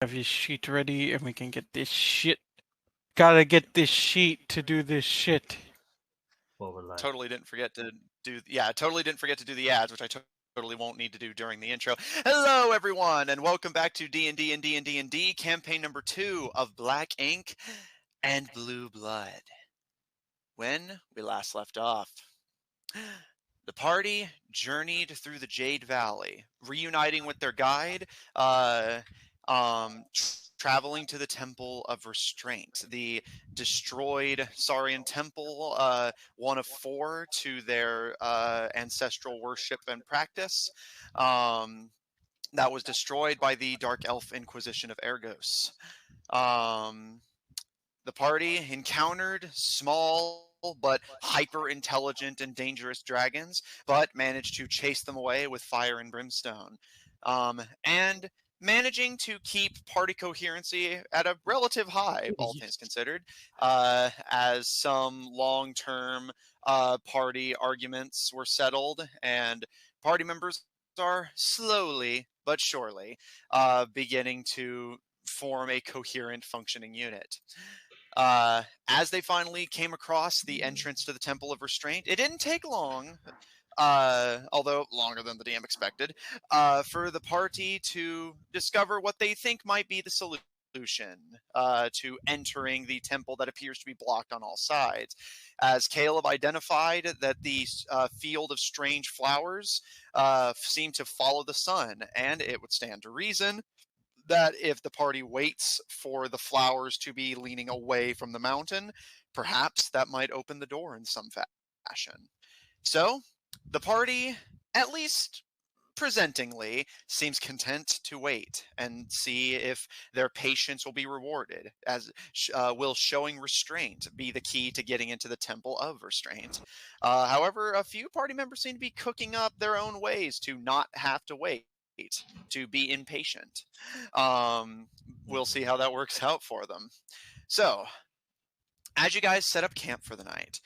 have your sheet ready and we can get this shit. Gotta get this sheet to do this shit. What would like? Totally didn't forget to do. Yeah, totally didn't forget to do the ads, which I totally won't need to do during the intro. Hello, everyone, and welcome back to D&D&D&D&D campaign number 2 of Black Ink and Blue Blood. When we last left off, the party journeyed through the Jade Valley, reuniting with their guide, traveling to the Temple of Restraint, the destroyed Saurian temple, one of 4 to their ancestral worship and practice, that was destroyed by the Dark Elf Inquisition of Ergos. The party encountered small but hyper intelligent and dangerous dragons, but managed to chase them away with fire and brimstone. And managing to keep party coherency at a relative high, all things considered, as some long-term party arguments were settled, and party members are slowly but surely beginning to form a coherent, functioning unit. As they finally came across the entrance to the Temple of Restraint, it didn't take long, although longer than the DM expected, for the party to discover what they think might be the solution to entering the temple that appears to be blocked on all sides. As Caleb identified that the field of strange flowers seemed to follow the sun, and it would stand to reason that if the party waits for the flowers to be leaning away from the mountain, perhaps that might open the door in some fashion. So, the party, at least presentingly, seems content to wait and see if their patience will be rewarded, as will showing restraint be the key to getting into the Temple of Restraint. However, a few party members seem to be cooking up their own ways to not have to wait, to be impatient. We'll see how that works out for them. So, as you guys set up camp for the night,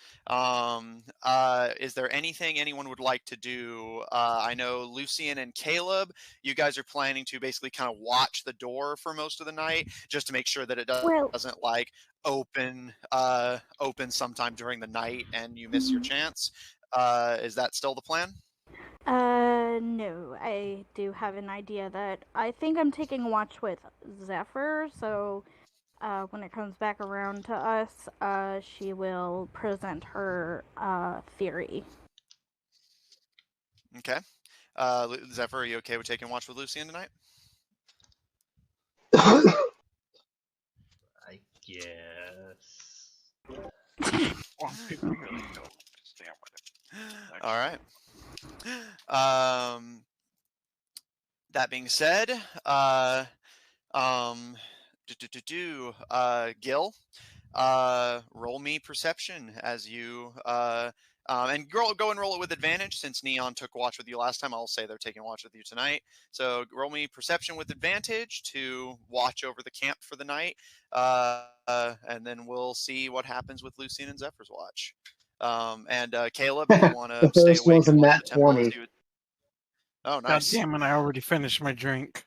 is there anything anyone would like to do? I know Lucian and Caleb, you guys are planning to basically kind of watch the door for most of the night, just to make sure that it doesn't like open sometime during the night and you miss your chance. Is that still the plan? No. I do have an idea that I think I'm taking watch with Zephyr, so when it comes back around to us, she will present her theory. Okay. Zephyr, are you okay with taking watch with Lucian tonight? I guess. All right. That being said, Gil, roll me perception as you and go and roll it with advantage since Neon took watch with you last time. I'll say they're taking watch with you tonight. So roll me perception with advantage to watch over the camp for the night, and then we'll see what happens with Lucian and Zephyr's watch. And Caleb, if you want to stay First awake one's a and watch nat the temple, 20. Oh, God nice. damn it, I already finished my drink.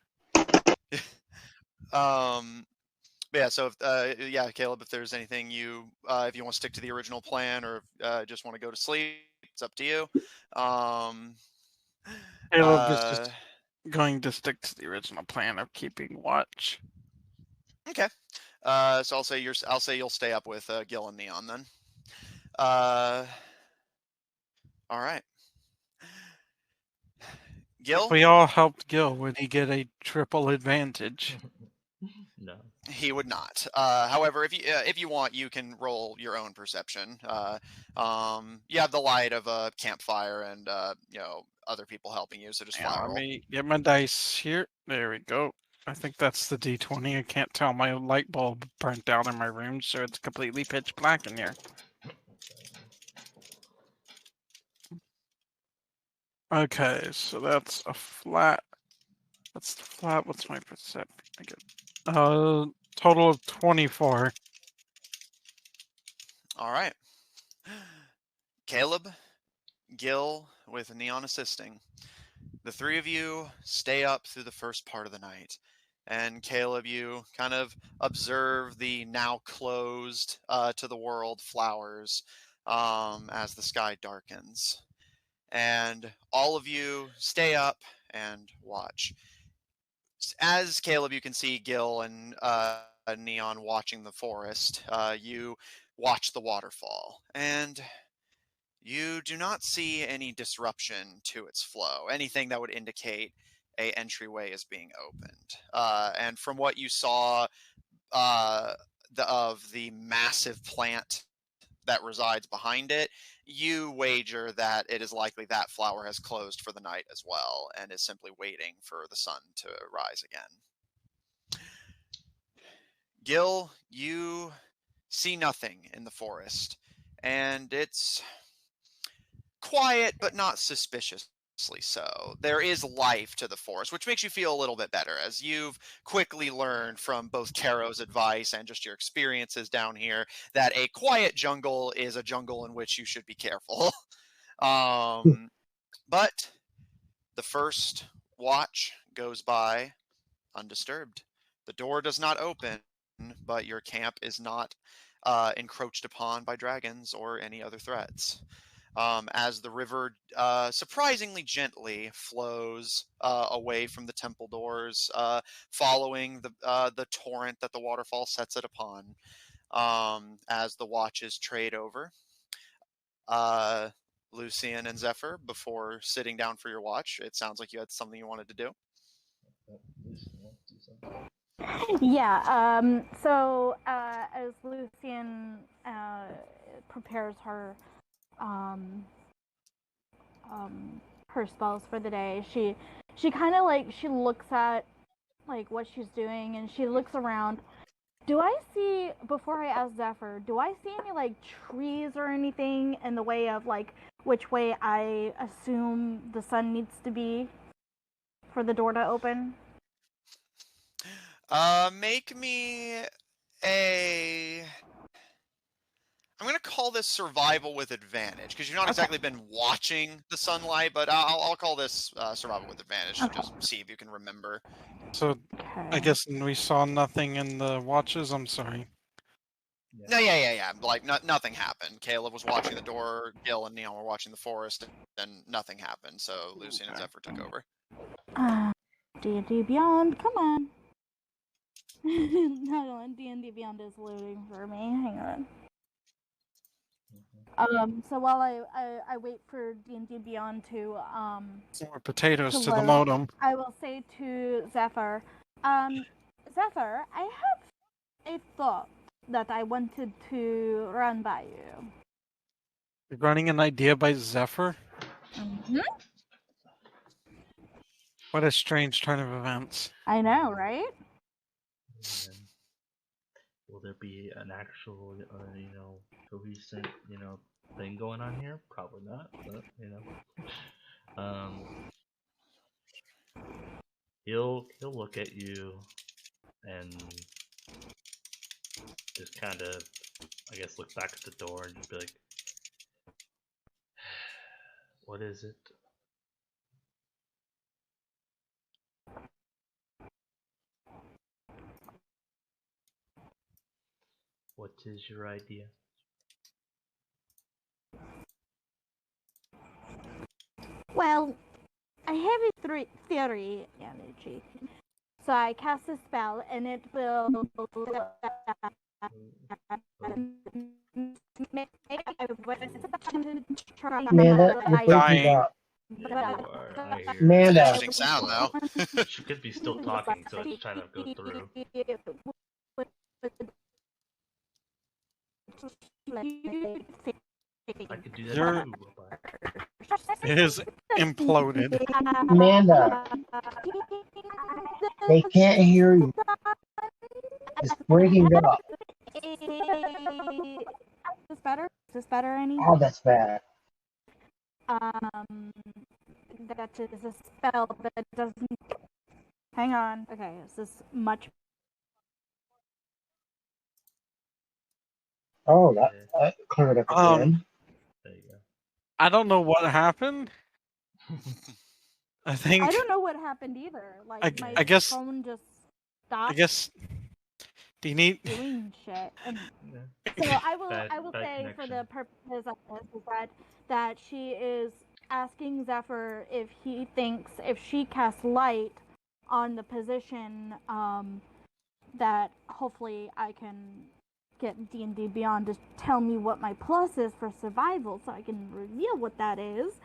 But yeah, so if, Caleb, if there's anything if you want to stick to the original plan or just want to go to sleep, it's up to you. Caleb is just going to stick to the original plan of keeping watch. Okay. So I'll say you'll stay up with Gil and Neon then. All right. Gil? If we all helped Gil, would he get a triple advantage? No. He would not. However, if you want, you can roll your own perception. You have the light of a campfire and other people helping you, so just fly roll. Let me get my dice here. There we go. I think that's the D20. I can't tell. My light bulb burnt out in my room, so it's completely pitch black in here. Okay, so that's a flat. That's the flat. What's my perception? I get total of 24. All right. Caleb, Gil, with Neon assisting. The 3 of you stay up through the first part of the night. And Caleb, you kind of observe the now closed to the world flowers as the sky darkens. And all of you stay up and watch. As Caleb, you can see Gil and Neon watching the forest. You watch the waterfall, and you do not see any disruption to its flow, anything that would indicate a entryway is being opened. And from what you saw of the massive plant that resides behind it, you wager that it is likely that flower has closed for the night as well and is simply waiting for the sun to rise again. Gil, you see nothing in the forest, and it's quiet but not suspiciously so. There is life to the forest, which makes you feel a little bit better, as you've quickly learned from both Caro's advice and just your experiences down here that a quiet jungle is a jungle in which you should be careful. But the first watch goes by undisturbed. The door does not open, but your camp is not encroached upon by dragons or any other threats. As the river surprisingly gently flows away from the temple doors, following the torrent that the waterfall sets it upon. As the watches trade over, Lucian and Zephyr, before sitting down for your watch, it sounds like you had something you wanted to do. Yeah, so as Lucian prepares her her spells for the day, she kind of like, she looks at like what she's doing, and she looks around. Do I see, before I ask Zephyr, do I see any like trees or anything in the way of like which way I assume the sun needs to be for the door to open? Make me a... I'm going to call this survival with advantage, because you've not exactly been watching the sunlight, but I'll call this survival with advantage to just see if you can remember. So, I guess we saw nothing in the watches. I'm sorry. No, yeah. Like, nothing happened. Caleb was watching the door, Gil and Neon were watching the forest, and nothing happened, so Lucian and Zephyr took over. D&D Beyond, come on. Hold on, D&D Beyond is loading for me. Hang on. So while I wait for D&D Beyond to More potatoes to the load, modem. I will say to Zephyr, Zephyr, I have a thought that I wanted to run by you. You're running an idea by Zephyr? Mm-hmm. What a strange turn of events. I know, right? Will there be an actual, cohesive, thing going on here? Probably not, but he'll look at you and just kind of, I guess, look back at the door and just be like, "What is it?" What is your idea? Well, I have a theory energy. So I cast a spell, and it will Amanda, you're breaking up. Yeah, you are. I hear. It's an Amanda. interesting sound, though. She could be still talking, so it's trying to go through. I could do that too, robot. It is imploded. Amanda, they can't hear you. It's breaking up. Is this better? Is this better, any? Oh, that's bad. That is a spell, but it doesn't. Hang on. Okay, is this much? Oh, that cleared up again. There you go. I don't know what happened. I think. I don't know what happened either. Like, my I guess phone just I stop guess. Do you need? doing shit. And Yeah. so I will Bad say for the connection. purposes of this is that she is asking Zephyr if he thinks if she casts light on the position that hopefully I can get D&D Beyond to tell me what my plus is for survival so I can reveal what that is.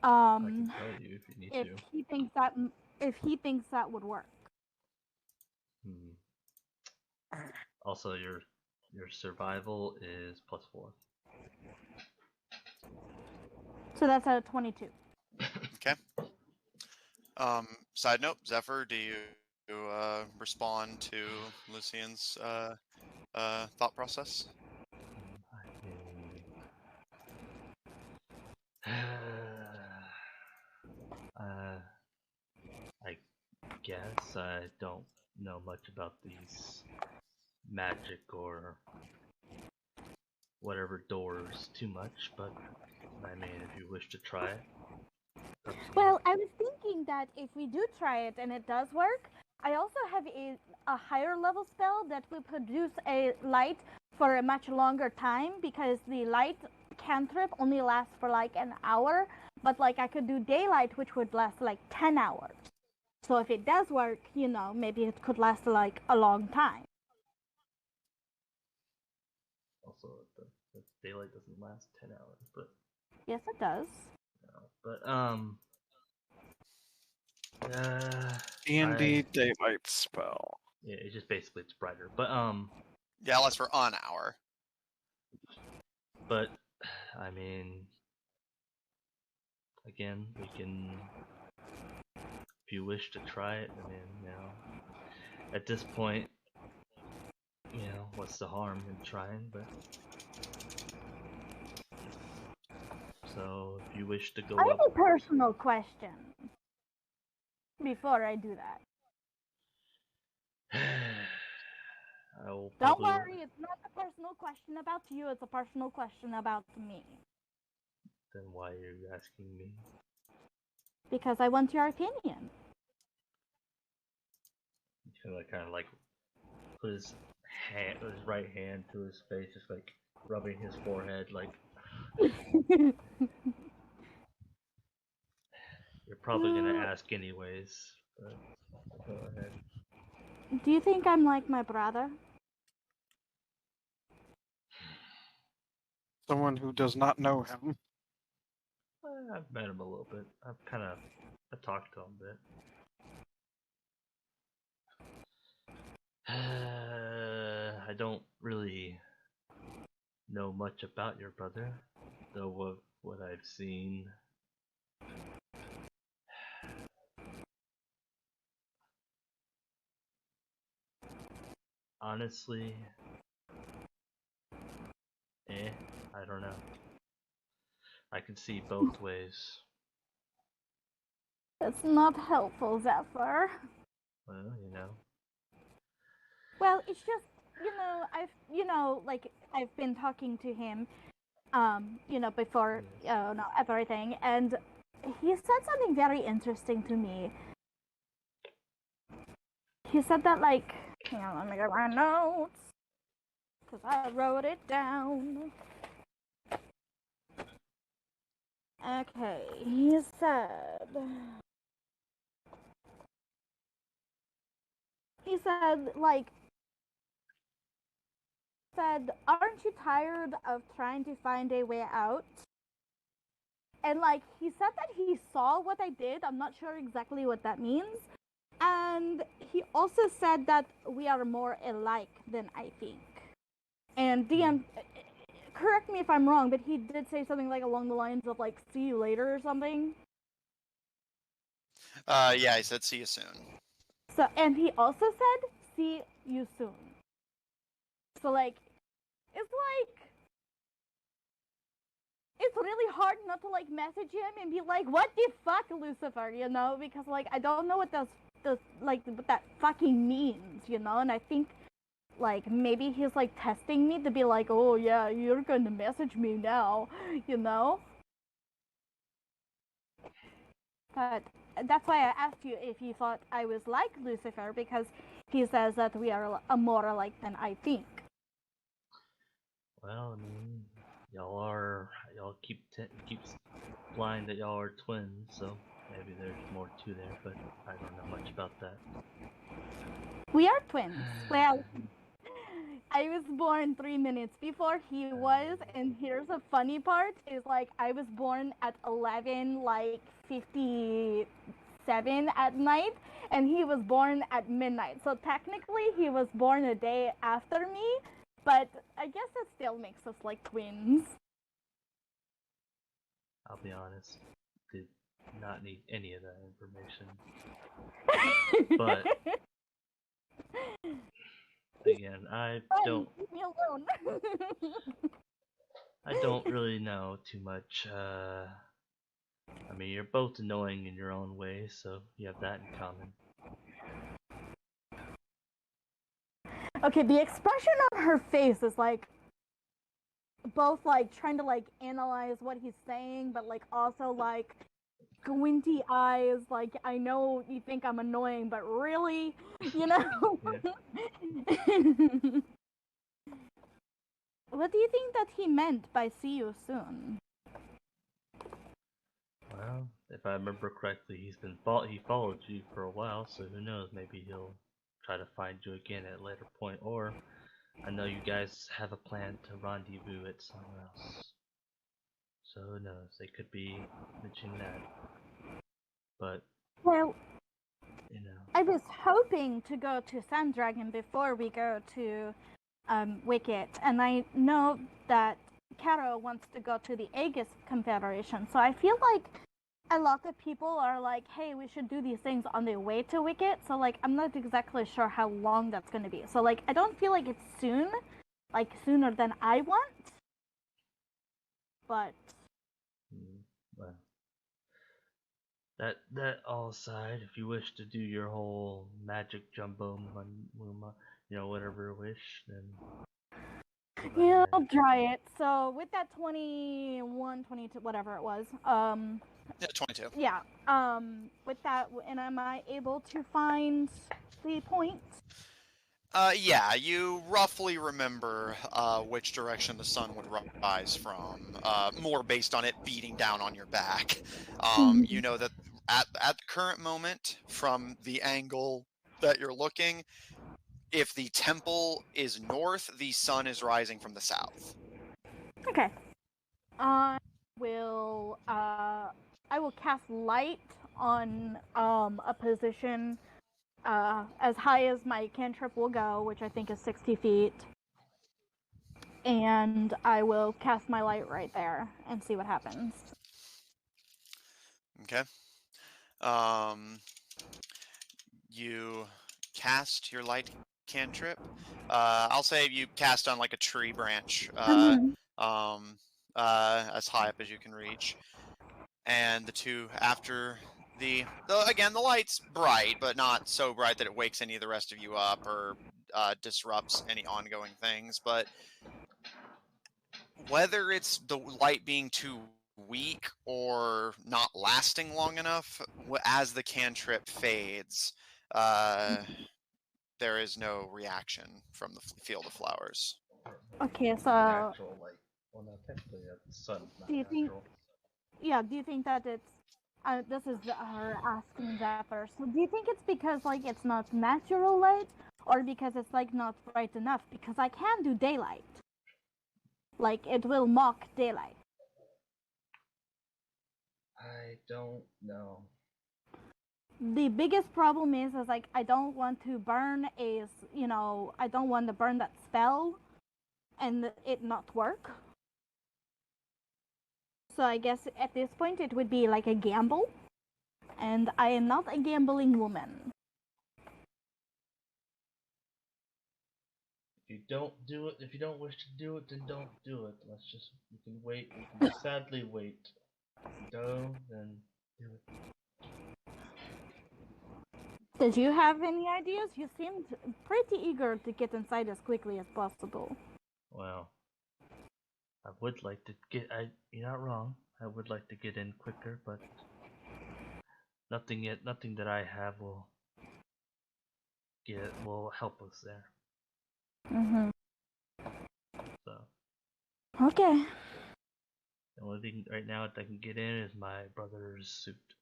I can tell you if you need If to. he thinks that would work. Also, your survival is +4. So that's a 22. Okay. Side note, Zephyr, do you respond to Lucian's thought process? I guess I don't know much about these magic or whatever doors too much, but I mean, if you wish to try it. Well, I was thinking that if we do try it and it does work, I also have a higher level spell that will produce a light for a much longer time because the light cantrip only lasts for like an hour, but like I could do daylight which would last like 10 hours. So if it does work, you know, maybe it could last like a long time. Also, the daylight doesn't last 10 hours, but Yes, it does. no. But D&D daylight spell. yeah, it's just basically it's brighter. But Yeah, it lasts for an hour. But I mean, again, we can. If you wish to try it, I mean, you know, at this point, you know, what's the harm in trying? But so, if you wish to go I up, have a personal question before I do that. I will Don't probably. worry, it's not a personal question about you, it's a personal question about me. Then why are you asking me? Because I want your opinion. He's gonna kind of like put his right hand to his face, just like rubbing his forehead, like. You're probably gonna ask anyways, but go ahead. Do you think I'm like my brother? Someone who does not know him. I've met him a little bit. I talked to him a bit. I don't really know much about your brother, though what I've seen. Honestly, I don't know. I can see both ways. It's not helpful, Zephyr. Well, you know. Well, it's just, I've been talking to him, before, everything, and he said something very interesting to me. He said that, like, hang on, let me get my notes, because I wrote it down. Okay, he said, aren't you tired of trying to find a way out? And like he said that he saw what I did. I'm not sure exactly what that means. And he also said that we are more alike than I think. And DM, correct me if I'm wrong, but he did say something like along the lines of like "see you later" or something. Yeah, I said see you soon. So, and he also said "see you soon." So like, it's really hard not to like message him and be like, "What the fuck, Lucifer?" You know, because like I don't know what what that fucking means, you know. And I think like maybe he's like testing me to be like, "Oh yeah, you're going to message me now," you know. But that's why I asked you if you thought I was like Lucifer, because he says that we are more alike than I think. Well, I mean, y'all keep implying that y'all are twins, so maybe there's more to there, but I don't know much about that. We are twins. Well, I was born 3 minutes before he was, and here's the funny part is like I was born at 11 like 57 at night, and he was born at midnight. So technically he was born a day after me, but I guess it still makes us like twins. I'll be honest, did not need any of that information. But again, I don't Leave me alone. really know too much. I mean, you're both annoying in your own way, so you have that in common. Okay, the expression on her face is like both like trying to like analyze what he's saying, but like also like squinty eyes, like I know you think I'm annoying, but really, you know. What do you think that he meant by see you soon? Well, if I remember correctly, he followed you for a while, so who knows? Maybe he'll try to find you again at a later point, or I know you guys have a plan to rendezvous at somewhere else. So who knows? They could be mentioning that. But Well, you know, I was hoping to go to Sand Dragon before we go to Wicket, and I know that Caro wants to go to the Aegis Confederation, so I feel like a lot of people are like, hey, we should do these things on the way to Wicket, so like I'm not exactly sure how long that's going to be. So like I don't feel like it's soon, like sooner than I want, but well, that all aside, if you wish to do your whole magic jumbo muma, whatever you wish, then yeah, I'll try it. So with that 21, 22, whatever it was, Yeah, 22. yeah, with that, and am I able to find the point? Yeah, you roughly remember which direction the sun would rise from, more based on it beating down on your back. You know that at the current moment, from the angle that you're looking, if the temple is north, the sun is rising from the south. Okay. I will cast light on a position as high as my cantrip will go, which I think is 60 feet. And I will cast my light right there and see what happens. Okay. You cast your light cantrip. I'll say you cast on like a tree branch, as high up as you can reach. And the two after the light's bright, but not so bright that it wakes any of the rest of you up or disrupts any ongoing things. But whether it's the light being too weak or not lasting long enough, as the cantrip fades, there is no reaction from the field of flowers. Okay, so natural light. Well, no, technically the sun's not do you think? natural. Yeah, do you think that it's? This is her asking Zephyr. So do you think it's because like it's not natural light, or because it's like not bright enough? Because I can do daylight. Like it will mock daylight. I don't know. The biggest problem is like I don't want to burn I don't want to burn that spell and it not work. So I guess at this point it would be like a gamble, and I am not a gambling woman. If you don't do it, if you don't wish to do it, then don't do it. You can wait. You can sadly wait. If you go, then do it. Did you have any ideas? You seemed pretty eager to get inside as quickly as possible. Well, I would like to get. You're not wrong. I would like to get in quicker, but nothing that I have will will help us there. Mhm. So Okay. the only thing right now that I can get in is my brother's suit.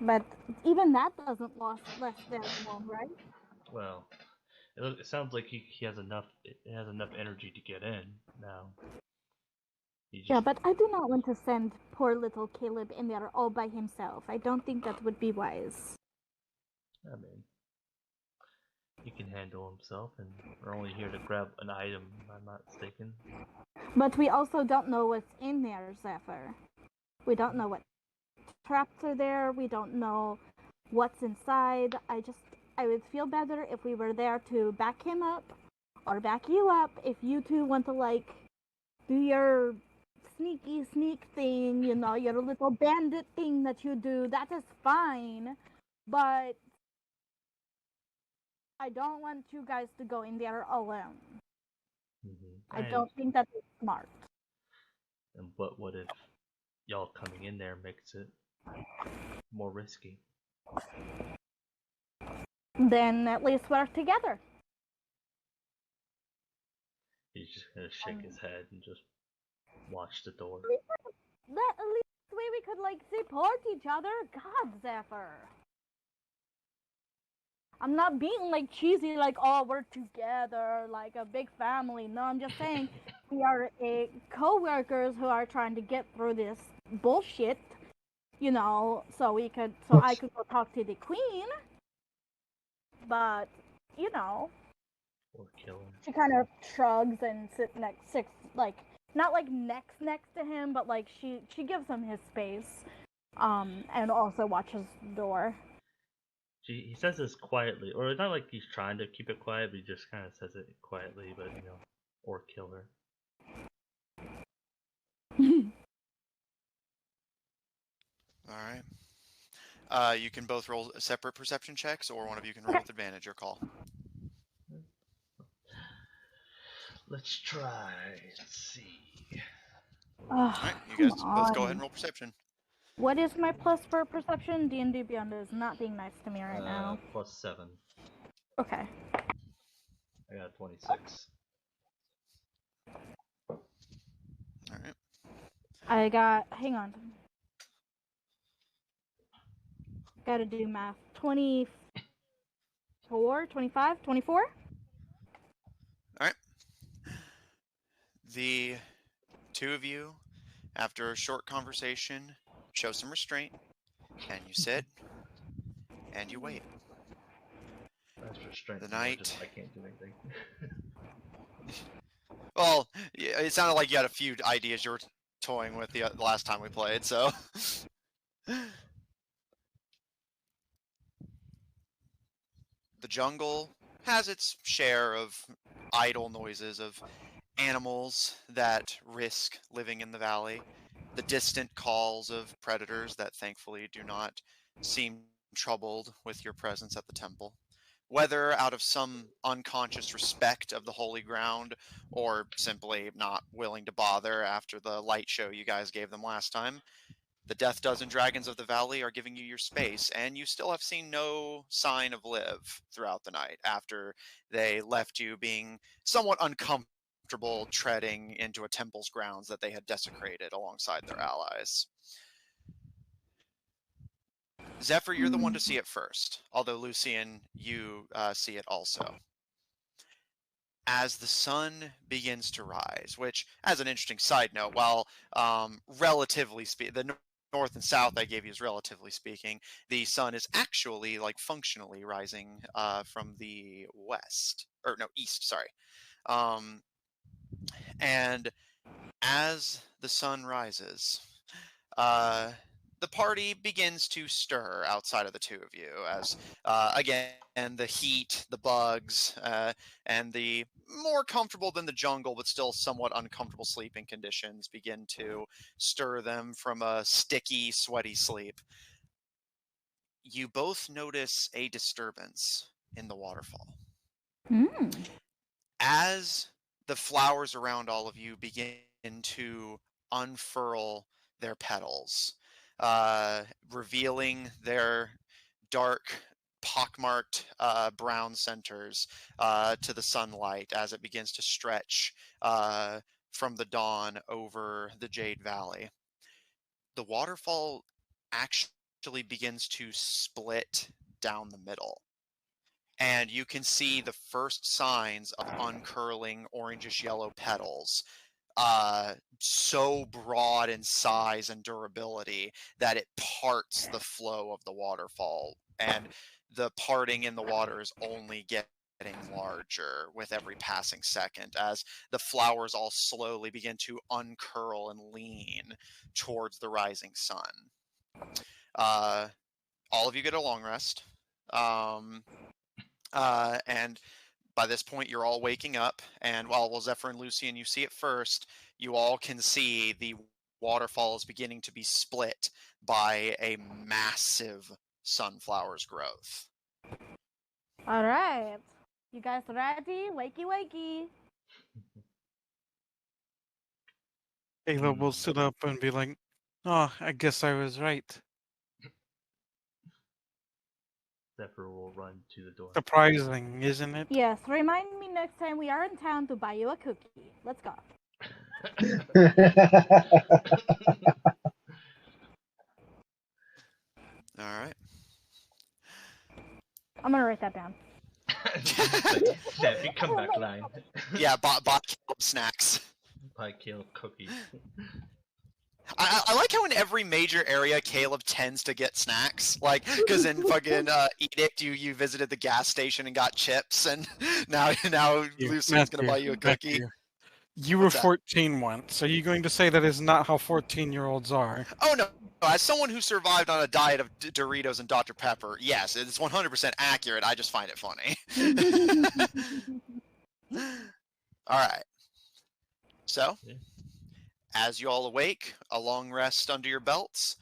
But even that doesn't last that long, right? Well, it sounds like he has enough. It has enough energy to get in now. He just, Yeah, but I do not want to send poor little Caleb in there all by himself. I don't think that would be wise. I mean, he can handle himself, and we're only here to grab an item. If I'm not mistaken. But we also don't know what's in there, Zephyr. We don't know what traps are there. We don't know what's inside. I would feel better if we were there to back him up or back you up if you two want to, like, do your sneaky sneak thing, you know, your little bandit thing that you do. That is fine. But I don't want you guys to go in there alone. I don't think that is smart. And what if y'all coming in there makes it more risky? Then at least we're together. He's just gonna shake his head and just watch the door. At least way we could, like, support each other. God, Zephyr. I'm not being, like, cheesy, like, oh, we're together, like a big family. No, I'm just saying we are co-workers who are trying to get through this bullshit, you know, so I could go talk to the queen. But, you know, Or killer. she kind of shrugs and sits, like, not like next to him, but like she gives him his space, and also watches the door. He says this quietly, or not like he's trying to keep it quiet, but he just kind of says it quietly. But or killer. All right. You can both roll separate perception checks, or one of you can roll with advantage. Your call. Let's try. Let's see. All right, you guys both go ahead and roll perception. What is my plus for perception? D&D Beyond is not being nice to me right now. +7. Okay. I got 26. All right. I got. Hang on. Gotta do math. 24, 25, 24? All right. The two of you, after a short conversation, show some restraint, and you sit, and you wait. That's restraint. The night. I can't do anything. Well, it sounded like you had a few ideas you were toying with the last time we played, so. The jungle has its share of idle noises of animals that risk living in the valley, the distant calls of predators that thankfully do not seem troubled with your presence at the temple. Whether out of some unconscious respect of the holy ground or simply not willing to bother after the light show you guys gave them last time, the Death Dozen Dragons of the Valley are giving you your space, and you still have seen no sign of Liv throughout the night after they left you being somewhat uncomfortable treading into a temple's grounds that they had desecrated alongside their allies. Zephyr, you're the one to see it first, although Lucian, you see it also. As the sun begins to rise, which, as an interesting side note, while relatively speaking, the north and south I gave you is relatively speaking, the sun is actually, like, functionally rising from the west, or no, east, sorry. And as the sun rises, the party begins to stir outside of the two of you as, again, the heat, the bugs, and the more comfortable than the jungle but still somewhat uncomfortable sleeping conditions begin to stir them from a sticky, sweaty sleep. You both notice a disturbance in the waterfall. As the flowers around all of you begin to unfurl their petals, revealing their dark pockmarked brown centers to the sunlight as it begins to stretch from the dawn over the Jade Valley. The waterfall actually begins to split down the middle. And you can see the first signs of uncurling orangish yellow petals, so broad in size and durability that it parts the flow of the waterfall. And the parting in the water is only getting larger with every passing second as the flowers all slowly begin to uncurl and lean towards the rising sun. All of you get a long rest. And by this point, you're all waking up, and while Zephyr and Lucian, you see it first, you all can see the waterfall is beginning to be split by a massive sunflower's growth. All right. You guys ready? Wakey, wakey. Caleb will sit up and be like, "Oh, I guess I was right." Zephyr will run to the door. Surprising, isn't it? Yes, remind me next time we are in town to buy you a cookie. Let's go. All right. I'm gonna write that down. Zephyr, come back line. Yeah, bought Caleb snacks. Buy Caleb cookies. I like how in every major area Caleb tends to get snacks, like because in fucking Edict you visited the gas station and got chips, and now Lucian's gonna buy you a cookie. You were 14 once. Are you going to say that is not how 14-year-olds are? Oh no! As someone who survived on a diet of Doritos and Dr. Pepper, yes, it's 100% accurate. I just find it funny. All right. So, as you all awake, a long rest under your belts,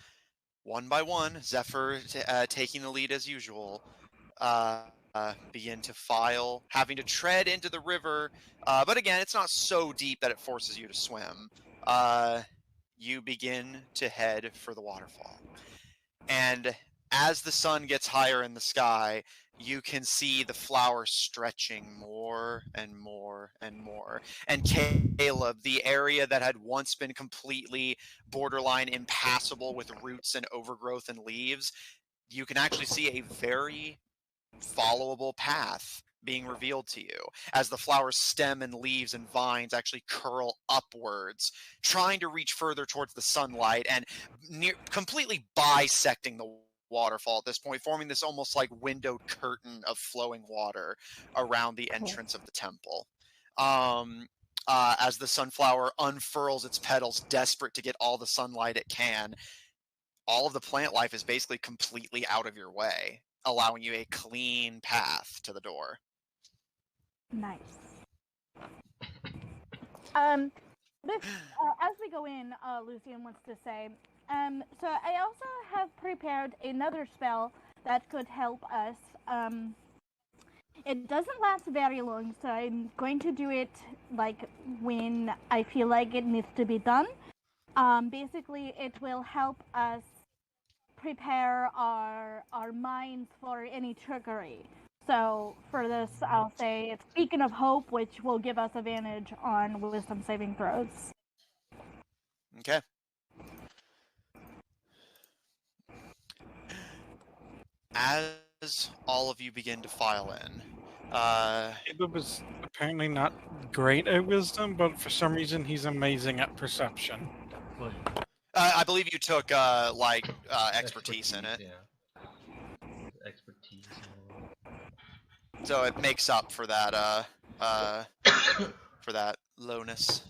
one by one, Zephyr taking the lead as usual, begin to file, having to tread into the river, but again, it's not so deep that it forces you to swim. You begin to head for the waterfall. And as the sun gets higher in the sky, you can see the flowers stretching more and more and more. And Caleb, the area that had once been completely borderline impassable with roots and overgrowth and leaves, you can actually see a very followable path being revealed to you as the flower's stem and leaves and vines actually curl upwards, trying to reach further towards the sunlight and completely bisecting the waterfall at this point, forming this almost like windowed curtain of flowing water around the entrance of the temple. As the sunflower unfurls its petals, desperate to get all the sunlight it can, all of the plant life is basically completely out of your way, allowing you a clean path to the door. Nice. As we go in, Lucian wants to say, so I also have prepared another spell that could help us. It doesn't last very long, so I'm going to do it like when I feel like it needs to be done. Basically, it will help us prepare our minds for any trickery. So for this, I'll say it's Beacon of Hope, which will give us advantage on wisdom saving throws. Okay. As all of you begin to file in, Caleb is apparently not great at wisdom, but for some reason he's amazing at perception. Well, I believe you took expertise in it, Yeah. Expertise. so it makes up for that for that lowness.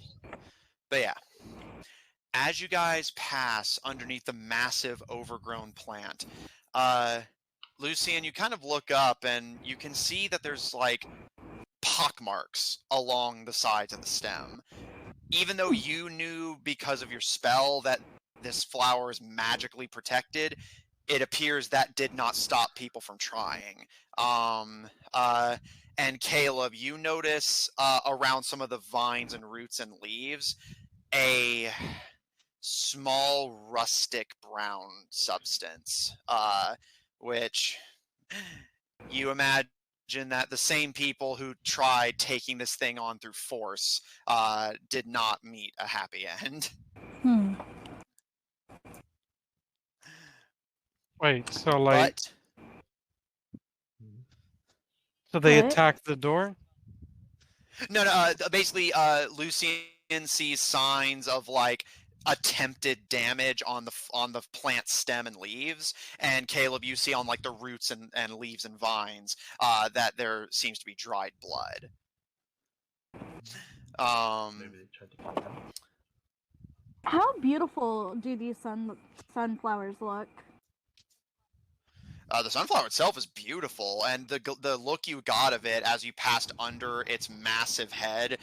But yeah, as you guys pass underneath the massive overgrown plant, Lucian, you kind of look up and you can see that there's like pockmarks along the sides of the stem. Even though you knew because of your spell that this flower is magically protected, it appears that did not stop people from trying. And Caleb, you notice around some of the vines and roots and leaves a small rustic brown substance, which you imagine that the same people who tried taking this thing on through force did not meet a happy end. Hmm. Wait, so like, But so they What? attacked the door? no, basically, Lucian sees signs of like attempted damage on the plant stem and leaves, and Caleb, you see on like the roots and leaves and vines that there seems to be dried blood. Maybe they tried to kill him. How beautiful do these sunflowers look? The sunflower itself is beautiful, and the look you got of it as you passed under its massive head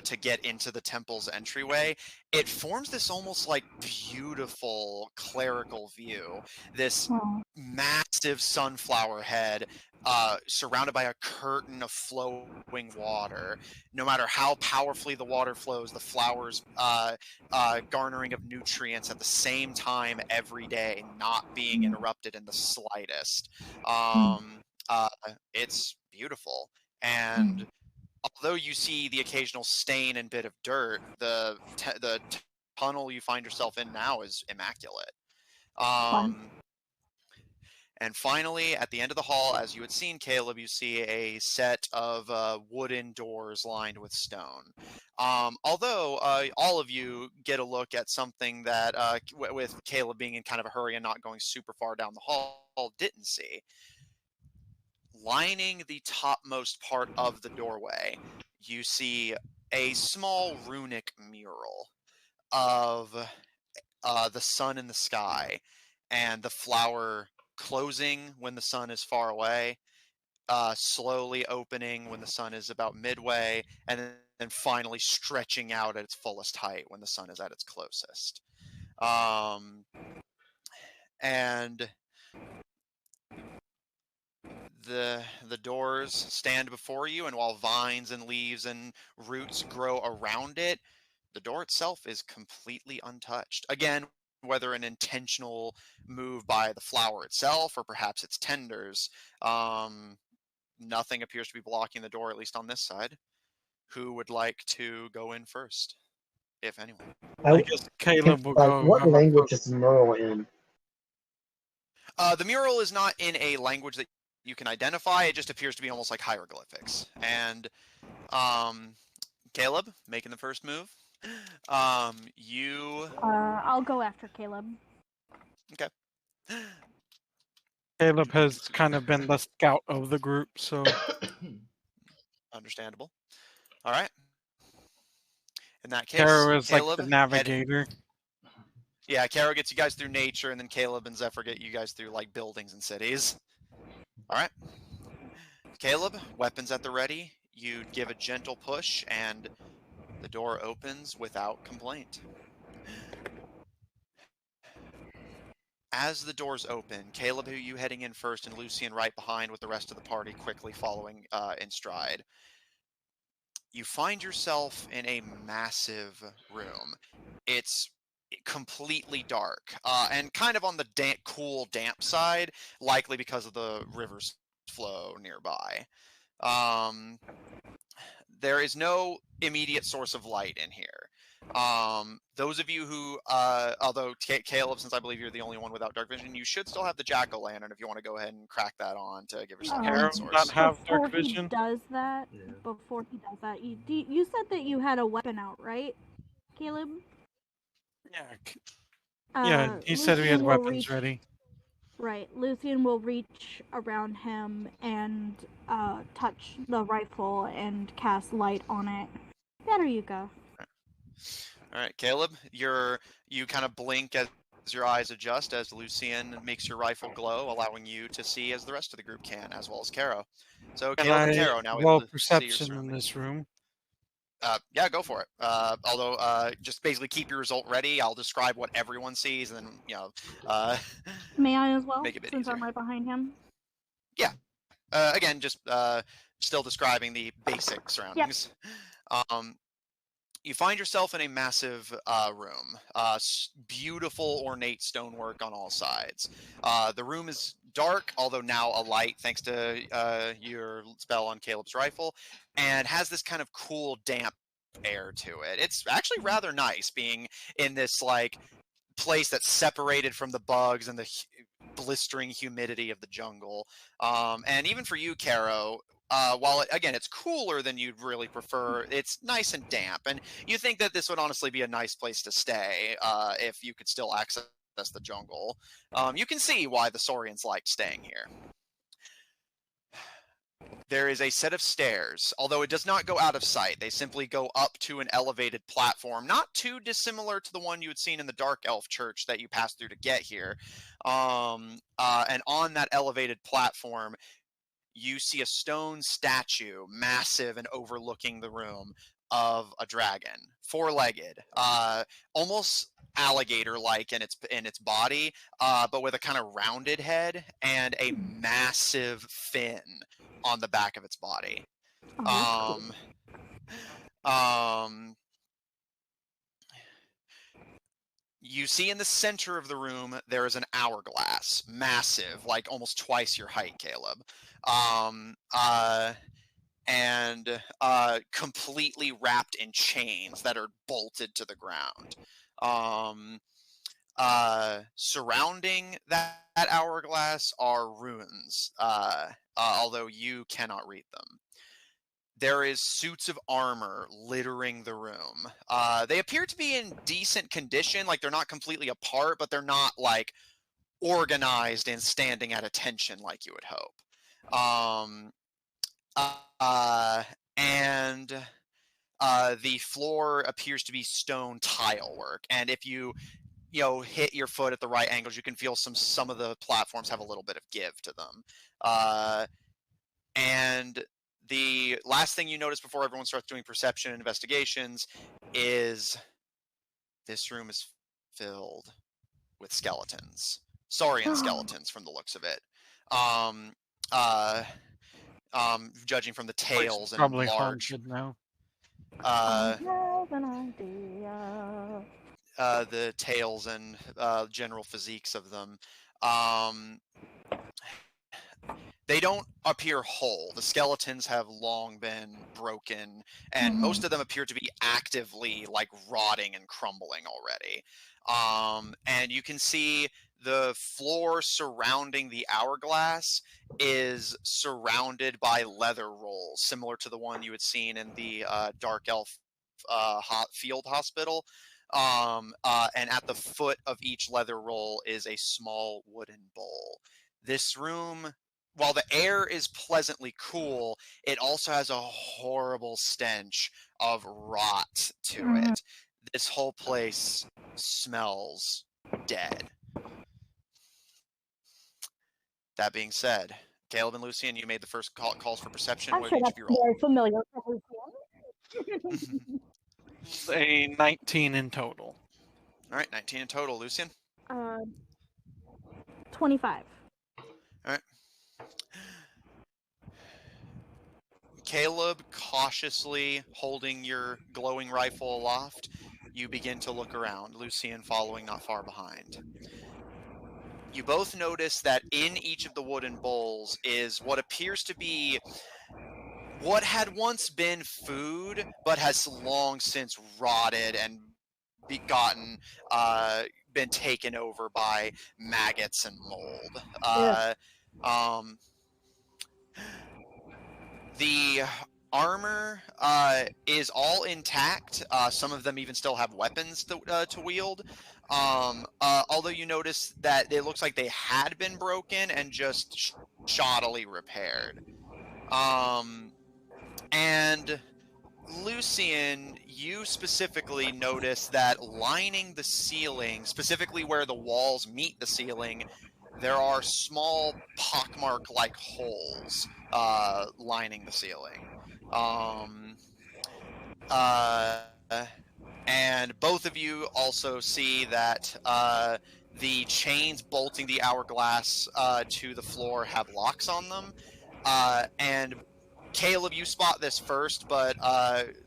to get into the temple's entryway, it forms this almost like beautiful clerical view. This Oh. massive sunflower head surrounded by a curtain of flowing water. No matter how powerfully the water flows, the flowers garnering of nutrients at the same time every day, not being interrupted in the slightest. It's beautiful. And although you see the occasional stain and bit of dirt, the tunnel you find yourself in now is immaculate. And finally, at the end of the hall, as you had seen, Caleb, you see a set of wooden doors lined with stone. Although all of you get a look at something that, with Caleb being in kind of a hurry and not going super far down the hall, didn't see. Lining the topmost part of the doorway, you see a small runic mural of the sun in the sky and the flower closing when the sun is far away, slowly opening when the sun is about midway, and then finally stretching out at its fullest height when the sun is at its closest. And the doors stand before you, and while vines and leaves and roots grow around it, the door itself is completely untouched. Again, whether an intentional move by the flower itself or perhaps its tenders, nothing appears to be blocking the door, at least on this side. Who would like to go in first, if anyone? I guess Caleb will go. What language is Merle in? The mural is not in a language that you can identify. It just appears to be almost like hieroglyphics. And Caleb, making the first move. I'll go after Caleb. Okay. Caleb has kind of been the scout of the group, so Understandable. All right. In that case, Caro is Caleb, like the navigator. Yeah, Caro gets you guys through nature, and then Caleb and Zephyr get you guys through like buildings and cities. All right. Caleb, weapons at the ready. You give a gentle push, and the door opens without complaint. As the doors open, Caleb, who you heading in first, and Lucian right behind with the rest of the party quickly following in stride. You find yourself in a massive room. It's completely dark and kind of on the cool, damp side, likely because of the river's flow nearby. There is no immediate source of light in here. Those of you who, although Caleb, since I believe you're the only one without dark vision, you should still have the jack-o'-lantern if you want to go ahead and crack that on to give yourself a Caro light does source. not have Before dark vision. Before he does that, you said that you had a weapon out, right, Caleb? Yeah, he said we had Lucian will weapons ready. Right, Lucian will reach around him and touch the rifle and cast light on it. There you go. All right, Caleb, you kind of blink as your eyes adjust as Lucian makes your rifle glow, allowing you to see as the rest of the group can, as well as Caro. So Can Caleb and I Caro now roll able to see your perception in surroundings. this room? Yeah, go for it. Although, just basically keep your result ready. I'll describe what everyone sees, and then May I as well, make it a bit since easier. I'm right behind him? Yeah. Again, just still describing the basic surroundings. Yep. You find yourself in a massive room. Beautiful, ornate stonework on all sides. The room is dark, although now a light thanks to your spell on Caleb's rifle, and has this kind of cool, damp air to it. It's actually rather nice being in this like place that's separated from the bugs and the blistering humidity of the jungle. And even for you, Caro, while it's cooler than you'd really prefer, it's nice and damp. And you think that this would honestly be a nice place to stay if you could still access the jungle. You can see why the Saurians liked staying here. There is a set of stairs, although it does not go out of sight. They simply go up to an elevated platform, not too dissimilar to the one you had seen in the Dark Elf Church that you passed through to get here. And on that elevated platform, you see a stone statue, massive and overlooking the room, of a dragon, four-legged, almost alligator-like in its body, but with a kind of rounded head and a massive fin on the back of its body. You see in the center of the room there is an hourglass, massive, like almost twice your height, Caleb, and completely wrapped in chains that are bolted to the ground. Surrounding that hourglass are runes, although you cannot read them. There is suits of armor littering the room. They appear to be in decent condition, like they're not completely apart, but they're not like organized and standing at attention like you would hope. And the floor appears to be stone tile work, and if you hit your foot at the right angles, you can feel some of the platforms have a little bit of give to them. And the last thing you notice before everyone starts doing perception and investigations is this room is filled with skeletons. Saurian skeletons from the looks of it. Judging from the tails and probably large. haunted now. I have an idea. The tails and general physiques of them. They don't appear whole. The skeletons have long been broken, and most of them appear to be actively like rotting and crumbling already. And you can see the floor surrounding the hourglass is surrounded by leather rolls, similar to the one you had seen in the Dark Elf field hospital. And at the foot of each leather roll is a small wooden bowl. This room, while the air is pleasantly cool, it also has a horrible stench of rot to it. This whole place smells dead. That being said, Caleb and Lucian, you made the first calls for perception. I'm What sure did each that's of you roll? very familiar for Lucian. It's a 19 in total. All right, 19 in total. Lucian? 25. All right. Caleb, cautiously holding your glowing rifle aloft, you begin to look around, Lucian following not far behind. You both notice that in each of the wooden bowls is what appears to be what had once been food, but has long since rotted and been taken over by maggots and mold. The armor is all intact. Some of them even still have weapons to wield. Although you notice that it looks like they had been broken and just shoddily repaired. And Lucian, you specifically notice that lining the ceiling, specifically where the walls meet the ceiling, there are small pockmark-like holes lining the ceiling. And both of you also see that the chains bolting the hourglass to the floor have locks on them. And Caleb, you spot this first, but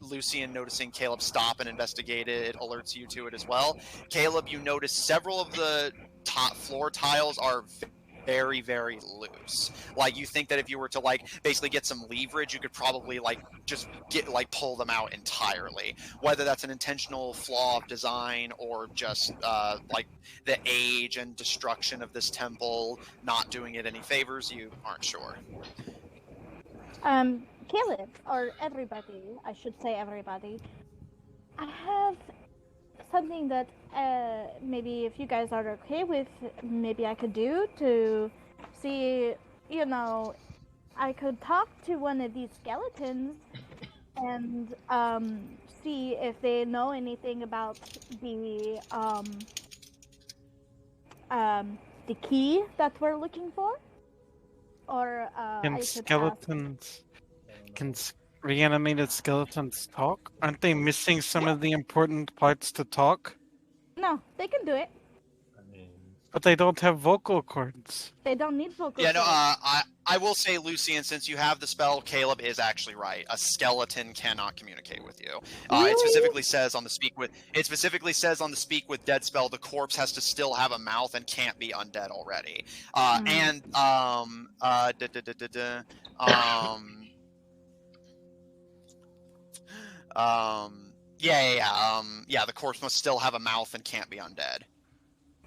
Lucian, noticing Caleb stop and investigate it, alerts you to it as well. Caleb, you notice several of the top floor tiles are very, very loose. Like, you think that if you were to, like, basically get some leverage, you could probably, like, just pull them out entirely. Whether that's an intentional flaw of design or just, like, the age and destruction of this temple not doing it any favors, you aren't sure. Caleb, or everybody, I should say everybody, I have something that maybe if you guys are okay with, maybe I could do to see, I could talk to one of these skeletons and see if they know anything about the key that we're looking for. Or Can I could skeletons, reanimated skeletons talk? Aren't they missing some of the important parts to talk? No, they can do it. I mean, But they don't have vocal cords. They don't need vocal Yeah, no, cords. I will say, Lucian, since you have the spell, Caleb is actually right. A skeleton cannot communicate with you. It specifically says on the speak with dead spell, the corpse has to still have a mouth and can't be undead already. The corpse must still have a mouth and can't be undead.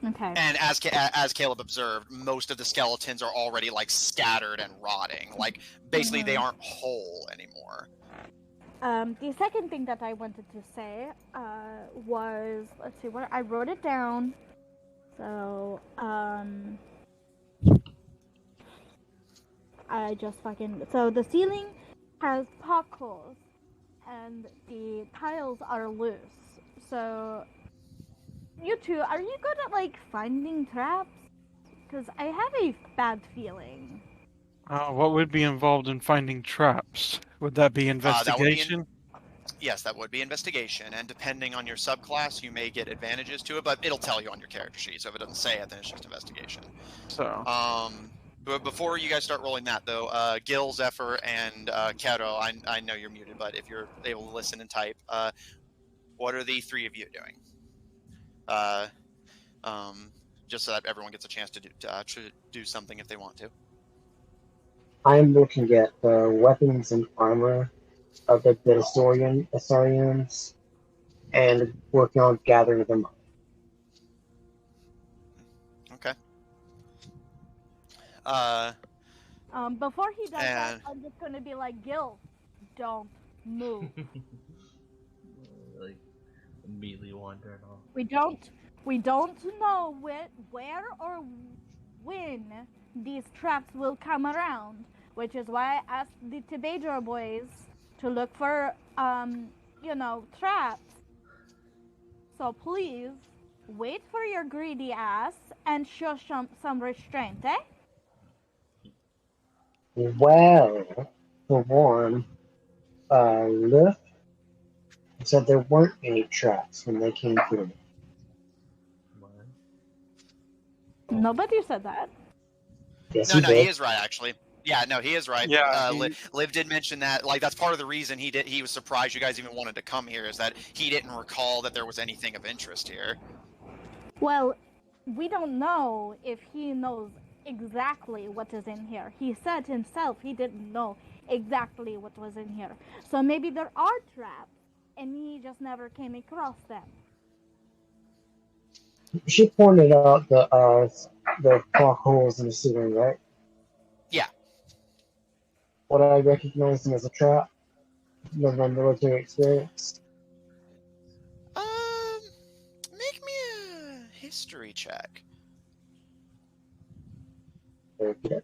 Okay. And as Caleb observed, most of the skeletons are already like scattered and rotting. Like basically, they aren't whole anymore. The second thing that I wanted to say was, let's see, where I wrote it down. So so the ceiling has potholes and the tiles are loose. So you two, are you good at like finding traps? Because I have a bad feeling. What would be involved in finding traps? Would that be investigation? Yes, that would be investigation, and depending on your subclass, you may get advantages to it, but it'll tell you on your character sheet, so if it doesn't say it, then it's just investigation. So. But before you guys start rolling that, though, Gil, Zephyr, and Kato, I know you're muted, but if you're able to listen and type, what are the three of you doing? Just so that everyone gets a chance to do something if they want to. I'm looking at the weapons and armor of the Asarians and working on gathering them up. Okay. Before he does that, I'm just gonna be like, Gil, don't move. like immediately wandering off. We don't know where or when these traps will come around, which is why I asked the Tibedra boys to look for, traps. So please, wait for your greedy ass and show some restraint, eh? Well, for one, Lift said there weren't any traps when they came through. Nobody said that. Yes, No, he did. he is right, actually. Yeah, no, he is right. Yeah, Liv did mention that. Like, that's part of the reason he was surprised you guys even wanted to come here, is that he didn't recall that there was anything of interest here. Well, we don't know if he knows exactly what is in here. He said himself he didn't know exactly what was in here. So maybe there are traps, and he just never came across them. She pointed out the holes in the ceiling, right? Yeah. Would I recognize them as a trap? With my military experience. Make me a history check. Okay.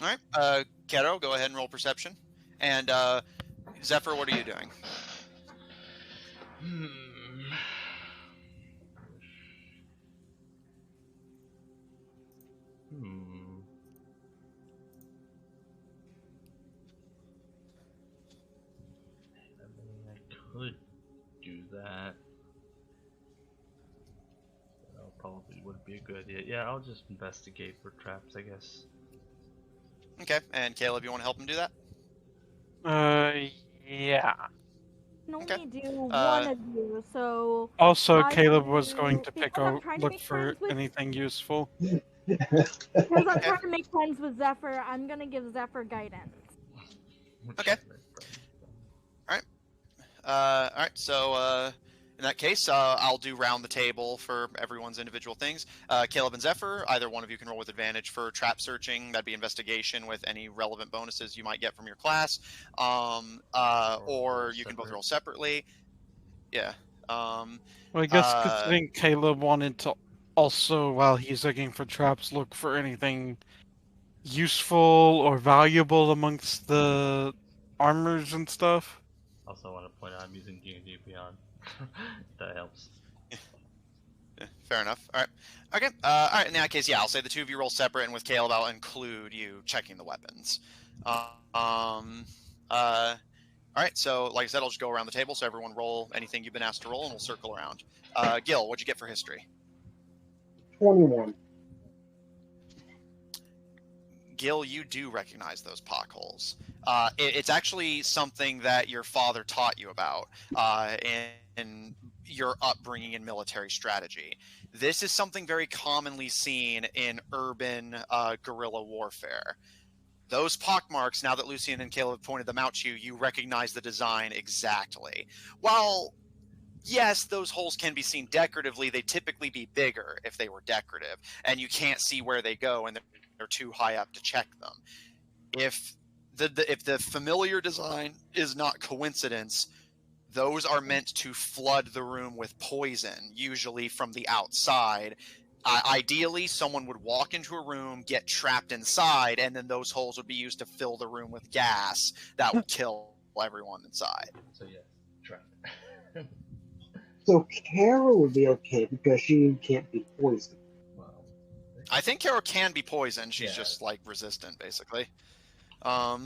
All right, Kato, go ahead and roll perception. And Zephyr, what are you doing? I could do that. That probably would be a good idea. Yeah, I'll just investigate for traps, I guess. Okay, and Caleb, you want to help him do that? Yeah. I can only Okay. do one of you, so... Also, I Caleb was do- going to because I'm trying to look make for friends with- anything useful. Because I'm Okay. trying to make friends with Zephyr, I'm gonna give Zephyr guidance. Okay. All right. So in that case, I'll do round the table for everyone's individual things. Caleb and Zephyr, either one of you can roll with advantage for trap searching. That'd be investigation with any relevant bonuses you might get from your class. Or you can both roll separately. Yeah. Well, I guess Uh, considering Caleb wanted to also, while he's looking for traps, look for anything useful or valuable amongst the armors and stuff. Also, want to point out I'm using D&D Beyond. That helps. Fair enough. All right. Okay. All right. In that case, yeah, I'll say the two of you roll separate, and with Caleb, I'll include you checking the weapons. All right. So, like I said, I'll just go around the table. So everyone roll anything you've been asked to roll, and we'll circle around. Gil, what'd you get for history? 21. Gil, you do recognize those potholes. It's actually something that your father taught you about in your upbringing in military strategy. This is something very commonly seen in urban guerrilla warfare. Those pockmarks, now that Lucian and Caleb pointed them out to you, you recognize the design exactly. While yes, those holes can be seen decoratively, they typically be bigger if they were decorative, and you can't see where they go, and they're too high up to check them. If the familiar design is not coincidence, those are meant to flood the room with poison, usually from the outside. Ideally, someone would walk into a room, get trapped inside, and then those holes would be used to fill the room with gas that would kill everyone inside. So yes, trap. So Carol would be okay because she can't be poisoned. Wow. I think Carol can be poisoned. She's Yeah. just like resistant, basically. I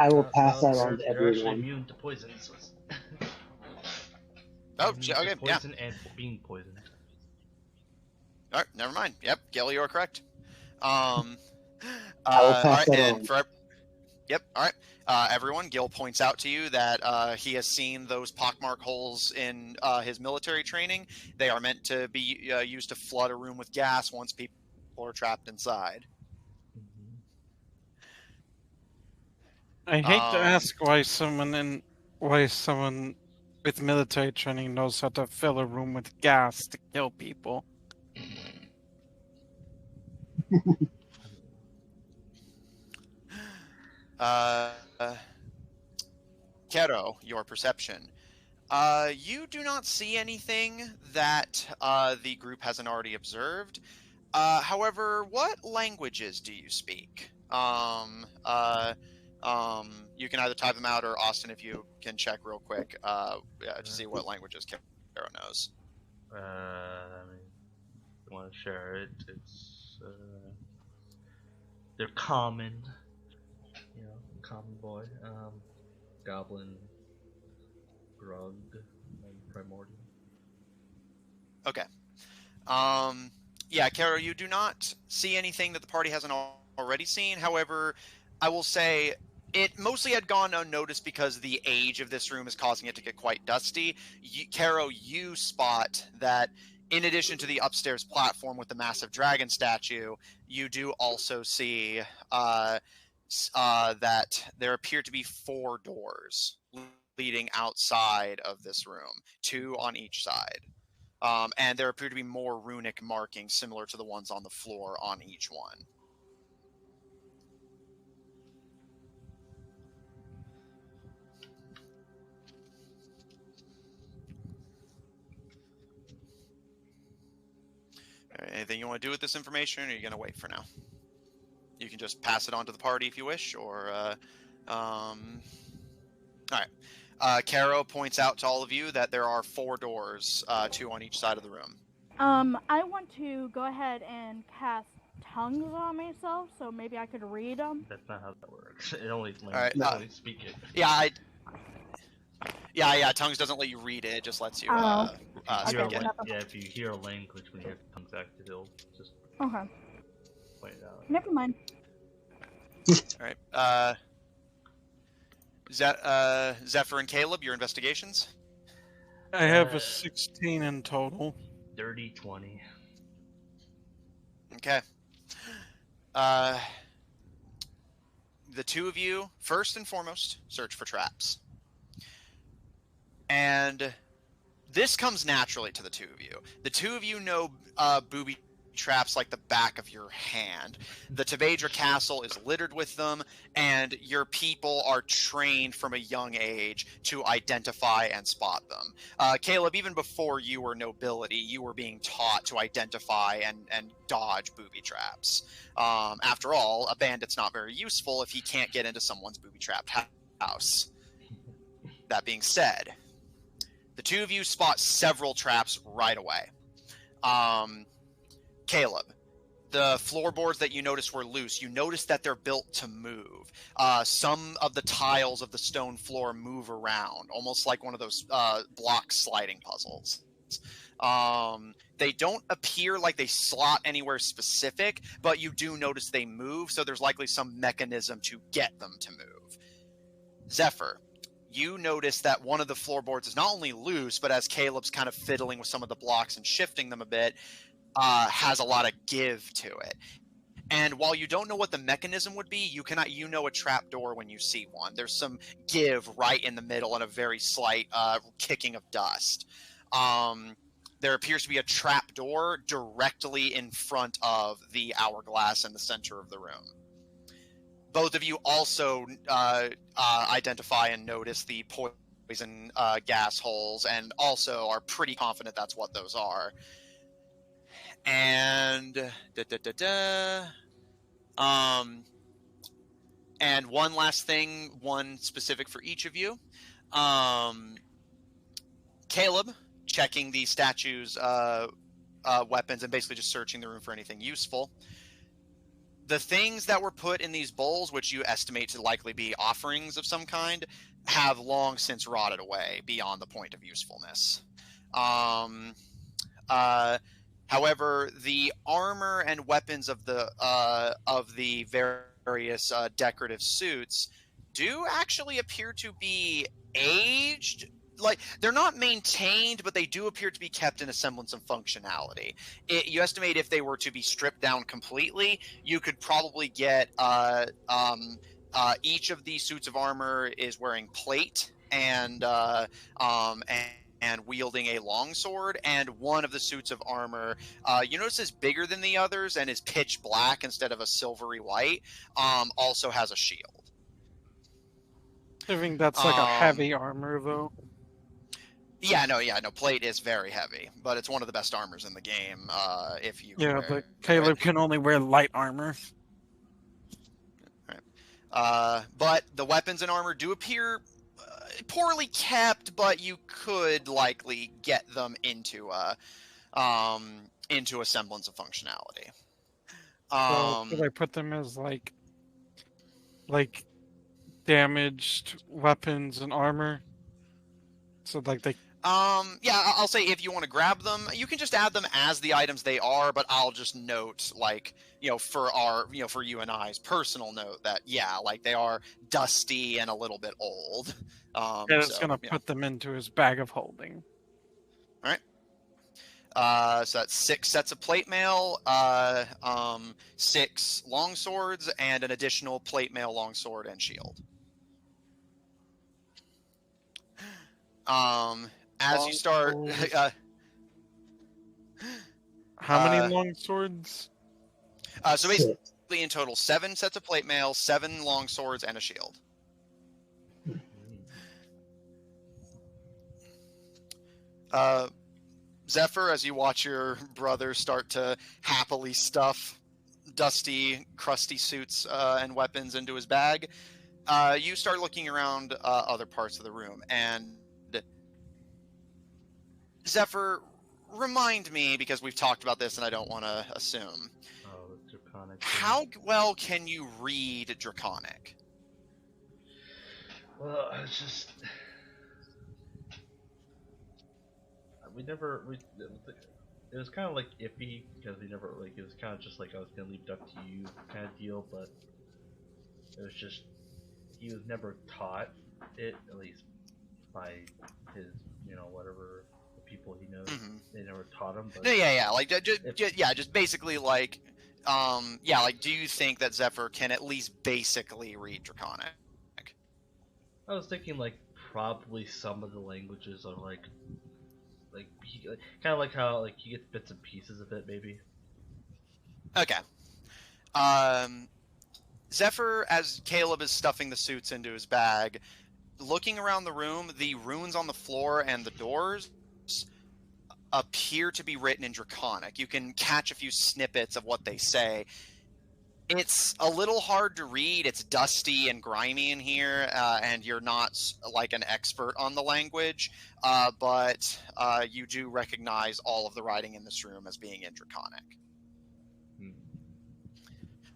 will pass that on to They're actually everyone. immune to poison. So Oh, immune to okay, yeah. poison and being poisoned. All right, never mind. Yep, Gil, you are correct. I will All pass right, that and on. for yep, all right. Everyone, Gil points out to you that he has seen those pockmark holes in his military training. They are meant to be used to flood a room with gas once people are trapped inside. I hate to Um, ask why someone with military training knows how to fill a room with gas to kill people. Kero, your perception. You do not see anything that the group hasn't already observed. However, what languages do you speak? You can either type them out, or Austin, if you can check real quick to see what languages Kero knows. I mean, if you want to share it, it's they're common, you know, common boy, goblin, grug, and primordial. Okay. Yeah, Kero, you do not see anything that the party hasn't already seen. However, I will say it mostly had gone unnoticed because the age of this room is causing it to get quite dusty. Kero, you spot that in addition to the upstairs platform with the massive dragon statue, you do also see that there appear to be 4 doors leading outside of this room, 2 on each side. And there appear to be more runic markings similar to the ones on the floor on each one. Anything you want to do with this information, or are you going to wait for now? You can just pass it on to the party if you wish, or... all right. Caro points out to all of you that there are 4 doors, 2 on each side of the room. I want to go ahead and cast tongues on myself, so maybe I could read them. That's not how that works. It only right, only speak it. Yeah, yeah. Tongues doesn't let you read it; it just lets you If you speak it. if you hear a language when you have tongues active, it'll just Okay. point it out. Never mind. All right. Zephyr and Caleb, your investigations. I have a 16 in total. Dirty 20. Okay. The two of you, first and foremost, search for traps. And this comes naturally to the two of you. The two of you know booby traps like the back of your hand. The Tavadra castle is littered with them, and your people are trained from a young age to identify and spot them. Caleb, even before you were nobility, you were being taught to identify and dodge booby traps. After all, a bandit's not very useful if he can't get into someone's booby-trapped house. That being said, the two of you spot several traps right away. Caleb, the floorboards that you noticed were loose. You notice that they're built to move. Some of the tiles of the stone floor move around, almost like one of those block sliding puzzles. They don't appear like they slot anywhere specific, but you do notice they move, so there's likely some mechanism to get them to move. Zephyr, you notice that one of the floorboards is not only loose, but as Caleb's kind of fiddling with some of the blocks and shifting them a bit, has a lot of give to it. And while you don't know what the mechanism would be, you know a trapdoor when you see one. There's some give right in the middle and a very slight kicking of dust. There appears to be a trapdoor directly in front of the hourglass in the center of the room. Both of you also identify and notice the poison gas holes, and also are pretty confident that's what those are. And and one last thing, one specific for each of you. Caleb, checking the statue's weapons and basically just searching the room for anything useful. The things that were put in these bowls, which you estimate to likely be offerings of some kind, have long since rotted away beyond the point of usefulness. However, the armor and weapons of the various decorative suits do actually appear to be aged. Like, they're not maintained, but they do appear to be kept in a semblance of functionality. You estimate if they were to be stripped down completely, you could probably get each of these suits of armor is wearing plate and wielding a longsword, and one of the suits of armor, you notice, is bigger than the others and is pitch black instead of a silvery white, also has a shield. I think that's like a heavy armor, though. Yeah, no, plate is very heavy, but it's one of the best armors in the game, if you Yeah, wear but Caleb can only wear light armor. Right. But the weapons and armor do appear poorly kept, but you could likely get them into a semblance of functionality. So should I put them as like damaged weapons and armor? So like they. Yeah, I'll say if you want to grab them, you can just add them as the items they are, but I'll just note, like, for you and I's personal note that, yeah, like, they are dusty and a little bit old. It's gonna put them into his bag of holding. All right. So that's 6 sets of plate mail, 6 long swords, and an additional plate mail, long sword, and shield. As you start, how many long swords? So basically, in total, 7 sets of plate mail, 7 long swords, and a shield. Zephyr, as you watch your brother start to happily stuff dusty, crusty suits and weapons into his bag, you start looking around other parts of the room. And Zephyr, remind me, because we've talked about this and I don't want to assume. Oh, the Draconic. How well can you read Draconic? Well, it's just it was kind of like iffy because we never, like, it was kind of just like I was gonna leave it up to you kind of deal, but it was just he was never taught it, at least by his, whatever, the people he knows. Mhm. They never taught him, but No, yeah, like If- just basically like, like, do you think that Zephyr can at least basically read Draconic? I was thinking like probably some of the languages are like kind of like how like you get bits and pieces of it maybe. Okay. Um, Zephyr, as Caleb is stuffing the suits into his bag, looking around the room, the runes on the floor and the doors appear to be written in Draconic. You can catch a few snippets of what they say. It's a little hard to read. It's dusty and grimy in here, and you're not like an expert on the language, but you do recognize all of the writing in this room as being in Draconic.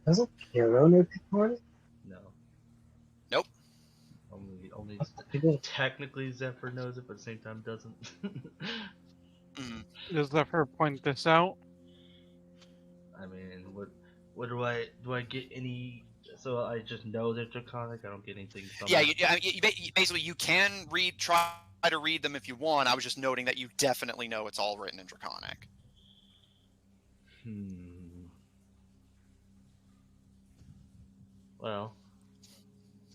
Doesn't Hero know Draconic? No. Nope. Only He did. technically Zephyr knows it, but at the same time doesn't. Mhm. Does Zephyr point this out? I mean, what do I get any? So I just know they're Draconic. I don't get anything from Yeah, them? basically you can try to read them if you want. I was just noting that you definitely know it's all written in Draconic. Well,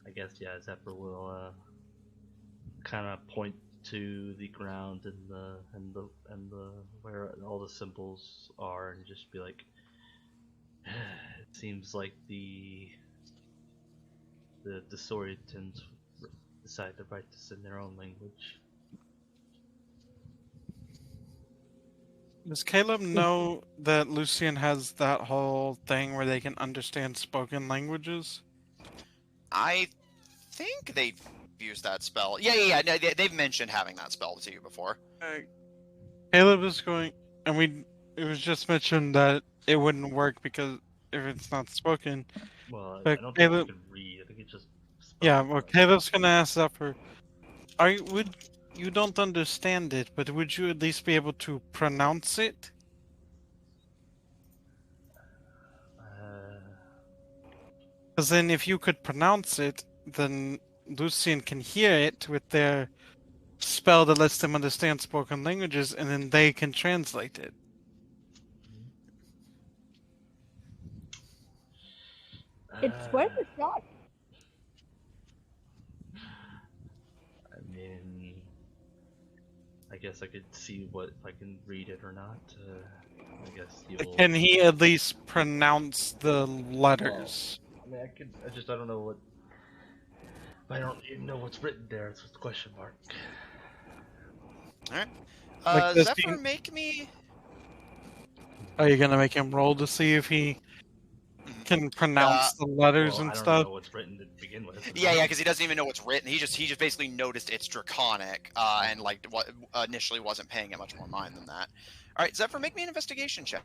I guess yeah. Zephyr will kind of point to the ground and the where all the symbols are, and just be like, it seems like the Soriatans decide to write this in their own language. Does Caleb know that Lucian has that whole thing where they can understand spoken languages? I think they've used that spell. Yeah. No, they've mentioned having that spell to you before. Caleb is going, and it was just mentioned that it wouldn't work because if it's not spoken. Well, But I don't Caleb, think you can read. I think it's just yeah, spoken. well, Caleb's gonna ask Zephyr, you don't understand it, but would you at least be able to pronounce it? Because then if you could pronounce it, then Lucian can hear it with their spell that lets them understand spoken languages, and then they can translate it. It's worth a shot. I mean, I guess I could see what if I can read it or not. I guess you'll. Can he at least pronounce the letters? I mean, I don't know what. I don't even know what's written there. It's a question mark. All right. Like, does Zephyr, he- make me. Are you gonna make him roll to see if he can pronounce the letters Well, and I don't stuff? know what's written to begin with. Yeah, because he doesn't even know what's written. He just basically noticed it's Draconic, and like what initially wasn't paying it much more mind than that. All right, Zephyr, make me an investigation check.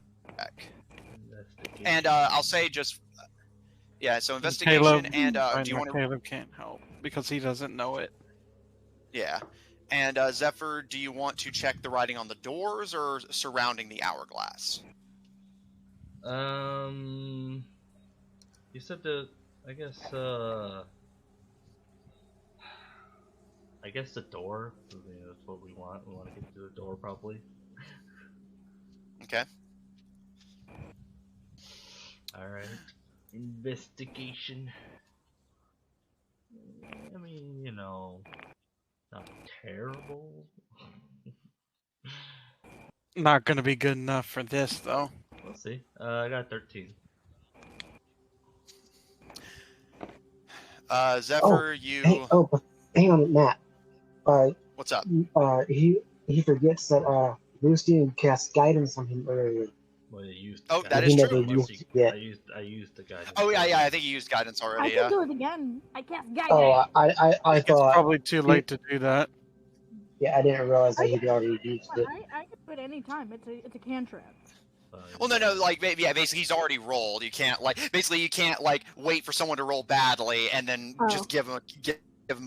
And I'll say just yeah. So investigation Caleb, and I do you know want to? Caleb can't help because he doesn't know it. Yeah. And Zephyr, do you want to check the writing on the doors or surrounding the hourglass? You said I guess the door. I mean, that's what we want. We want to get to the door, probably. Okay. All right. Investigation. I mean, not terrible. Not gonna be good enough for this though. We'll see. I got 13. Zephyr, But hang on, Matt. What's up? He forgets that Lucian cast guidance on him earlier. Well, you used. Oh, the that guidance. is true. Never used it yet. I used the guidance. Oh yeah. I think you used guidance I already. can Yeah. do it again. I cast guidance. Oh, I It's thought. probably too late to do that. Yeah, I didn't realize that he'd already used it. I can do it any time. It's a cantrip. Well, no, like yeah, basically he's already rolled. You can't wait for someone to roll badly and then just give him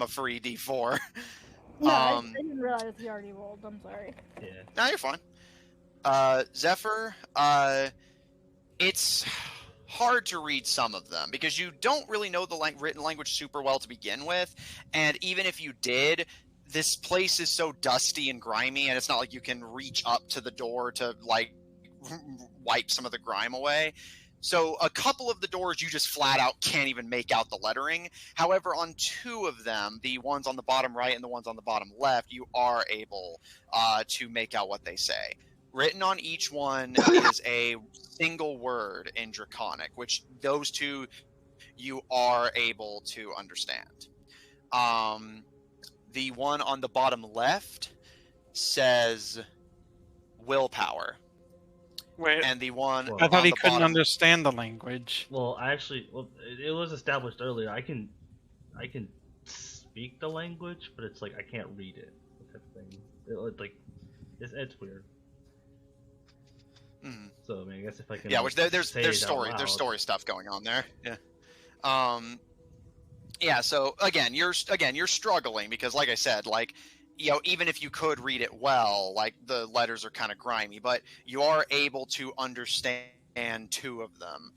a free D4. No, I didn't realize he already rolled. I'm sorry. Yeah. No, you're fine. Zephyr, it's hard to read some of them because you don't really know the written language super well to begin with, and even if you did, this place is so dusty and grimy, and it's not like you can reach up to the door to like wipe some of the grime away. So a couple of the doors you just flat out can't even make out the lettering. However, on two of them, the ones on the bottom right and the ones on the bottom left, you are able to make out what they say. Written on each one is a single word in Draconic, which those two you are able to understand. The one on the bottom left says willpower. Wait, And the one Well, I thought on he the couldn't bottom understand the language. Well, it was established earlier. I can speak the language, but it's like I can't read it. Type of thing. It's weird. Mhm. So I mean, I guess if I can. Yeah, which there's say it out story loud. story stuff going on there. Yeah. Yeah. So again, you're struggling because, like I said, like even if you could read it well, like the letters are kind of grimy, but you are able to understand two of them.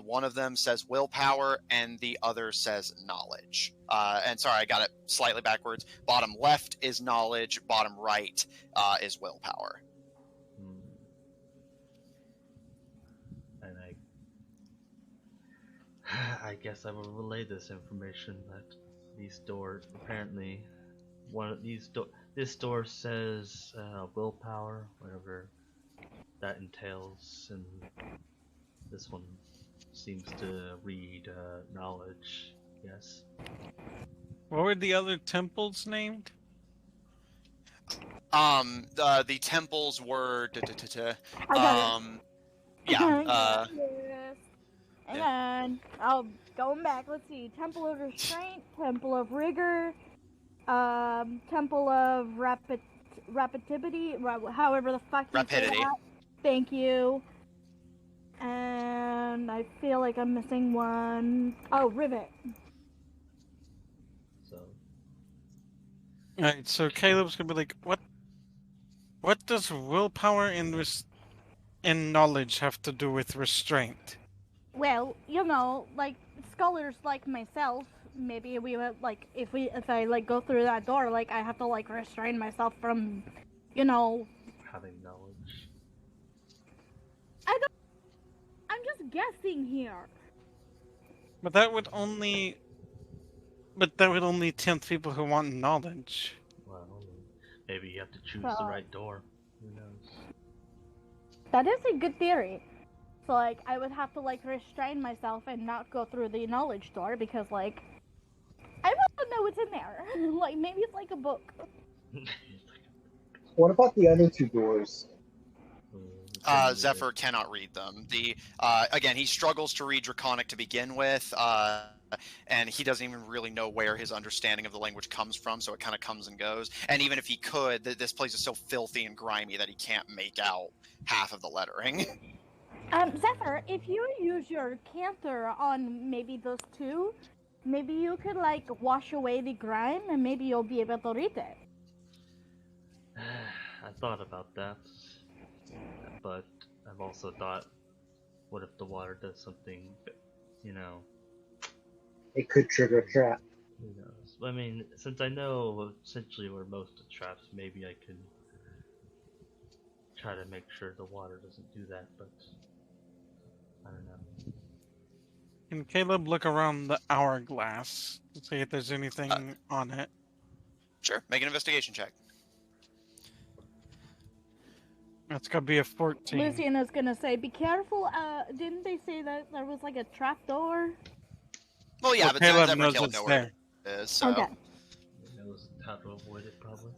One of them says willpower, and the other says knowledge. And sorry, I got it slightly backwards. Bottom left is knowledge. Bottom right is willpower. And I guess I will relay this information that these doors apparently this door says willpower, whatever that entails, and this one seems to read knowledge. Yes. What were the other temples named? The temples were I got it. yeah. Yes. And then, going back, let's see. Temple of Restraint, Temple of Rigor, Temple of Rapidity, however the fuck you say Rapidity. that. Thank you. And I feel like I'm missing one. Oh, Rivet. So Alright, so Caleb's gonna be like, what does willpower and knowledge have to do with restraint? Well, like scholars like myself, maybe we would like if I like go through that door, like I have to like restrain myself from, having knowledge. I'm just guessing here. But that would only tempt people who want knowledge. Well, maybe you have to choose So- the right door. Who knows? That is a good theory. So like I would have to like restrain myself and not go through the knowledge door because like I want to know what's in there. Like maybe it's like a book. What about the other two doors? Zephyr cannot read them. Again, he struggles to read Draconic to begin with, and he doesn't even really know where his understanding of the language comes from, so it kind of comes and goes. And even if he could, this place is so filthy and grimy that he can't make out half of the lettering. Zephyr, if you use your canter on maybe those two, maybe you could like wash away the grime and maybe you'll be able to read it. I thought about that, but I've also thought, what if the water does something, It could trigger a trap. who knows? I mean, since I know essentially where most of the traps, maybe I could try to make sure the water doesn't do that, but I don't know. Can Caleb look around the hourglass to see if there's anything on it? Sure, make an investigation check. That's gonna be a 14. Lucian is gonna say, "Be careful." Didn't they say that there was like a trap door? Well, yeah, Well, but Caleb Zephyr knows Kill it's know where there. it is. So. Okay. He knows how to avoid it, probably.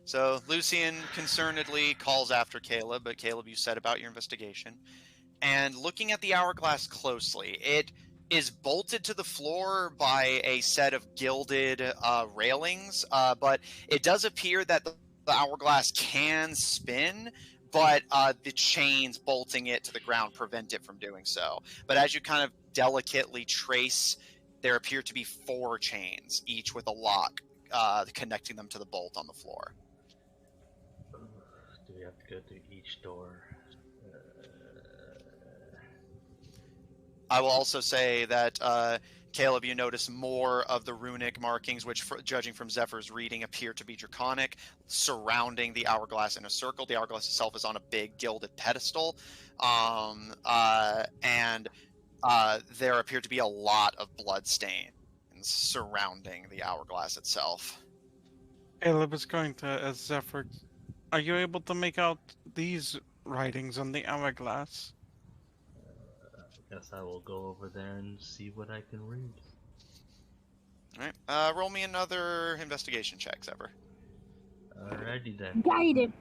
So Lucian concernedly calls after Caleb, but Caleb, you said about your investigation. And looking at the hourglass closely, it is bolted to the floor by a set of gilded railings, but it does appear that the hourglass can spin, but the chains bolting it to the ground prevent it from doing so. But as you kind of delicately trace, there appear to be 4 chains, each with a lock connecting them to the bolt on the floor. Do we have to go through each door? I will also say that Caleb, you notice more of the runic markings, which, judging from Zephyr's reading, appear to be draconic, surrounding the hourglass in a circle. The hourglass itself is on a big gilded pedestal, and there appear to be a lot of blood stains surrounding the hourglass itself. Caleb is going to ask Zephyr, are you able to make out these writings on the hourglass? I guess I will go over there and see what I can read. Alright, roll me another investigation check, Zephyr. Alrighty then. Guided.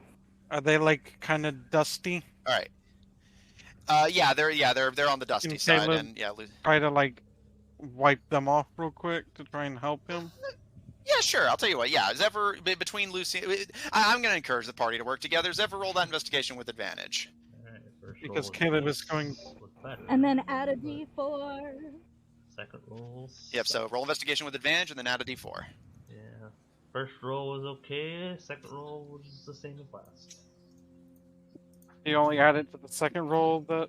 Are they like kind of dusty? Alright. They're on the dusty Can side, Caleb and yeah, try to like wipe them off real quick to try and help him? yeah, sure. I'll tell you what. Yeah, Zephyr between Lucy, I'm going to encourage the party to work together. Zephyr, roll that investigation with advantage. Alright, first Because roll Caleb was is going- was better, And then add a d4. second roll. Yep. So roll investigation with advantage, and then add a d4. Yeah. First roll was okay. Second roll was the same as last. You only added to the second roll that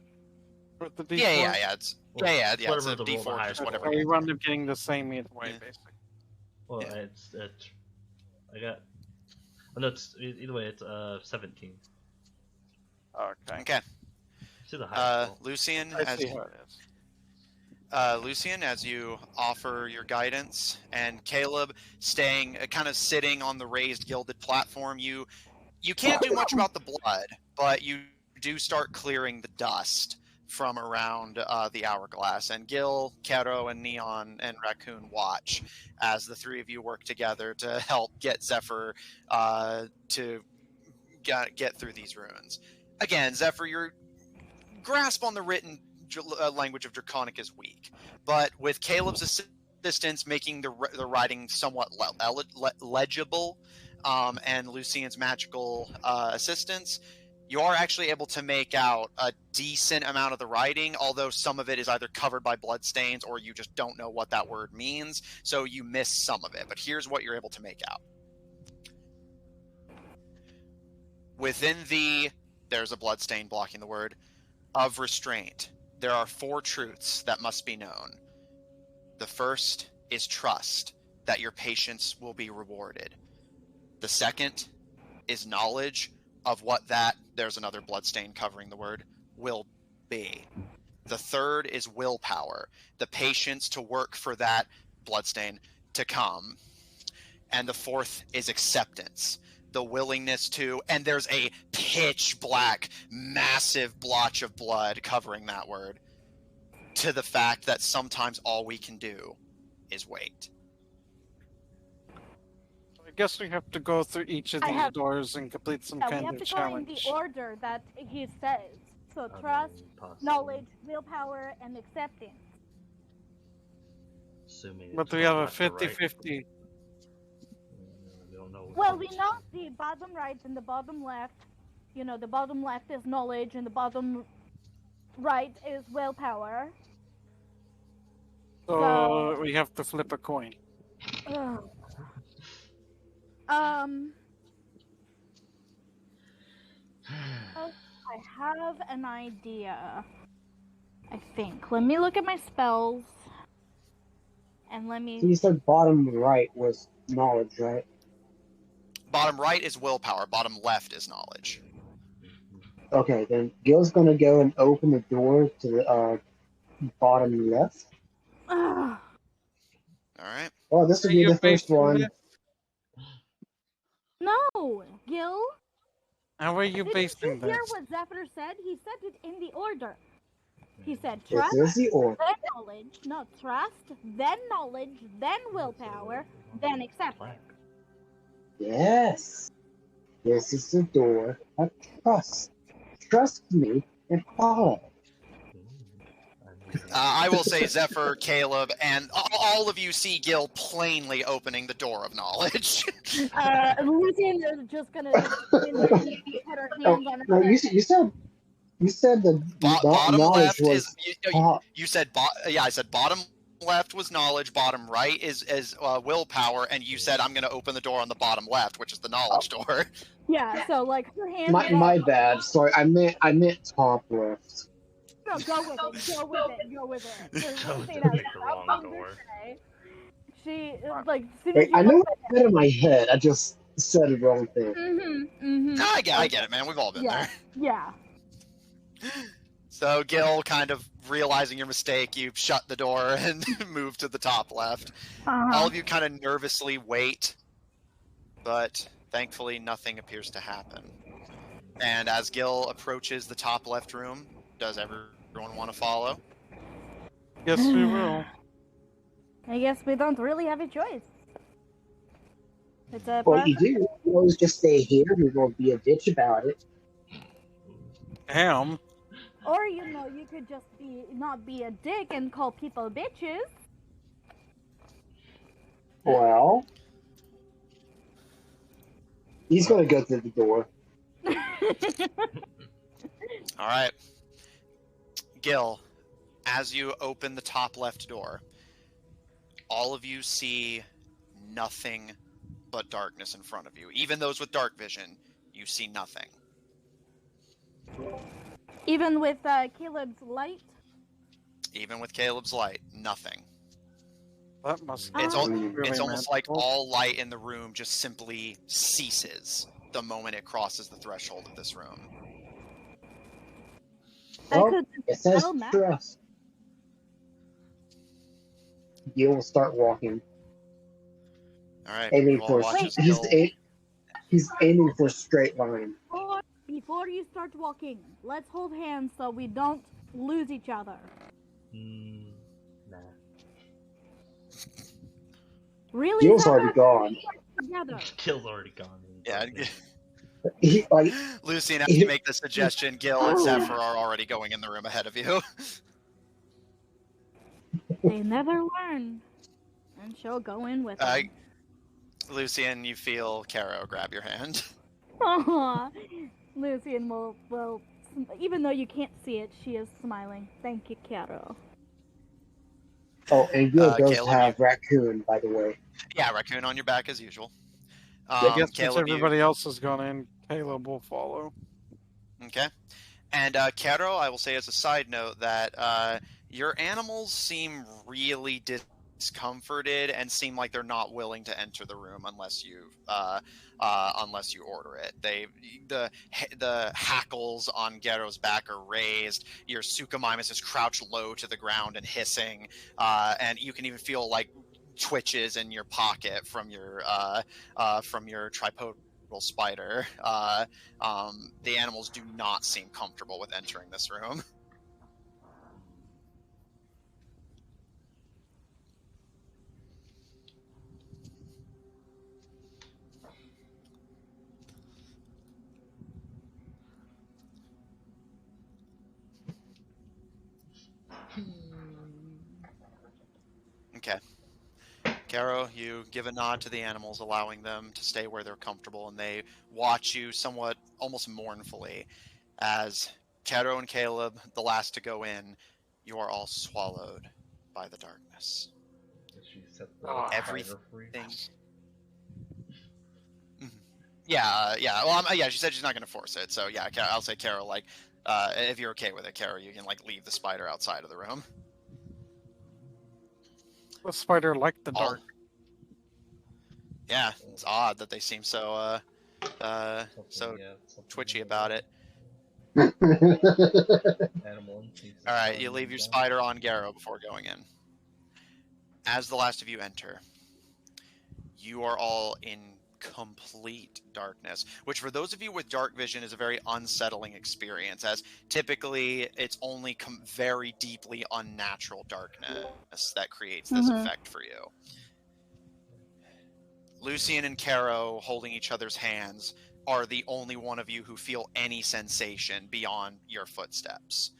with the D4? Yeah. It's Well, It's whatever a the roll, the d4, highest just roll. whatever. So you wound up getting the same either way, Yeah. basically. Well, Yeah. it's I got. Oh, no, it's either way. It's 17. Okay. Okay. See the highest roll. Lucian, I see how it is. Lucian, as you offer your guidance, and Caleb staying, kind of sitting on the raised gilded platform, you can't do much about the blood, but you do start clearing the dust from around the hourglass. And Gil, Kero, and Neon and Raccoon watch as the three of you work together to help get Zephyr to get through these ruins. Again, Zephyr, your grasp on the written language of Draconic is weak, but with Caleb's assistance making the writing somewhat legible, and Lucian's magical assistance, you are actually able to make out a decent amount of the writing, although some of it is either covered by bloodstains or you just don't know what that word means, so you miss some of it. But here's what you're able to make out. Within there's a bloodstain blocking the word, of restraint, there are 4 truths that must be known. The first is trust, that your patience will be rewarded. The second is knowledge of what there's another bloodstain covering the word, will be. The third is willpower, the patience to work for that bloodstain to come. And the fourth is acceptance, the willingness to, and there's a pitch black, massive blotch of blood covering that word, to the fact that sometimes all we can do is wait. I guess we have to go through each of these doors and complete some We kind have of to go in challenge. the order that he says. So I trust, mean, possibly, knowledge, willpower, and acceptance. Assuming But it's we have a left to right. 50-50. We don't know. Well, we know the bottom right and the bottom left. You know, the bottom left is knowledge and the bottom right is willpower. So we have to flip a coin. Ugh. I have an idea. I think. Let me look at my spells. And let me. So you said bottom right was knowledge, right? Bottom right is willpower, bottom left is knowledge. Okay, then Gil's gonna go and open the door to the bottom left. Ugh. Alright. Oh, this will be the first one. No, Gil. How are you Didn't basing you hear this? what Zephyr said? He said it in the order. He said This trust, is the order. then knowledge, no trust, then knowledge, then willpower, then acceptance. Yes. This is the door of trust. Trust me and follow. I will say Zephyr, Caleb, and all of you see Gil plainly opening the door of knowledge. Lucian is just gonna put her hands on her No, head. you said the Bottom knowledge left was is you said I said bottom left was knowledge, bottom right is willpower, and you said I'm going to open the door on the bottom left, which is the knowledge door. Yeah, so like her hands. my bad. Sorry, I meant top left. No, go with it. Go with it. Go with it. There's Don't nothing pick else the wrong something door. to say. She like as soon as Wait, you I know open it's out of my head. I just said the wrong thing. No, I get it, man. We've all been Yeah. there. Yeah. So Gil, kind of realizing your mistake, you shut the door and move to the top left. All of you kind of nervously wait, but thankfully nothing appears to happen. And as Gil approaches the top left room, does everyone want to follow? Yes, we will. I guess we don't really have a choice. It's a Well, you process. do. You always just stay here. We won't be a bitch about it. Damn. Or you could just not be a dick and call people bitches. Well, he's gonna go through the door. All right. Gil, as you open the top left door, all of you see nothing but darkness in front of you. Even those with dark vision, you see nothing. Even with Caleb's light. Even with Caleb's light, nothing. That must It's be al- really it's almost like magical. all light in the room just simply ceases the moment it crosses the threshold of this room. I Well, could it says tell Matt. trust. You will start walking. All right, Aiming you all for watch as he's Gil. he's aiming for a straight line. Before you start walking, let's hold hands so we don't lose each other. Nah. Really? Gil's Zephyr? already gone. Together. Kill's already gone. Yeah, He, like, Lucian, as you make the suggestion, Gil and Zephyr are already going in the room ahead of you. They never learn. And she'll go in with them. Lucian, you feel Caro grab your hand. Aww. Lucian will, even though you can't see it, she is smiling. Thank you, Caro. oh, and Gil does Caleb, have raccoon, by the way. Yeah, raccoon on your back as usual. I guess since Caleb, everybody else has gone in, Caleb will follow. Okay. And Caro, I will say as a side note that your animals seem really discomforted and seem like they're not willing to enter the room unless you order it. The hackles on Gero's back are raised. Your Suchomimus is crouched low to the ground and hissing, and you can even feel like twitches in your pocket from your tripodal spider. The animals do not seem comfortable with entering this room. Okay. Caro, you give a nod to the animals, allowing them to stay where they're comfortable, and they watch you somewhat almost mournfully as Caro and Caleb, the last to go in, you are all swallowed by the darkness. She set the Everything. spider free. Yeah. Well, she said she's not going to force it, so yeah, I'll say Caro, like, if you're okay with it, Caro, you can like leave the spider outside of the room. The spider liked the dark. Yeah, it's odd that they seem so twitchy about it. Animal instincts. All right, you leave your spider on Garo before going in. As the last of you enter, you are all in complete darkness, which for those of you with dark vision is a very unsettling experience, as typically it's only very deeply unnatural darkness that creates this effect for you. Lucian and Caro, holding each other's hands, are the only one of you who feel any sensation beyond your footsteps.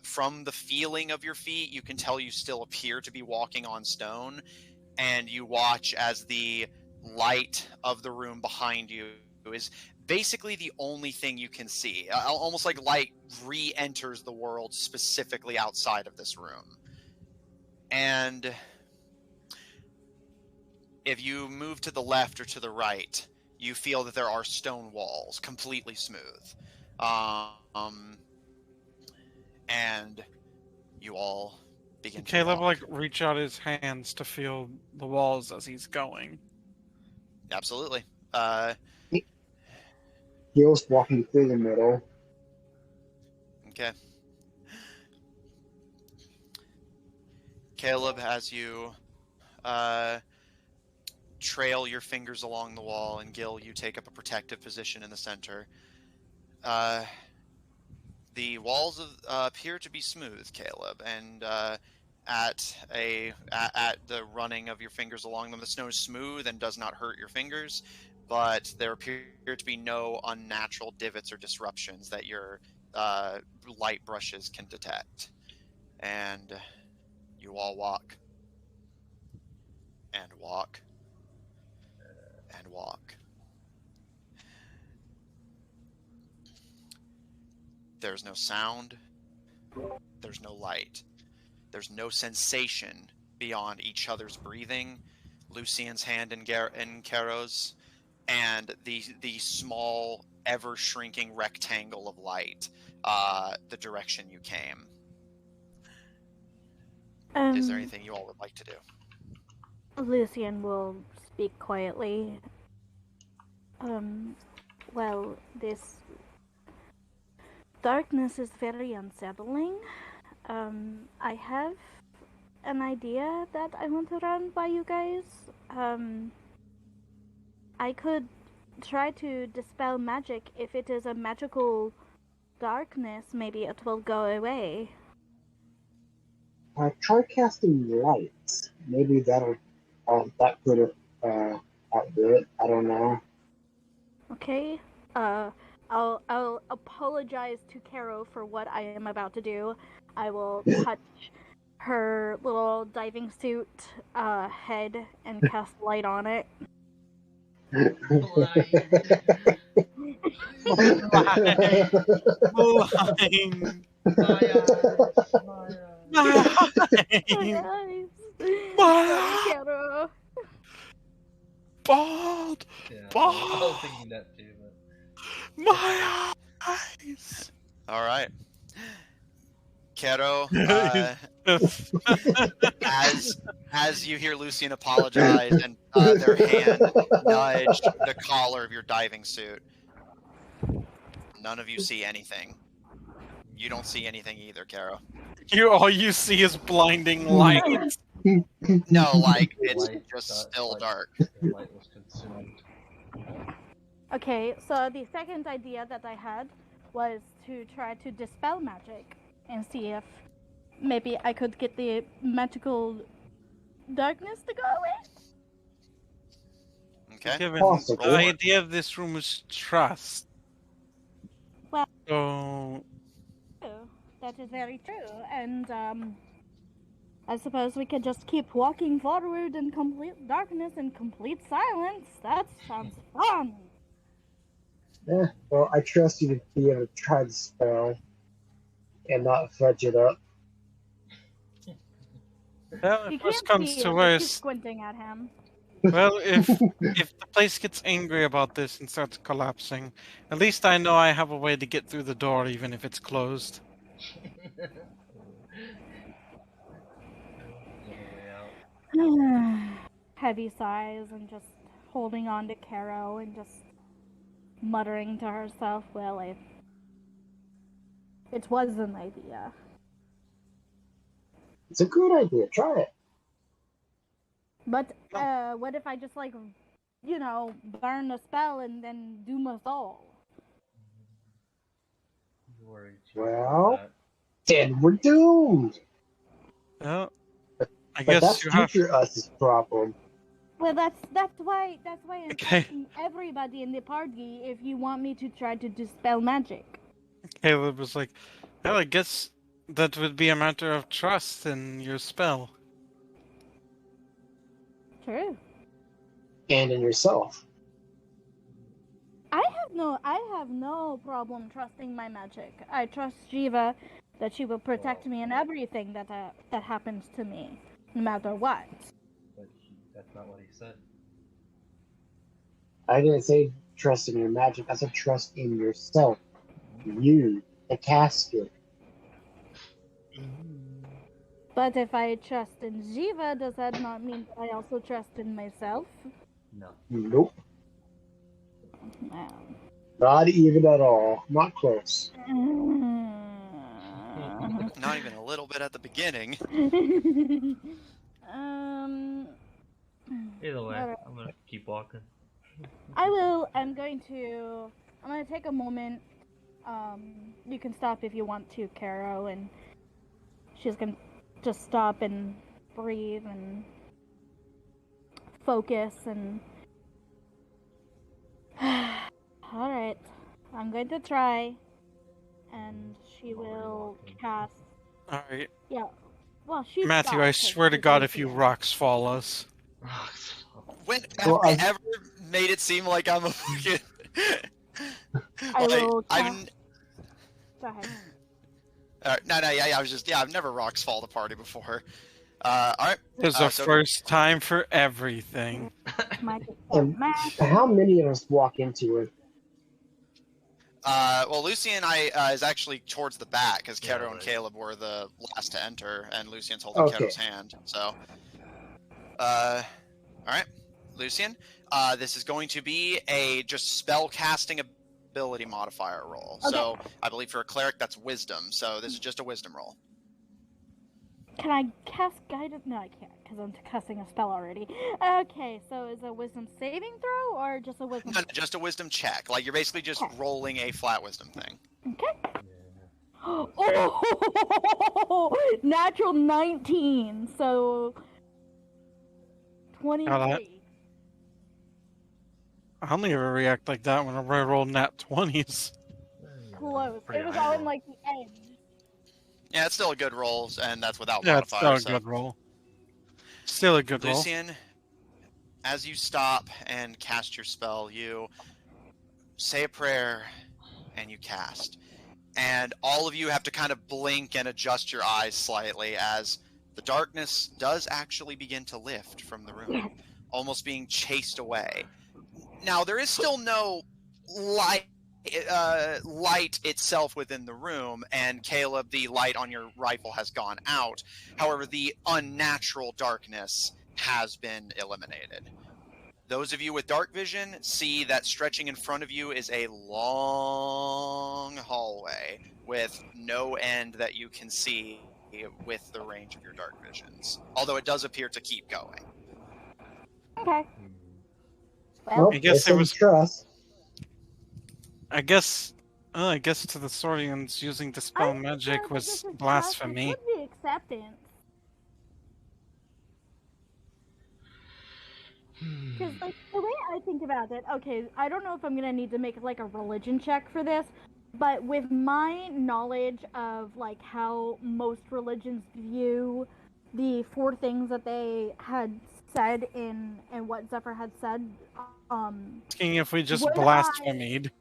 From the feeling of your feet, you can tell you still appear to be walking on stone, and you watch as the light of the room behind you is basically the only thing you can see. Almost like light re-enters the world specifically outside of this room. And if you move to the left or to the right, you feel that there are stone walls, completely smooth. and you all begin to Caleb walk. reach out his hands to feel the walls as he's going. Absolutely. Gil's walking through the middle. Okay. Caleb, as you trail your fingers along the wall, and Gil, you take up a protective position in the center. The walls appear to be smooth, Caleb, and at the running of your fingers along them, the snow is smooth and does not hurt your fingers, but there appear to be no unnatural divots or disruptions that your light brushes can detect. And you all walk and walk and walk. There's no sound. There's no light. There's no sensation beyond each other's breathing, Lucian's hand in Caro's, and the small, ever shrinking rectangle of light, the direction you came. Is there anything you all would like to do? Lucian will speak quietly. Well, this darkness is very unsettling. I have an idea that I want to run by you guys. I could try to dispel magic. If it is a magical darkness, maybe it will go away. Try casting lights. Maybe that could outdo it. I don't know. Okay. I'll apologize to Caro for what I am about to do. I will touch her little diving suit head and cast light on it. Blind. Sorry, Caro. Bald. Yeah, Bald. I was thinking that too, but My eyes. All right. Kero, as you hear Lucian apologize and their hand nudge the collar of your diving suit, none of you see anything. You don't see anything either, Kero. All you see is blinding light. No, like it's light just got- still like, dark. The light was consumed. Okay, so the second idea that I had was to try to dispel magic and see if maybe I could get the magical darkness to go away. Okay. Given Possible. the idea of this room is trust. Well- So That is very true, and I suppose we could just keep walking forward in complete darkness and complete silence. That sounds fun. Yeah, well, I trust you to be able to try the spell and not fudge it up. well, You if worse can't comes see to it, but she's worse, squinting at him. well, if the place gets angry about this and starts collapsing, at least I know I have a way to get through the door, even if it's closed. Another way out. Heavy sighs and just holding on to Caro and just muttering to herself, well, it was an idea. It's a good idea. Try it. But what if I just burn the spell and then doom us all? You worry too Well, about then we're doomed. Well, I But guess that's you have. future us's problem. Well, that's why I'm Okay. asking everybody in the party if you want me to try to dispel magic. Caleb was like, well, I guess that would be a matter of trust in your spell. True. And in yourself. I have no problem trusting my magic. I trust Jiva that she will protect me in everything that happens to me, no matter what. but that's not what he said. I didn't say trust in your magic. I said trust in yourself. You, the casket. But if I trust in Jiva, does that not mean I also trust in myself? No. Nope. Um, Not even at all. Not close. Not even a little bit at the beginning. um, Either way, alright. I'm gonna keep walking. I'm going to take a moment. You can stop if you want to, Caro, and she's gonna just stop and breathe and focus and. Alright, I'm going to try, and she will cast. Alright. Yeah. Well, she's Matthew, I swear to God, if you rocks fall us. When have Well, I ever made it seem like I'm a fucking... I will I've... cast. Go ahead. I've never rocks fall the party before. Alright. There's a so- first time for everything. Might just And math. how many of us walk into it? Well, Lucian is actually towards the back, because Yeah, Kero and right. Caleb were the last to enter, and Lucian's holding Okay. Kero's hand. So, alright. Lucian, this is going to be a just spell casting ability modifier roll. Okay. So, I believe for a cleric, that's wisdom. So, this is just a wisdom roll. Can I cast guidance? No, I can't, because I'm casting a spell already. Okay, so is it a wisdom saving throw, or just a wisdom? No, just a wisdom check. Like, you're basically just Okay. rolling a flat wisdom thing. Okay. Yeah. Oh, natural 19. So 23. I only ever react like that when I roll nat 20s. Close. Pretty It was high on roll. like the edge. Yeah, it's still a good roll, and that's without Yeah, it's still modifiers. a good roll. Still a good roll. Lucian, as you stop and cast your spell, you say a prayer and you cast. And all of you have to kind of blink and adjust your eyes slightly as the darkness does actually begin to lift from the room, almost being chased away. Now, there is still no light itself within the room, and Caleb, the light on your rifle has gone out. However, the unnatural darkness has been eliminated. Those of you with dark vision see that stretching in front of you is a long hallway with no end that you can see with the range of your dark visions. Although it does appear to keep going. Okay. Well, I guess they it was- said trust. I guess to the Saurians using dispel I'm not sure magic if was this is blasphemy. trust, it could be acceptance. Because like the way I think about it, okay, I don't know if I'm gonna need to make like a religion check for this, but with my knowledge of like how most religions view the 4 things that they had said in and what Zephyr had said, Asking if we just Would blasphemed.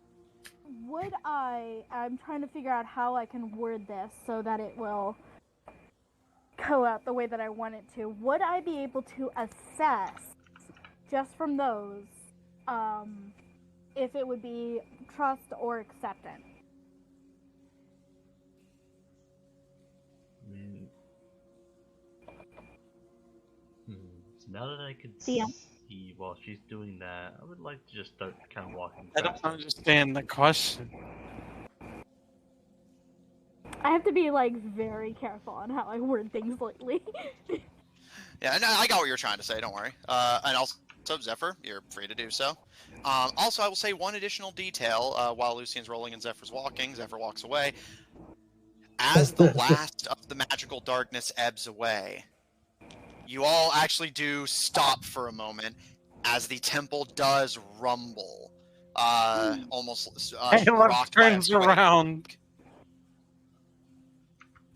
I'm trying to figure out how I can word this so that it will go out the way that I want it to. Would I be able to assess, just from those, if it would be trust or acceptance? Mm. So now that I can Yeah. see while she's doing that, I would like to just start kind of walking I don't faster. understand the question. I have to be like very careful on how I word things lately. Yeah, and I got what you're trying to say, don't worry. And also, Zephyr, you're free to do so. Also, I will say one additional detail while Lucian's rolling and Zephyr's walking. Zephyr walks away. As the last of the magical darkness ebbs away, you all actually do stop for a moment as the temple does rumble. Almost Caleb rocked by a turns quake. around.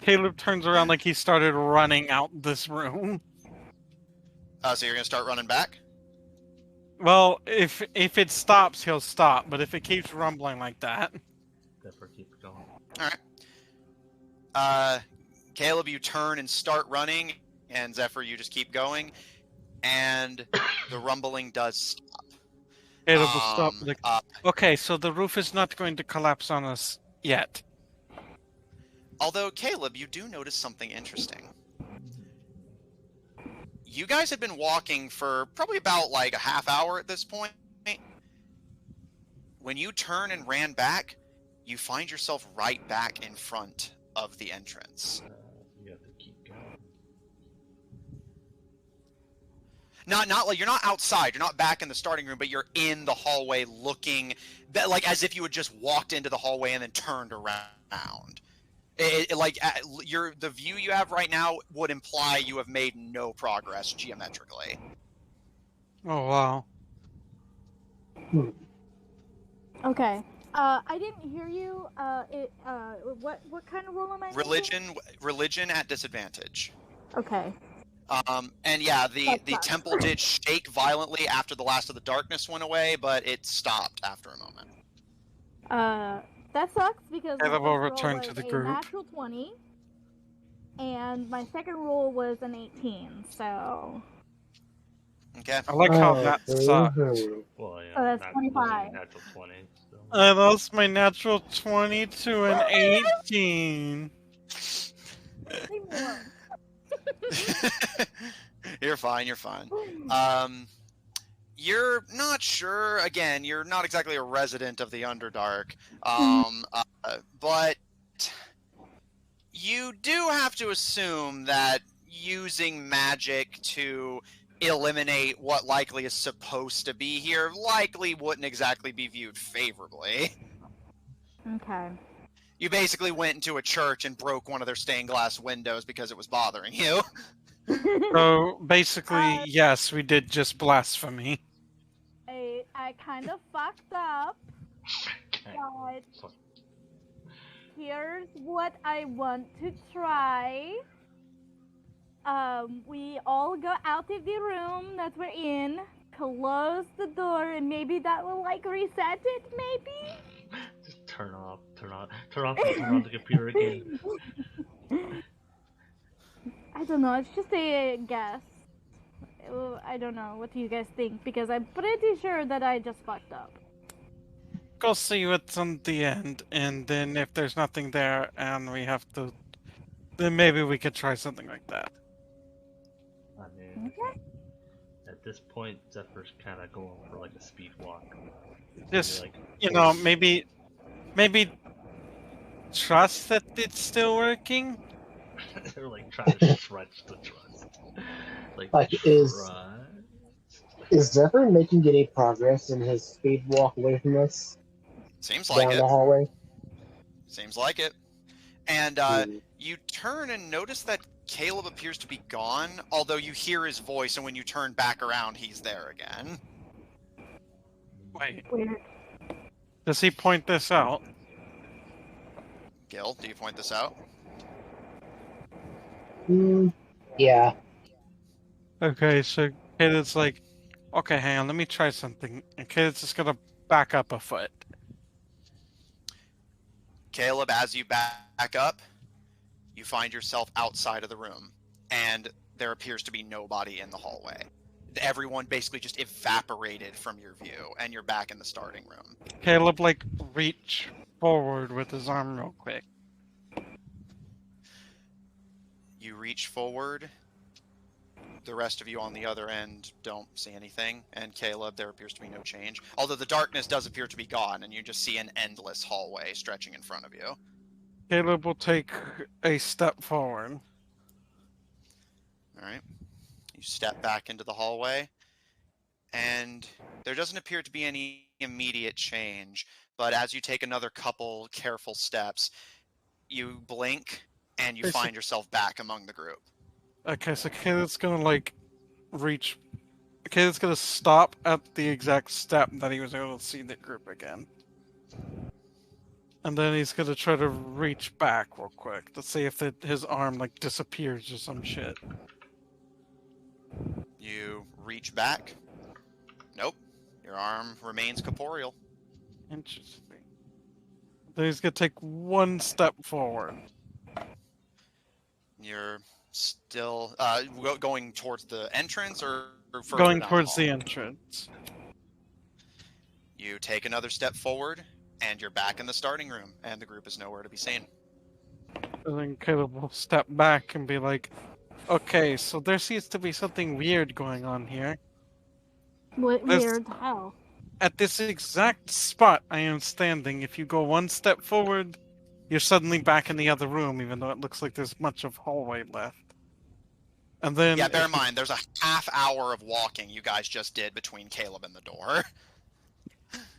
Caleb turns around like he started running out this room. So you're going to start running back? Well, if it stops, he'll stop. But if it keeps rumbling like that, Zephyr, keep going. Caleb, you turn and start running, and Zephyr, you just keep going, and the rumbling does stop. Caleb will stop. Like, uh, okay, so the roof is not going to collapse on us yet. Although, Caleb, you do notice something interesting. you guys had been walking for probably about like a half hour at this point. When you turn and ran back, you find yourself right back in front of the entrance. You have to keep going. Not like you're not outside, you're not back in the starting room, but you're in the hallway looking like as if you had just walked into the hallway and then turned around. The view you have right now would imply you have made no progress geometrically. Oh wow. Okay. I didn't hear you. What kind of roll am I making? Religion at disadvantage. Okay. And yeah, the That sucks. temple did shake violently after the last of the darkness went away, but it stopped after a moment. That sucks because Yeah, my that will first roll return was to the a group. natural 20, and my second roll was an 18. So Okay. I like how Oh, that sucked. Well, yeah, So that's not 25. losing a natural 20. So. I lost my natural 20 to an 18. leave me alone. You're fine. You're not sure. Again, you're not exactly a resident of the Underdark, but you do have to assume that using magic to eliminate what likely is supposed to be here likely wouldn't exactly be viewed favorably. Okay. You basically went into a church and broke one of their stained glass windows because it was bothering you. So basically, yes, we did just blasphemy. I kind of fucked up, but here's what I want to try. We all go out of the room that we're in, close the door, and maybe that will like reset it, maybe? Just turn off and turn on the computer again. I don't know, it's just a guess. I don't know, what do you guys think? Because I'm pretty sure that I just fucked up. Go see what's on the end, and then if there's nothing there and we have to, then maybe we could try something like that. I mean, Okay. at this point, Zephyr's kind of going for like a speed walk. Just, Like, maybe trust that it's still working. they're like trying to stretch the trust. Like, is Zephyr making any progress in his speed walk away from us Seems like down it. the hallway? Seems like it. And Hmm. you turn and notice that Caleb appears to be gone, although you hear his voice, and when you turn back around, he's there again. Wait, Weird. does he point this out? Gil, do you point this out? Yeah. Okay, so Caleb's like, okay, hang on, let me try something. And Caleb's just gonna back up a foot. Caleb, as you back up, you find yourself outside of the room, and there appears to be nobody in the hallway. Everyone basically just evaporated from your view, and you're back in the starting room. Caleb, like, reach forward with his arm real quick. You reach forward. The rest of you on the other end don't see anything, and Caleb, there appears to be no change. Although the darkness does appear to be gone, and you just see an endless hallway stretching in front of you. Caleb will take a step forward. Alright. You step back into the hallway, and there doesn't appear to be any immediate change, but as you take another couple careful steps, you blink, and you find yourself back among the group. Okay, so Caleb's gonna, like, reach... Caleb's gonna stop at the exact step that he was able to see the group again. And then he's gonna try to reach back real quick to see if his arm, like, disappears or some shit. You reach back. Nope. Your arm remains corporeal. Interesting. Then he's gonna take one step forward. You're still going towards the entrance or further Going down towards the the hall? entrance. You take another step forward, and you're back in the starting room, and the group is nowhere to be seen. And then Caleb will step back and be like, Okay, so there seems to be something weird going on here. There's, Weird. How? at this exact spot I am standing, if you go one step forward, you're suddenly back in the other room, even though it looks like there's much of hallway left. And then, Yeah, bear in mind, there's a half hour of walking you guys just did between Caleb and the door.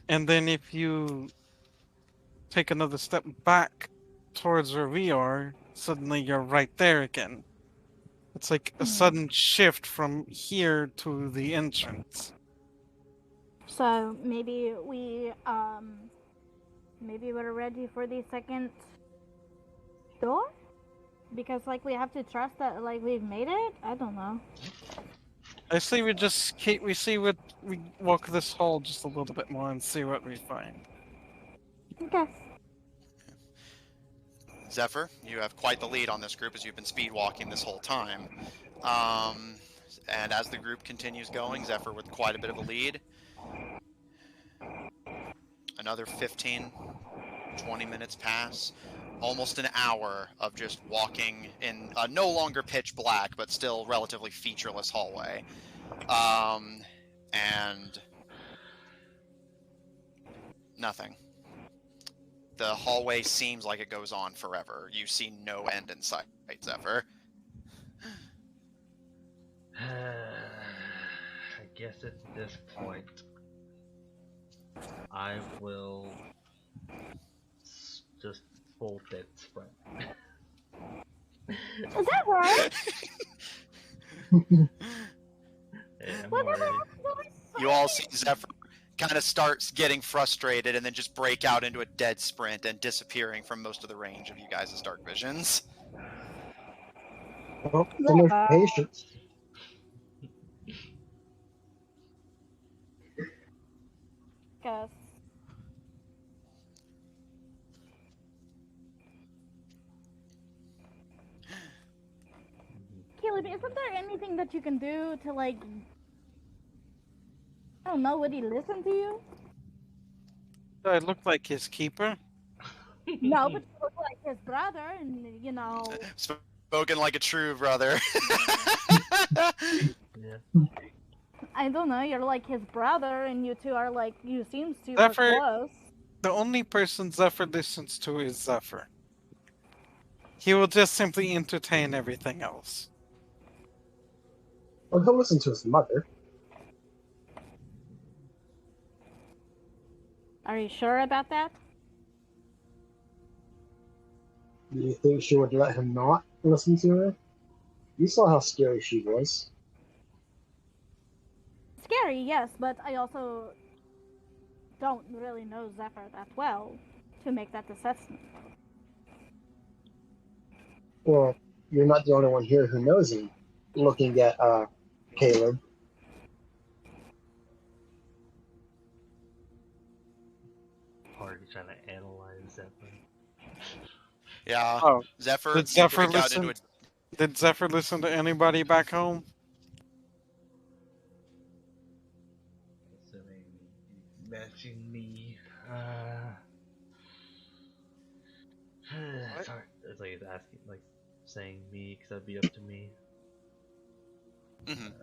and then if you take another step back towards where we are, suddenly you're right there again. It's like a sudden shift from here to the entrance. So maybe maybe we're ready for the second door? Because like we have to trust that like we've made it? I don't know. I say we just we walk this hall just a little bit more and see what we find. Okay. Zephyr, you have quite the lead on this group as you've been speed walking this whole time. And as the group continues going, Zephyr with quite a bit of a lead. Another 15, 20 minutes pass. Almost an hour of just walking in a no longer pitch black, but still relatively featureless hallway. And nothing. The hallway seems like it goes on forever. You see no end in sight, Zephyr. I guess at this point, I will just full dead sprint. Is that right? Yeah, I'm Whatever already. happened to my You all see Zephyr kind of starts getting frustrated and then just break out into a dead sprint and disappearing from most of the range of you guys' dark visions. Well, so much patience. Guess. Caleb, isn't there anything that you can do to like I don't know, would he listen to you? Do I look like his keeper? No, but you look like his brother and you know Spoken like a true brother. Yeah. I don't know, you're like his brother and you two are like you seem super Zephyr- close. The only person Zephyr listens to is Zephyr. He will just simply entertain everything else. Well, he'll listen to his mother. Are you sure about that? Do you think she would let him not listen to her? You saw how scary she was. Scary, yes, but I also don't really know Zephyr that well to make that assessment. Well, you're not the only one here who knows him. Looking at Caleb. Already trying to analyze that thing. Yeah, Oh, Zephyr, did you Zephyr break out listen? into a Did Zephyr listen to anybody back home? Assuming matching me. It's hard. It's like he's asking, like saying me, because that'd be up to me. Mhm.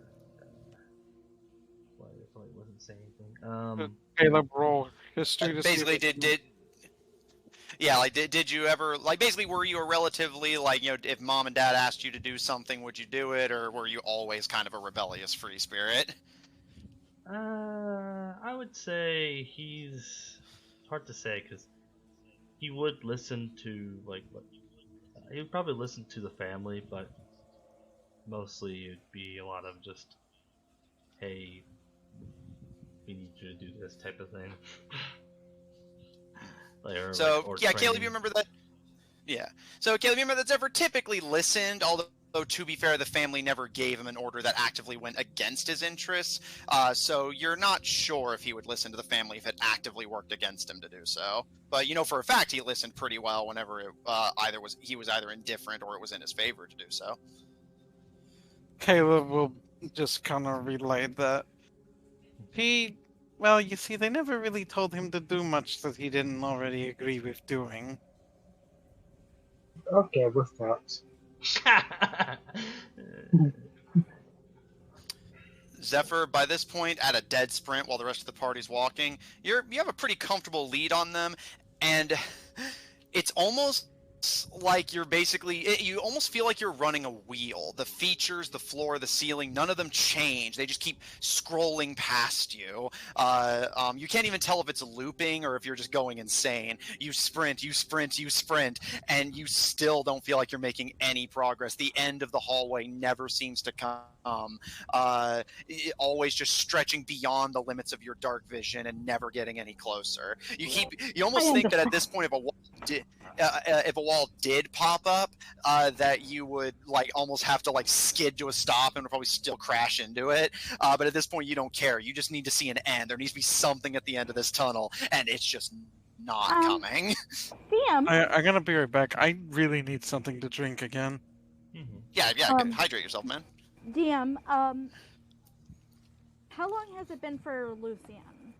Well, I guess I wasn't saying anything. Caleb roll history to basically see. did you ever like basically were you a relatively like if mom and dad asked you to do something would you do it or were you always kind of a rebellious free spirit? I would say it's hard to say because he would listen to he would probably listen to the family, but mostly it'd be a lot of just, hey, we need you to do this type of thing. Caleb, you remember that? Yeah. So Caleb, you remember that Zephyr typically listened, although to be fair, the family never gave him an order that actively went against his interests. So you're not sure if he would listen to the family if it actively worked against him to do so. But you know for a fact he listened pretty well whenever it, he was either indifferent or it was in his favor to do so. Caleb will just kind of relay that. Well, you see, they never really told him to do much that he didn't already agree with doing. Okay, we're fucked. Zephyr, by this point, at a dead sprint while the rest of the party's walking, you have a pretty comfortable lead on them, and it's almost like you're basically you almost feel like you're running a wheel. The features, the floor, the ceiling, none of them change. They just keep scrolling past you. You can't even tell if it's looping or if you're just going insane. You sprint, you sprint, you sprint, and you still don't feel like you're making any progress. The end of the hallway never seems to come. Always just stretching beyond the limits of your dark vision and never getting any closer. You almost think that at this point, if a wall did pop up, that you would like almost have to like skid to a stop and would probably still crash into it. But at this point, you don't care. You just need to see an end. There needs to be something at the end of this tunnel, and it's just not coming. DM. I'm gonna be right back. I really need something to drink again. Yeah, hydrate yourself, man. DM. How long has it been for Lucian?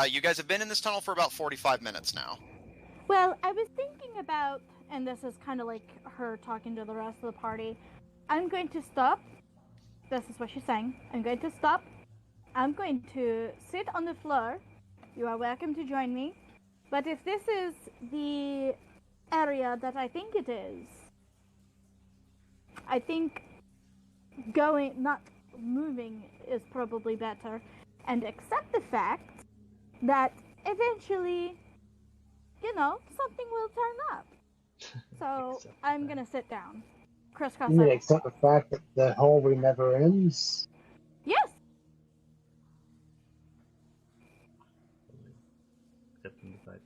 You guys have been in this tunnel for about 45 minutes now. Well, I was thinking about, and this is kind of like her talking to the rest of the party. I'm going to stop. This is what she's saying. I'm going to stop. I'm going to sit on the floor. You are welcome to join me. But if this is the area that I think it is, I think not moving is probably better. And accept the fact that eventually, something will turn up. So I'm gonna sit down. Crisscross. You mean accept the fact that the hallway never ends? Yes.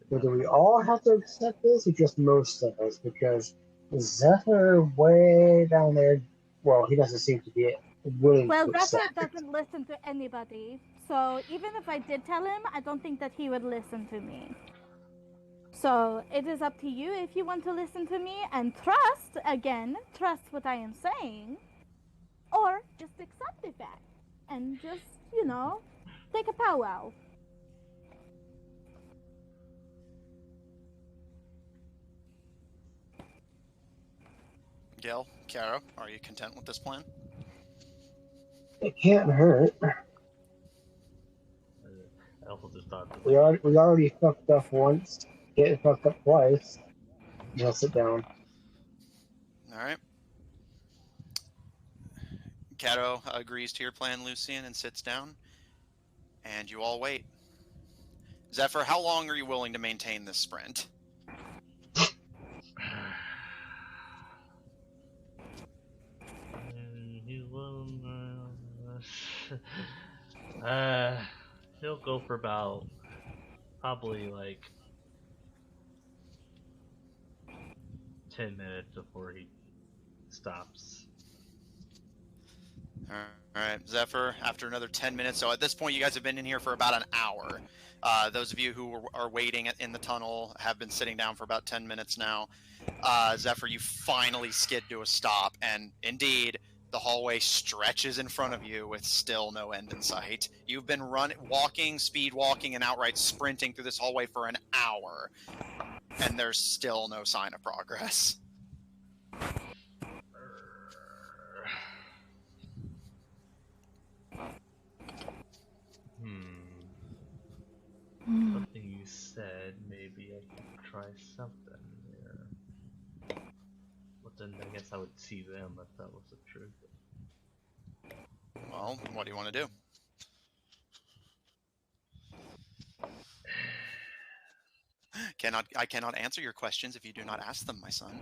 But do we all have to accept this, or just most of us? Because Zephyr way down there, well, he doesn't seem to be willing Well, to accept. Zephyr doesn't listen to anybody. So even if I did tell him, I don't think that he would listen to me. So it is up to you if you want to listen to me and trust what I am saying, or just accept the fact and just, take a powwow. Gil, Kara, are you content with this plan? It can't hurt. I also just thought that, We already fucked up once. Getting fucked up twice. Just sit down. Alright. Cato agrees to your plan, Lucian, and sits down. And you all wait. Zephyr, how long are you willing to maintain this sprint? He'll go for about probably like 10 minutes before he stops. Alright, Zephyr, after another 10 minutes. So at this point, you guys have been in here for about an hour. Those of you who are waiting in the tunnel have been sitting down for about 10 minutes now. Zephyr, you finally skid to a stop, and indeed, the hallway stretches in front of you with still no end in sight. You've been speed walking, and outright sprinting through this hallway for an hour, and there's still no sign of progress. Something you said, maybe I could try something here. But then I guess I would see them if that was the truth. Well, what do you want to do? I cannot answer your questions if you do not ask them, my son.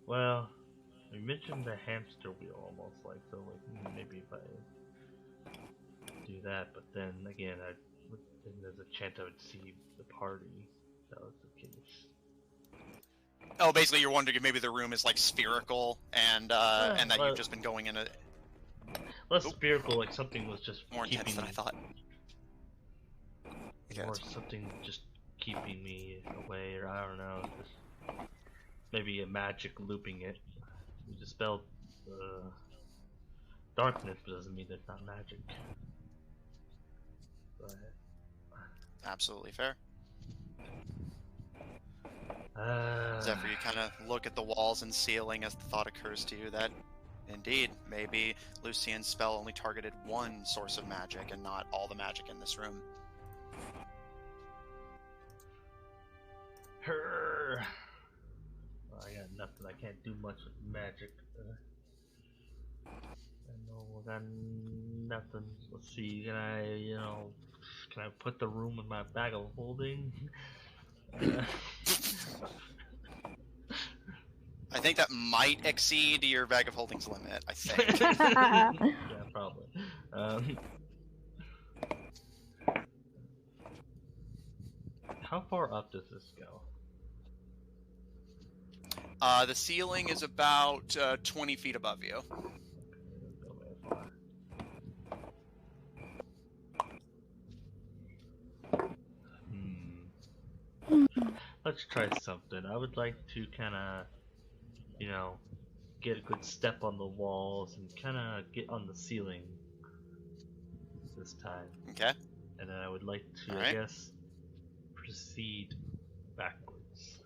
Well, you mentioned the hamster wheel almost, like, so like maybe if I do that, but then again, then there's a chance I would see the party. If that was the case. Oh, basically, you're wondering if maybe the room is like spherical, and that you've just been going in a less spherical, like something was just more intense keeping than I thought. or something just keeping me away, or I don't know, just maybe a magic looping it. You dispel darkness, but doesn't mean it's not magic. But Absolutely fair. Zephyr, you kind of look at the walls and ceiling as the thought occurs to you that, indeed, maybe Lucien's spell only targeted one source of magic and not all the magic in this room. Well, I got nothing. I can't do much with magic. I know I got nothing. Let's see. Can I put the room in my bag of holding? I think that might exceed your bag of holdings limit, I think. Yeah, probably. How far up does this go? The ceiling is about 20 feet above you. Let's try something. I would like to kind of, get a good step on the walls and kind of get on the ceiling this time. Okay. And then I would like to, All I right. guess, proceed backwards.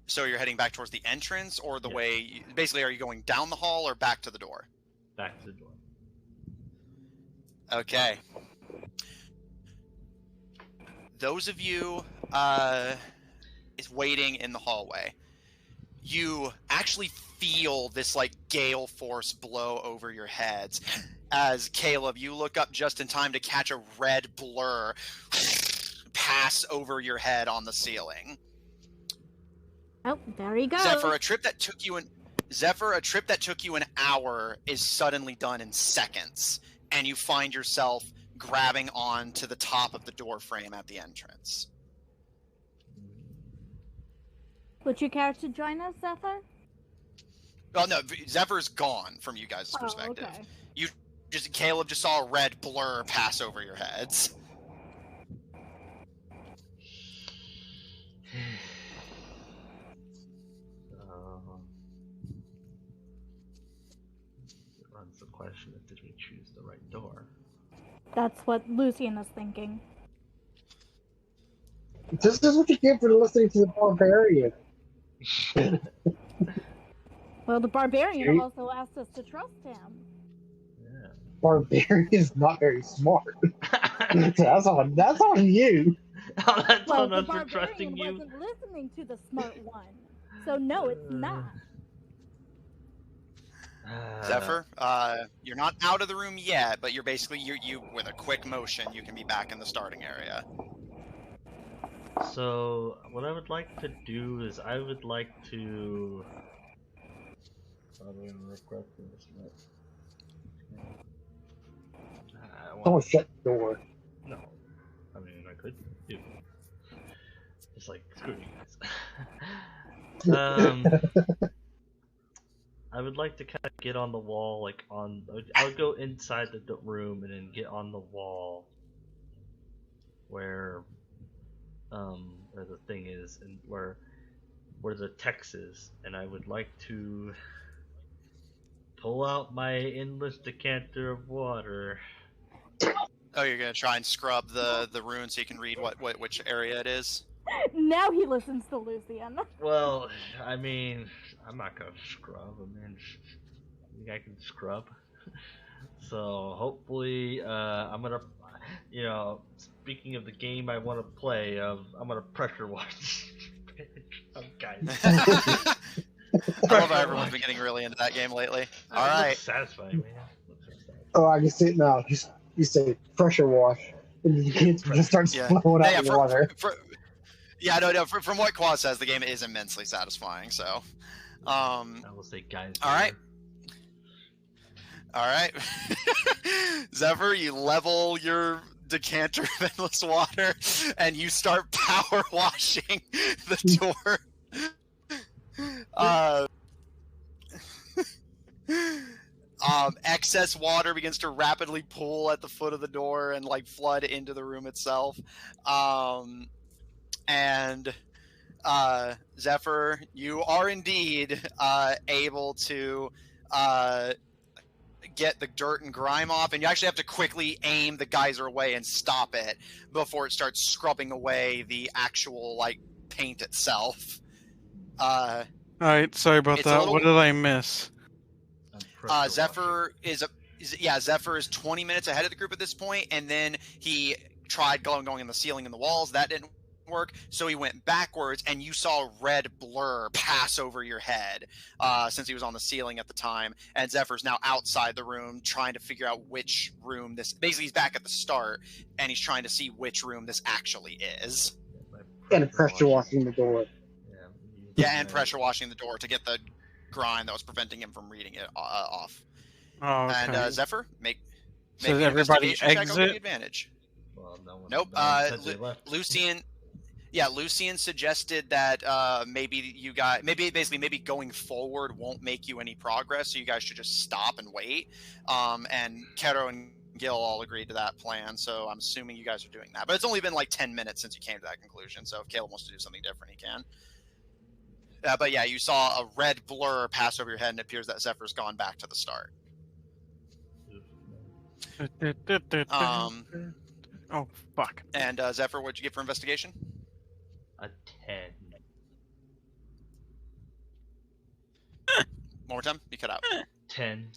So you're heading back towards the entrance, or the Yeah. way... Basically, are you going down the hall or back to the door? Back to the door. Okay. Those of you is waiting in the hallway. You actually feel this like gale force blow over your heads as Caleb, you look up just in time to catch a red blur pass over your head on the ceiling. Oh, there he goes. Zephyr, a trip that took you an hour is suddenly done in seconds, and you find yourself grabbing on to the top of the door frame at the entrance. Would you care to join us, Zephyr? Oh no, Zephyr's gone from you guys' perspective. Oh, okay. Caleb just saw a red blur pass over your heads. It runs the question of did we choose the right door? That's what Lucien is thinking. This is what you get for listening to the barbarian. Well, the barbarian See? also asked us to trust him. Yeah. Barbarian is not very smart. That's on you. Oh, that's Well, on the us for barbarian trusting you. wasn't listening to the smart one. So no, it's not. Zephyr, you're not out of the room yet, but you're basically you with a quick motion you can be back in the starting area. So, what I would like to do is I would like to... Probably gonna regret this, but... Someone shut the door. No. I mean, I could do. Just like, screw you guys. I would like to kind of get on the wall, I would go inside the room and then get on the wall where the thing is, and where the text is, and I would like to pull out my endless decanter of water. Oh, you're gonna try and scrub the rune so you can read which area it is? Now he listens to Lucien. Well, I mean, I'm not gonna scrub. I mean, I think I can scrub. So hopefully, I'm gonna, speaking of the game I want to play, I'm gonna pressure wash. Guys. I love how everyone's been getting really into that game lately. All right. Satisfying, man. Oh, I can see it now. You say pressure wash, and the kids just start flowing out in the water. From what Quad says, the game is immensely satisfying. So, I will say, guys. All right. Zephyr, you level your decanter of endless water, and you start power washing the door. Excess water begins to rapidly pool at the foot of the door and flood into the room itself. Zephyr, you are indeed able to get the dirt and grime off, and you actually have to quickly aim the geyser away and stop it before it starts scrubbing away the actual like paint itself. Alright, sorry about It's a that. little- What did I miss? Zephyr Zephyr is 20 minutes ahead of the group at this point, and then he tried going in the ceiling and the walls. That didn't work, so he went backwards, and you saw a red blur pass over your head since he was on the ceiling at the time. And Zephyr's now outside the room trying to figure out which room this. Basically, he's back at the start, and he's trying to see which room this actually is. And pressure washing the door. Yeah, and pressure washing the door to get the grime that was preventing him from reading it off. Oh, okay. And Zephyr, make So an everybody investigation check. I'll give you exit? advantage. Well, no one, Nope. no one said they left. Lucian suggested that maybe you guys, maybe going forward won't make you any progress, so you guys should just stop and wait. And Kero and Gil all agreed to that plan, so I'm assuming you guys are doing that. But it's only been like 10 minutes since you came to that conclusion, so if Caleb wants to do something different, he can. But yeah, you saw a red blur pass over your head, and it appears that Zephyr's gone back to the start. Oh, fuck. And Zephyr, what'd you get for investigation? A 10. One more time? You cut out. 10.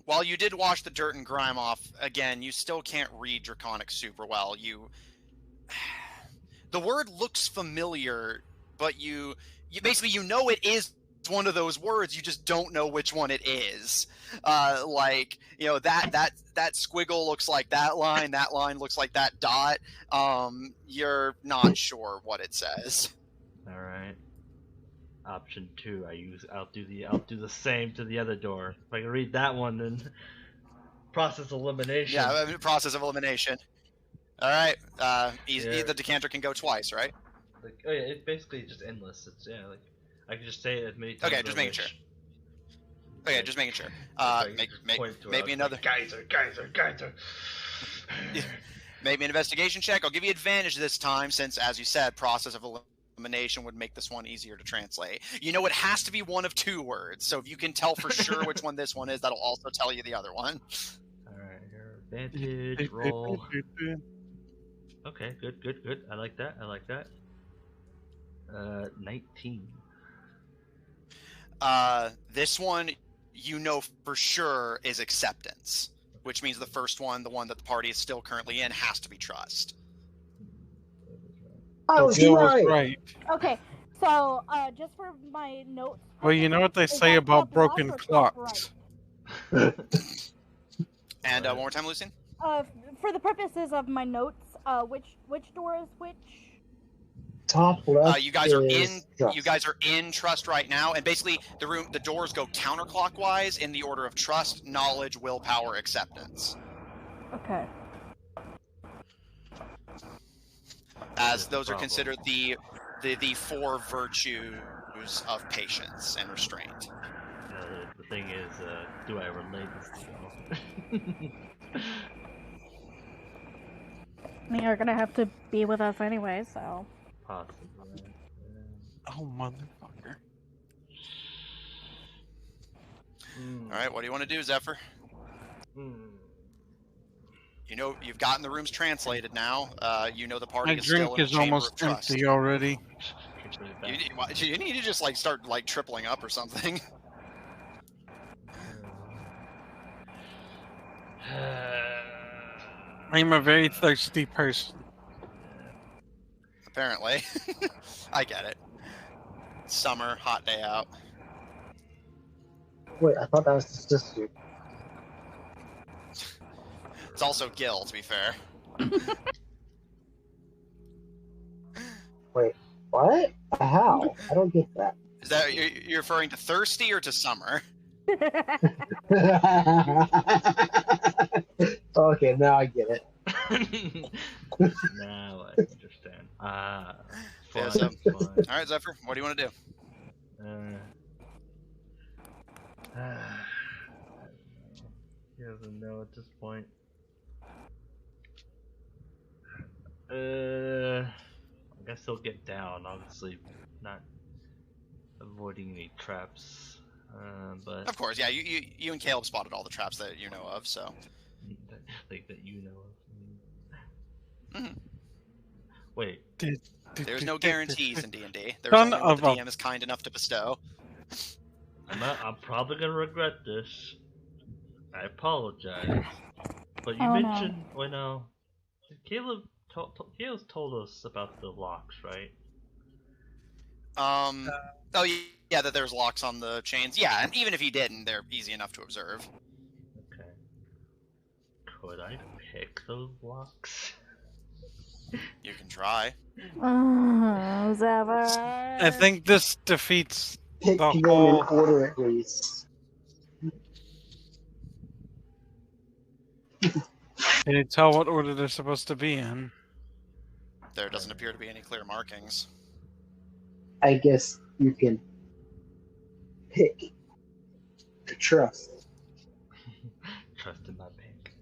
While you did wash the dirt and grime off, again, you still can't read Draconic super well. The word looks familiar, but you basically know it is one of those words. You just don't know which one it is. Like, you know, that squiggle looks like that line looks like that dot. You're not sure what it says. All right. Option 2. I'll do the same to the other door. If I can read that one, then process elimination. Yeah, process of elimination. All right. The decanter can go twice, right? Like, oh yeah, it's basically just endless. It's like I can just say it as many times. Okay, just making sure. Okay, just making sure. Maybe another. Geyser. Maybe an investigation check. I'll give you advantage this time, since, as you said, process of elimination would make this one easier to translate. You know, it has to be one of 2 words, so if you can tell for sure which one this one is, that'll also tell you the other one. Alright, here. Advantage, roll. Okay, good. I like that. 19. This one, you know for sure, is acceptance, which means the first one, the one that the party is still currently in, has to be trust. I was right. Okay, so just for my notes. Well, you know what they say about broken clocks. And one more time, Lucian. For the purposes of my notes, which door is which? Top left. You guys are in. Trust. You guys are in trust right now, and basically the doors go counterclockwise in the order of trust, knowledge, willpower, acceptance. Okay. As those are considered the 4 virtues of patience and restraint. The thing is, do I relate this to you? I mean, you're gonna have to be with us anyway, so. Possibly. Oh, motherfucker. Alright, what do you want to do, Zephyr? You know, you've gotten the rooms translated now. You know the party My is still drink in is the Chamber almost of Trust. empty already. You need to just like start like tripling up or something. I'm a very thirsty person. Apparently. I get it. Summer, hot day out. Wait, I thought that was the sister. It's also Gil, to be fair. Wait, what? How? I don't get that. Is that you're referring to thirsty or to summer? Okay, now I get it. Now I understand. Yeah, so- Alright, Zephyr, what do you want to do? He doesn't know at this point. I guess he'll get down, obviously not avoiding any traps. But Of course, yeah. You and Caleb spotted all the traps that you know of, so. that you know of. Mhm. Wait, There's no guarantees in D&D. There's Son only what of the a- DM is kind enough to bestow. I'm probably gonna regret this. I apologize. But you Oh, no. mentioned, well, no, Caleb's told us about the locks, right? Oh yeah, that there's locks on the chains. Yeah, and even if he didn't, they're easy enough to observe. Okay. Could I pick those locks? You can try. Zephyr. I think this defeats Pick the them in whole. order at least. Can you tell what order they're supposed to be in? There doesn't appear to be any clear markings. I guess you can pick to trust. Trust in my bank.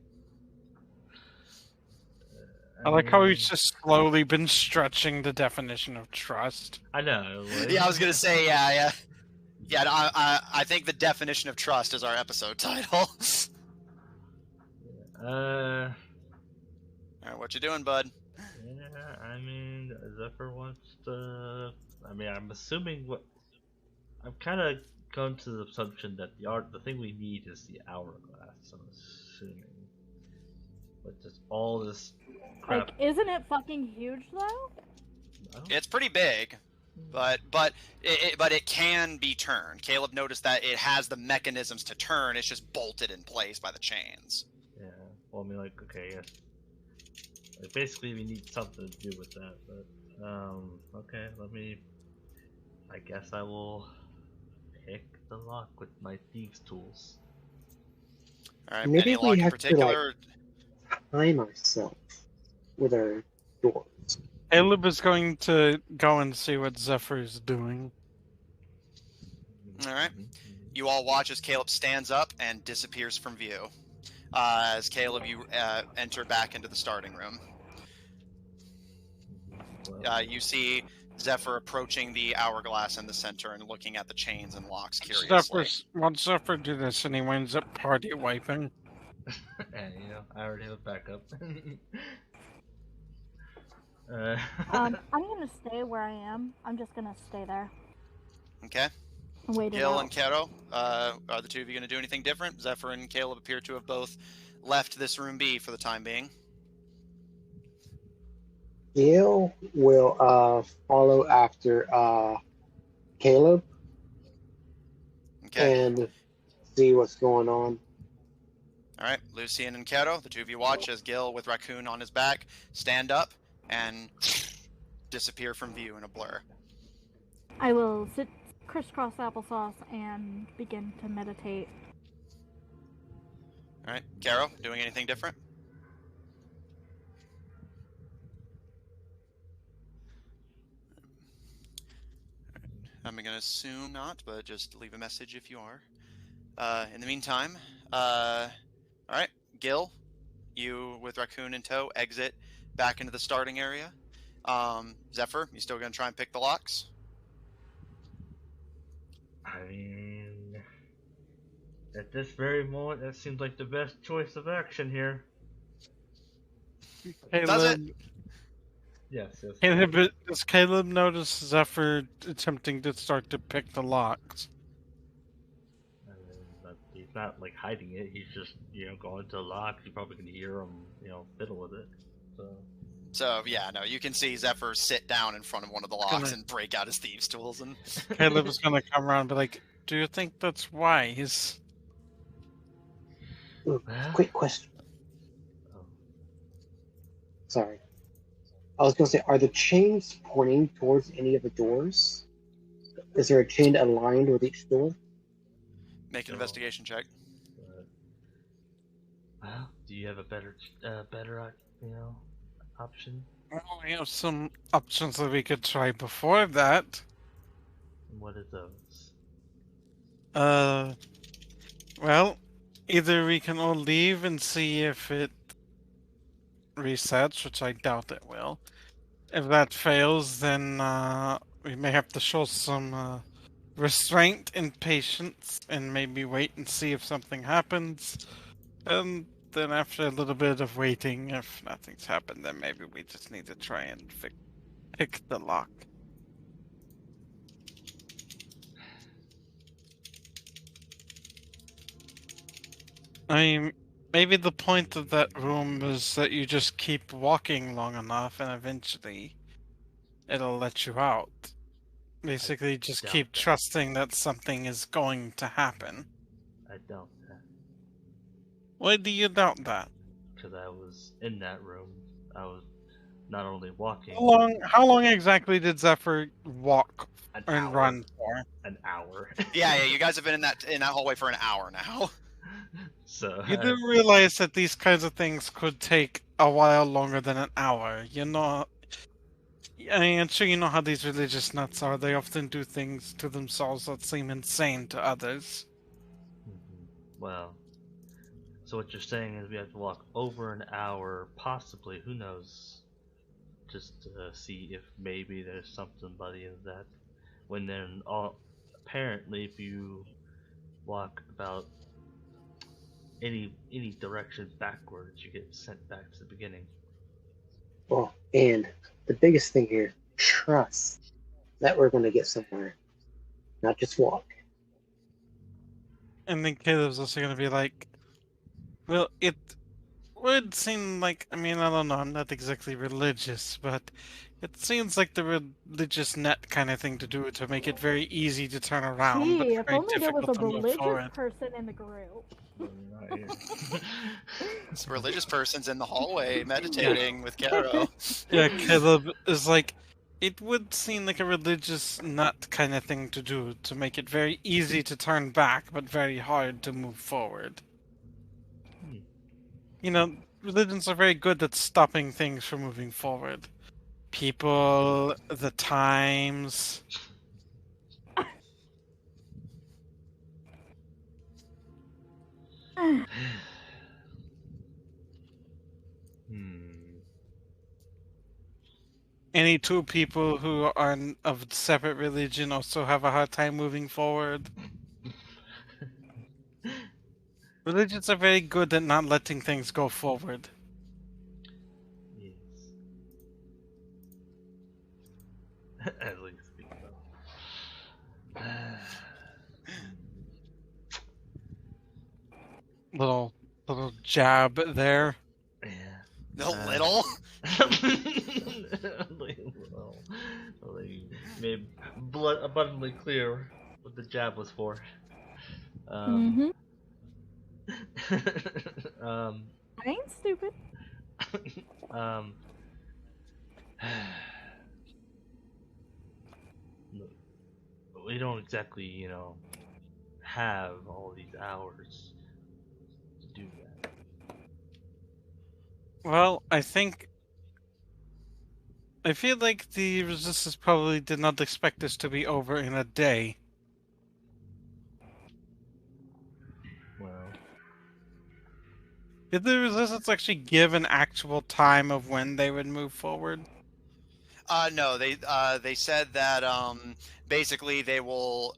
I like how mean, he's just slowly been stretching the definition of trust. I know. Like, Yeah, I was gonna say, yeah. No, I think the definition of trust is our episode title. Uh, Alright, what you doing, bud? yeah. I mean, Zephyr wants to. I mean, I'm assuming what. I'm kind of going to the assumption that the thing we need is the hourglass. I'm assuming. But just all this crap. Like, isn't it fucking huge though? I don't- It's pretty big, but it can be turned. Caleb noticed that it has the mechanisms to turn. It's just bolted in place by the chains. Yeah. Well, I mean, like, okay, yes. Like, basically, we need something to do with that. But okay. I guess I will pick the lock with my thieves' tools. All right. Maybe Any we lock in have to, particular? Time ourselves with our doors. Caleb is going to go and see what Zephyr's doing. All right. Mhm. You all watch as Caleb stands up and disappears from view. As Caleb, you enter back into the starting room. Well, You see Zephyr approaching the hourglass in the center and looking at the chains and locks curiously. Once Zephyr do this and he winds up party wiping. and, I already have a backup. I'm gonna stay where I am. I'm just gonna stay there Okay. and wait it Gil out. and Kato, are the two of you going to do anything different? Zephyr and Caleb appear to have both left this room B for the time being. Gil will follow after Caleb Okay. and see what's going on. All right. Lucian and Kato, the two of you watch as Gil, with Raccoon on his back, stand up and disappear from view in a blur. I will sit crisscross applesauce and begin to meditate. All right. Caro, doing anything different? I'm going to assume not, but just leave a message if you are. In the meantime, all right, Gil, you with Raccoon in tow exit back into the starting area. Zephyr, you still going to try and pick the locks? I mean, at this very moment, that seems like the best choice of action here. Does it? Yes. Does Caleb notice Zephyr attempting to start to pick the locks? I mean, he's not like hiding it. He's just, going to lock. You probably can hear him, fiddle with it. So yeah, no, you can see Zephyr sit down in front of one of the locks Gonna- and break out his thieves' tools and. Caleb is going to come around and be like, do you think that's wise? Ooh, Well, quick question. oh, Sorry. I was going to say, are the chains pointing towards any of the doors? Is there a chain aligned with each door? Make an No. investigation check. well, do you have a better, option? Well, we have some options that we could try before that. What are those? Well, either we can all leave and see if it resets, which I doubt it will. If that fails, then we may have to show some restraint and patience, and maybe wait and see if something happens. And then after a little bit of waiting, if nothing's happened, then maybe we just need to try and pick the lock. I mean, maybe the point of that room is that you just keep walking long enough and eventually it'll let you out. Basically, just doubt keep that. trusting that something is going to happen. I doubt that. Why do you doubt that? Because I was in that room. I was not only walking, How long, how long exactly did Zephyr walk an and hour. run for? An hour. Yeah, you guys have been in that hallway for an hour now. So You do realize that these kinds of things could take a while longer than an hour. You know, I mean, I'm sure you know how these religious nuts are. They often do things to themselves that seem insane to others. well, so what you're saying is we have to walk over an hour, possibly, who knows, just to see if maybe there's something buddy in that. When then all apparently if you walk about any direction backwards, you get sent back to the beginning. Well, and the biggest thing here, trust that we're going to get somewhere, not just walk. And then Caleb's also going to be like, well, it would seem like, I mean, I don't know, I'm not exactly religious, but it seems like the religious net kind of thing to do to make it very easy to turn around, but Gee, if very only there was difficult a to move religious forward. person in the group. This religious person's in the hallway meditating with Caro. Yeah, Caleb is like, it would seem like a religious nut kind of thing to do to make it very easy to turn back, but very hard to move forward. You know, religions are very good at stopping things from moving forward. People, the times. Any two people who are of separate religion also have a hard time moving forward. Religions are very good at not letting things go forward. Yes. At least we know. Little jab there. Yeah. No little. Like, made abundantly clear what the jab was for. Mm-hmm. um, I ain't stupid. um, we don't exactly, have all these hours to do that. Well, I feel like the resistance probably did not expect this to be over in a day. Well, Did the resistance actually give an actual time of when they would move forward? No, they said that basically they will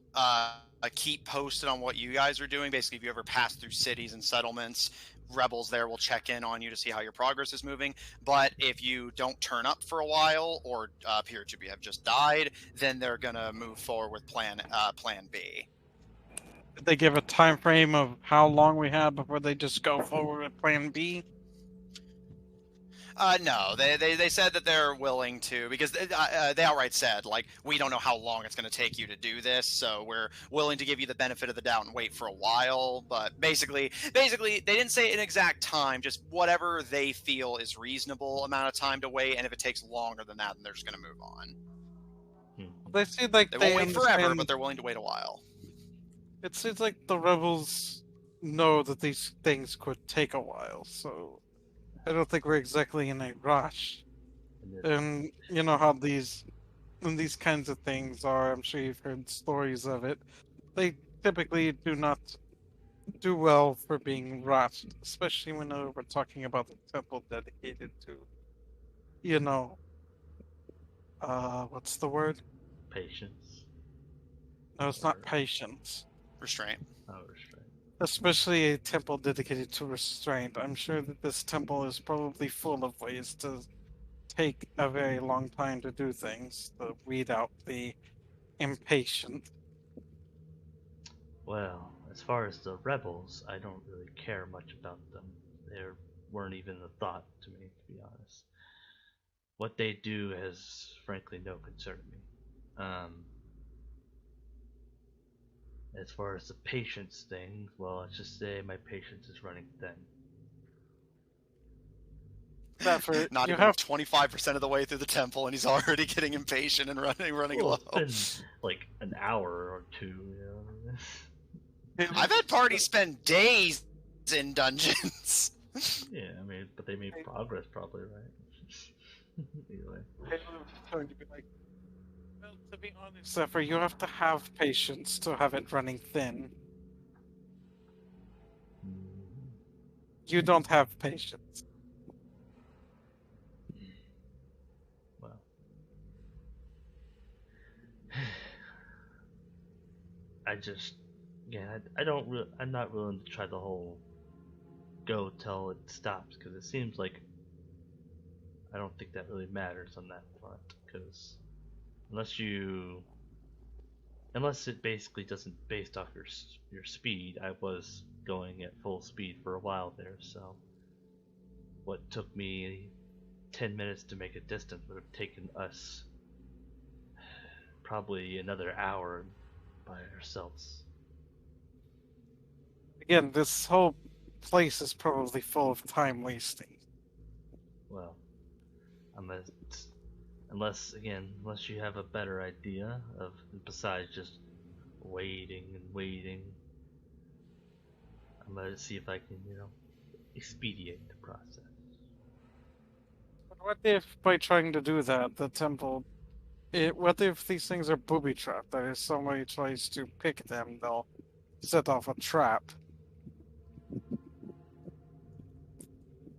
keep posted on what you guys are doing. Basically, if you ever pass through cities and settlements, rebels there will check in on you to see how your progress is moving. But if you don't turn up for a while or appear to have just died, then they're gonna move forward with Plan B. Did they give a time frame of how long we had before they just go forward with Plan B? No, they said that they're willing to because they outright said like we don't know how long it's going to take you to do this, so we're willing to give you the benefit of the doubt and wait for a while. But basically, they didn't say an exact time, just whatever they feel is reasonable amount of time to wait. And if it takes longer than that, then they're just going to move on. They seem like They they won't wait forever, understand. but they're willing to wait a while. It seems like the rebels know that these things could take a while, so I don't think we're exactly in a rush. And you know how these kinds of things are. I'm sure you've heard stories of it. They typically do not do well for being rushed, especially when we're talking about the temple dedicated to, you know, what's the word? patience. No, it's not Or- patience. Restraint. Oh, restraint. Especially a temple dedicated to restraint. I'm sure that this temple is probably full of ways to take a very long time to do things, to weed out the impatient. Well, as far as the rebels, I don't really care much about them. They weren't even a thought to me, to be honest. What they do has, frankly, no concern to me. As far as the patience thing, well, let's just say my patience is running thin. Zephyr, Not you even have 25% of the way through the temple, and he's already getting impatient and running Well, low. it's been like an hour or two, you know. I've had parties spend days in dungeons. Yeah, I mean, but they made progress probably, right? Anyway. going to be like, well, to be honest, Zephyr, you have to have patience to have it running thin. Mm, You don't have patience. well. I just, yeah, I don't really, I'm not willing to try the whole go till it stops because it seems like I don't think that really matters on that front because unless you, unless it basically doesn't based off your speed. I was going at full speed for a while there, so what took me 10 minutes to make a distance would have taken us probably another hour by ourselves. Again, this whole place is probably full of time wasting. Well, unless unless you have a better idea of besides just waiting and waiting, I'm gonna see if I can, expedite the process. But what if by trying to do that, the temple... what if these things are booby trapped? That if somebody tries to pick them, they'll set off a trap.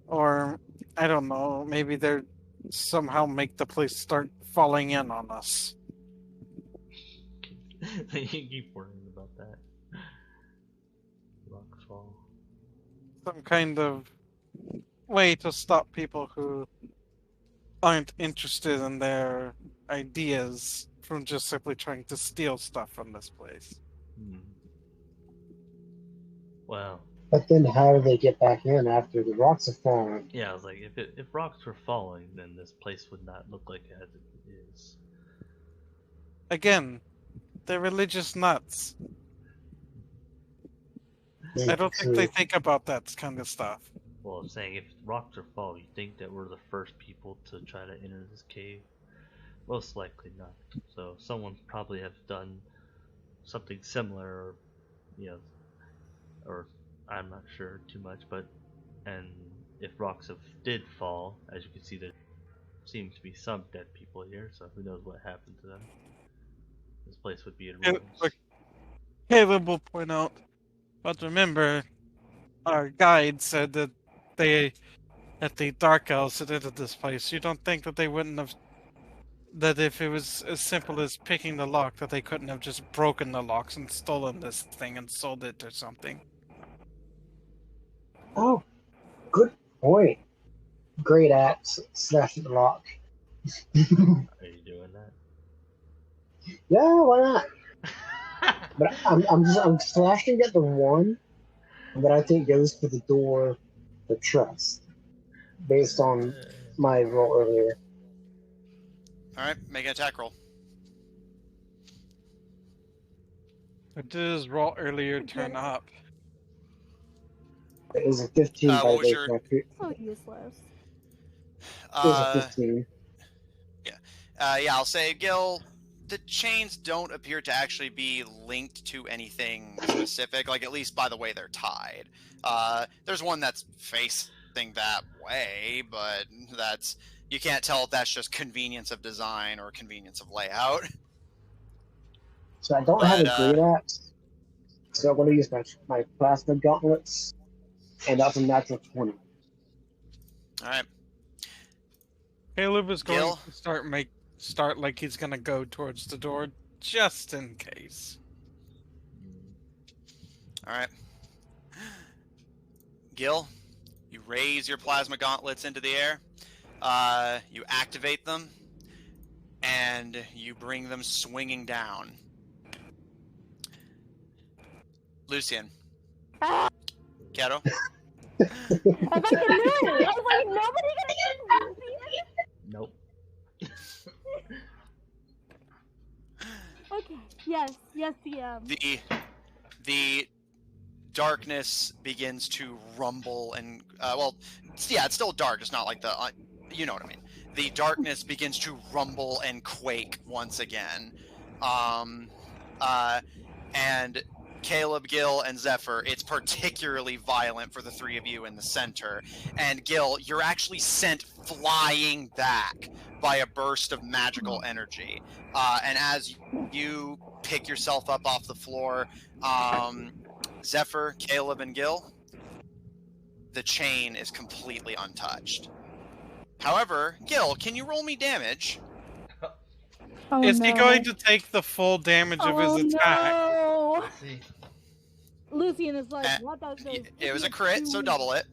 Or, I don't know, maybe they're somehow make the place start falling in on us. You keep worrying about that. Rocks fall. Some kind of way to stop people who aren't interested in their ideas from just simply trying to steal stuff from this place. Hmm. Well, But then how do they get back in after the rocks have fallen? yeah, I was like, if rocks were falling, then this place would not look like as it is. Again, they're religious nuts. I don't think they think about that kind of stuff. Well, I'm saying if rocks are falling, you think that we're the first people to try to enter this cave? Most likely not. So someone probably have done something similar, or you know, or I'm not sure too much, but and if rocks did fall, as you can see, there seems to be some dead people here. So who knows what happened to them? This place would be in And, ruins. like, Caleb will point out, but remember, our guide said that they, at the Dark Elves that entered this place, you don't think that they wouldn't have, that if it was as simple as picking the lock, that they couldn't have just broken the locks and stolen this thing and sold it or something. Oh, good point. Great axe, slash the lock. Are you doing that? Yeah, why not? But I'm slashing at the one that I think goes for the door, the trust, based on my roll earlier. All right, make an attack roll. It does roll earlier turn it. up. It was a 15 by What was the your- way. It So useless. was a 15. Yeah, I'll say, Gil, the chains don't appear to actually be linked to anything specific, like at least by the way they're tied. There's one that's facing that way, but you can't tell if that's just convenience of design or convenience of layout. So I don't have a great axe, so I'm going to use my plasma gauntlets, and that's a natural 20. All right, Caleb is going Gil? to start like he's gonna go towards the door just in case. All right. Gil, you raise your plasma gauntlets into the air. You activate them, and you bring them swinging down. Lucian. Keto. I fucking knew it! I was like, nobody gonna get Lucian? Nope. Okay. Yes, DM. The darkness begins to rumble and well, yeah, it's still dark. It's not like the you know what I mean. The darkness begins to rumble and quake once again, and Caleb, Gil, and Zephyr, it's particularly violent for the three of you in the center. And Gil, you're actually sent flying back by a burst of magical energy. And as you pick yourself up off the floor, Zephyr, Caleb, and Gil, the chain is completely untouched. However, Gil, can you roll me damage? Oh, Is no. he going to take the full damage of his attack? No. Let's see. Lucian is like, what does this It was a idiot crit, so do? double it.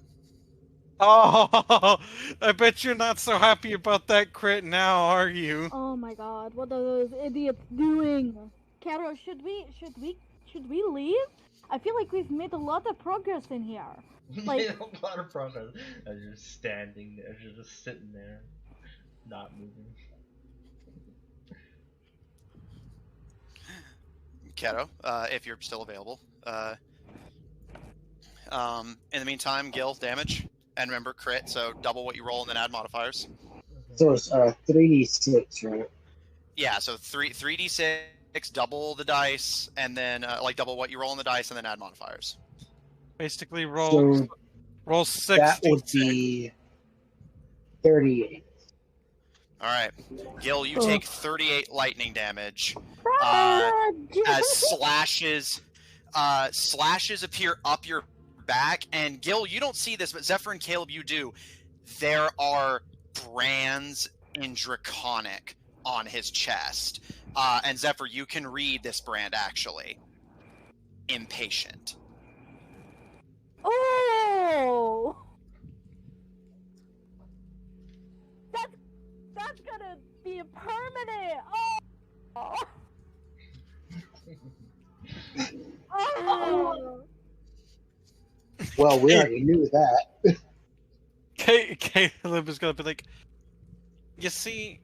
Oh, I bet you're not so happy about that crit now, are you? Oh my god, what are those idiots doing? Caro, should we leave? I feel like we've made a lot of progress in here. Like- a lot of progress. As you're standing there, you're just sitting there, not moving. Keto, if you're still available. In the meantime, Gil, damage. And remember, crit, so double what you roll and then add modifiers. So it's 3d6, right? Yeah, so 3d6, double the dice, and then like double what you roll in the dice and then add modifiers. Basically, roll So 6. that would be 38. All right, Gil, you take 38 lightning damage Fudge! as slashes appear up your back. And Gil, you don't see this, but Zephyr and Caleb, you do. There are brands in Draconic on his chest. And Zephyr, you can read this brand actually. Impatient. Oh! That's gonna be permanent! Oh! Oh! Well, we already knew that. Caleb is gonna be like, you see,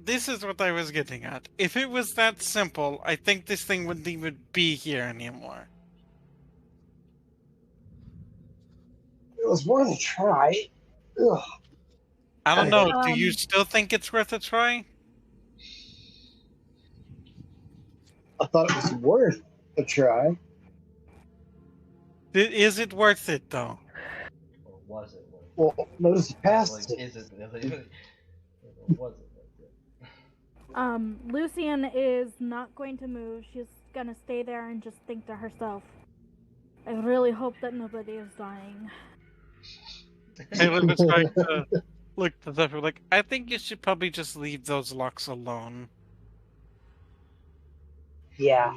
this is what I was getting at. If it was that simple, I think this thing wouldn't even be here anymore. It was worth a try. Ugh. I don't know. Do you Um, still think it's worth a try? I thought it was worth a try. Is it worth it though? Or was it worth it? Well, notice he passed Like, it. is it really? Or was it worth it? Lucian is not going to move. She's gonna stay there and just think to herself, I really hope that nobody is dying. Caleb is going to look to Zephyr like, I think you should probably just leave those locks alone. Yeah.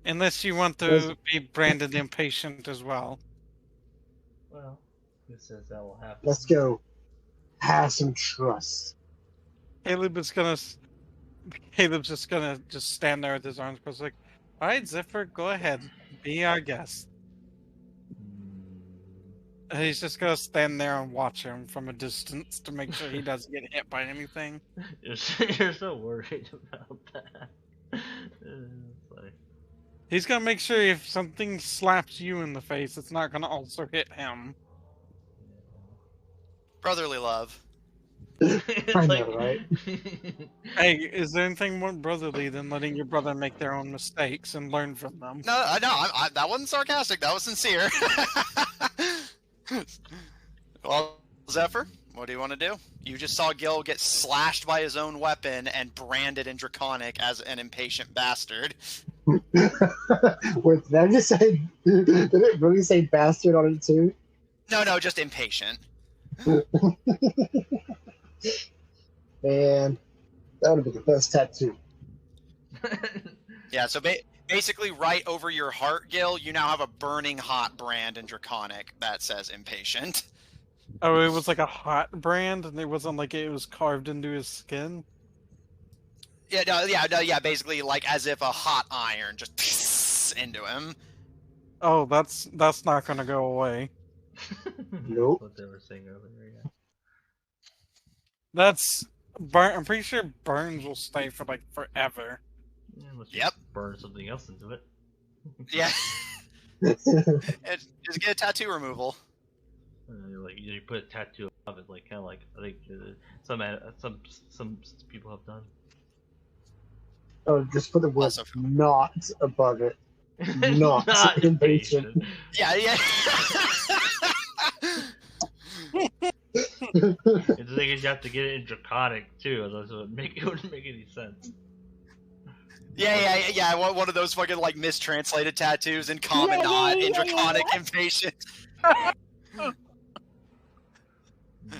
Unless you want to be branded impatient as well. Well, who says that will happen? Let's go. Have some trust. Caleb's just gonna stand there with his arms crossed like, alright, Zephyr, go ahead. Be our guest. And he's just gonna stand there and watch him from a distance to make sure he doesn't get hit by anything. You're so worried about that. It's like, He's gonna make sure if something slaps you in the face, it's not gonna also hit him. Brotherly love. it's I like, know, right? Hey, is there anything more brotherly than letting your brother make their own mistakes and learn from them? No, that wasn't sarcastic. That was sincere. Well, Zephyr, what do you want to do? You just saw Gil get slashed by his own weapon and branded in Draconic as an impatient bastard. Wait, did I just say? Did it really say bastard on it too? No, just impatient. Man, that would have been the best tattoo. Yeah, so basically right over your heart, Gil, you now have a burning hot brand in Draconic that says impatient. Oh, it was like a hot brand, and it wasn't like it was carved into his skin. Yeah, basically like as if a hot iron just into him. Oh, that's not gonna go away. Nope. That's what they were saying earlier. Yeah. That's burn. I'm pretty sure burns will stay for like forever. Yeah, unless you Yep. burn something else into it. Yeah. Just get a tattoo removal. Like you put a tattoo of it, like kind of like I think some people have done. Oh, just put the word Also- not above it. Not impatient. Yeah. It's the thing is you have to get it in Draconic too, otherwise it wouldn't make any sense. Yeah. One of those fucking like mistranslated tattoos in common not in Draconic impatient.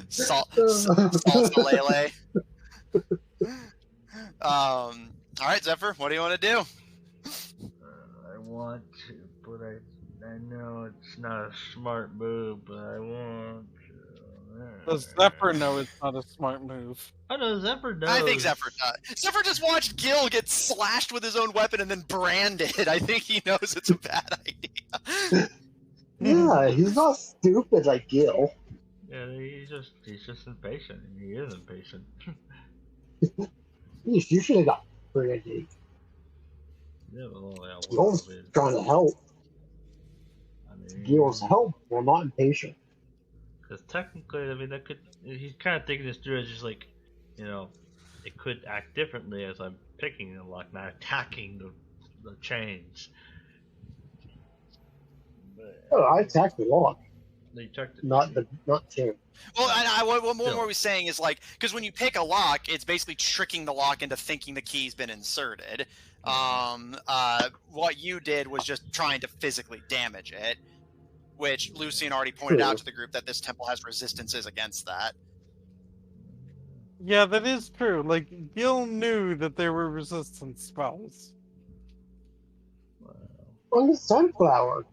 Salsalele. All right, Zephyr, what do you want to do? I want to, but I know it's not a smart move, but I want to. Does Zephyr know it's not a smart move? I know Zephyr knows. I think Zephyr does. Zephyr just watched Gil get slashed with his own weapon and then branded. I think he knows it's a bad idea. Yeah, he's not stupid like Gil. Yeah, he's just impatient. He is impatient. You should have got branded. Yeah, well, yeah, Gil's trying to help. I mean, Gil's helpful, not impatient. Because technically, I mean, that could. He's kind of thinking this through as just like, it could act differently as I'm picking the lock, not attacking the chains. But, Oh, I attacked the lock, you checked it. not Tim. Well, what we're saying is like, because when you pick a lock, it's basically tricking the lock into thinking the key's been inserted. What you did was just trying to physically damage it, which Lucian already pointed out to the group that this temple has resistances against that. Yeah, that is true. Like, Gil knew that there were resistance spells. On the sunflower.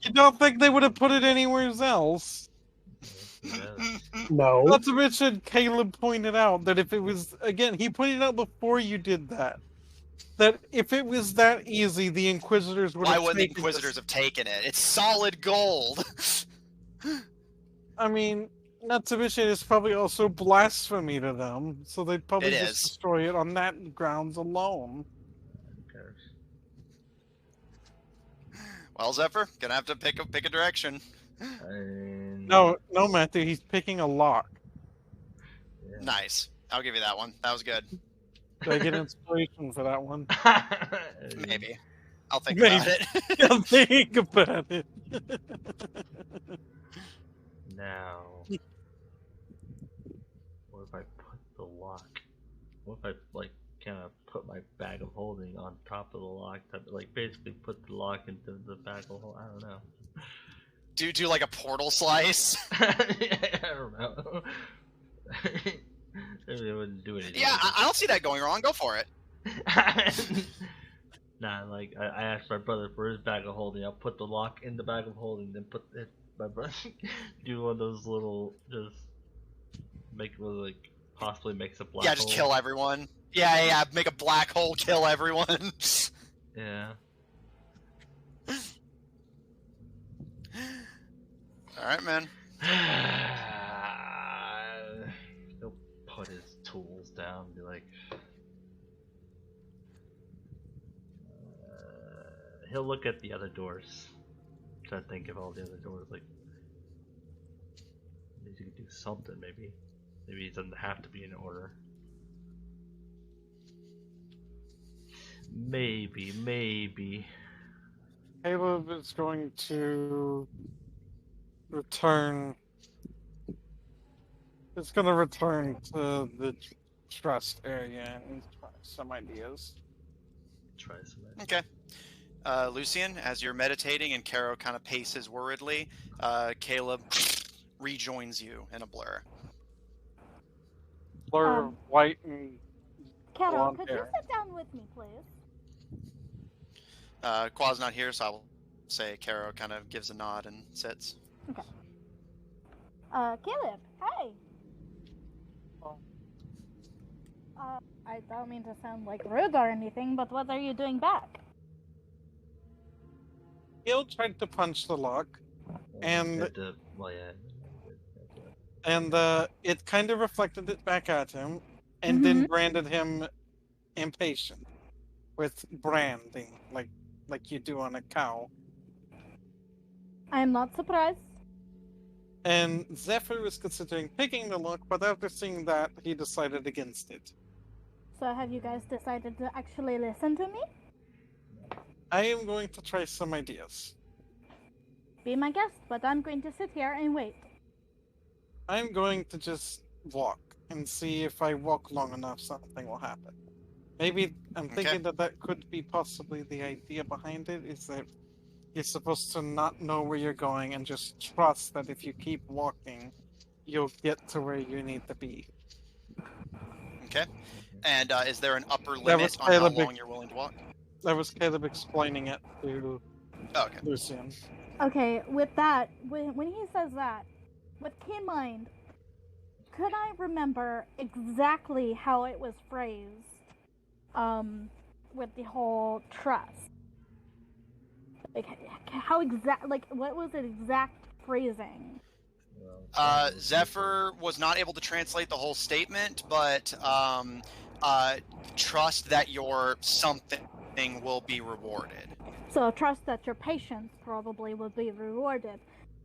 You don't think they would have put it anywhere else? No. Not to mention, Caleb pointed out that if it was, again, he pointed out before you did that, that if it was that easy, the Inquisitors would have Why wouldn't the taken Inquisitors have taken it? It's solid gold. I mean, not to mention, it's probably also blasphemy to them, so they'd probably It just is. destroy it on that grounds alone. Well, Zephyr, gonna have to pick a direction. No, Matthew, he's picking a lock. Yeah. Nice. I'll give you that one. That was good. Did I get inspiration for that one? Maybe. I'll think Maybe. about it. I'll think about it. Now, what if I put the lock? What if I kind of put my bag of holding on top of the lock? Basically put the lock into the bag of holding. I don't know. Do like a portal slice? I don't know. Maybe it wouldn't do anything. Yeah, I don't see that going wrong. Go for it. Nah, I asked my brother for his bag of holding. I'll put the lock in the bag of holding, then put it. My brother do one of those little, just make it possibly makes a black hole. Yeah, just kill everyone. Yeah, make a black hole, kill everyone. Yeah. Alright, man. He'll put his tools down and be like, he'll look at the other doors. Try to think of all the other doors, maybe you could do something, maybe it doesn't have to be in order. Maybe. Caleb is going to return. It's going to return to the trust area and try some ideas. Try some. Okay. Lucian, as you're meditating and Caro kind of paces worriedly, Caleb rejoins you in a blur. Blur of white and Kato, blonde could you hair. sit down with me, please? Qua's not here, so I will say Caro kind of gives a nod and sits. Caleb, hey. I don't mean to sound like rude or anything, but what are you doing back? Gil tried to punch the lock, and it kind of reflected it back at him, and then branded him impatient with branding, like you do on a cow. I am not surprised. And Zephyr was considering picking the lock, but after seeing that, he decided against it. So have you guys decided to actually listen to me? I am going to try some ideas. Be my guest, but I'm going to sit here and wait. I'm going to just walk and see if I walk long enough, something will happen. Maybe I'm thinking that could be possibly the idea behind it, is that you're supposed to not know where you're going and just trust that if you keep walking, you'll get to where you need to be. Okay. And is there an upper limit on how long you're willing to walk? That was Caleb explaining it to Lucian. Okay, with that, when he says that, with keen mind, could I remember exactly how it was phrased? With the whole trust. Like, how exact, like, what was the exact phrasing? Zephyr was not able to translate the whole statement, but trust that your something will be rewarded. So trust that your patience probably will be rewarded.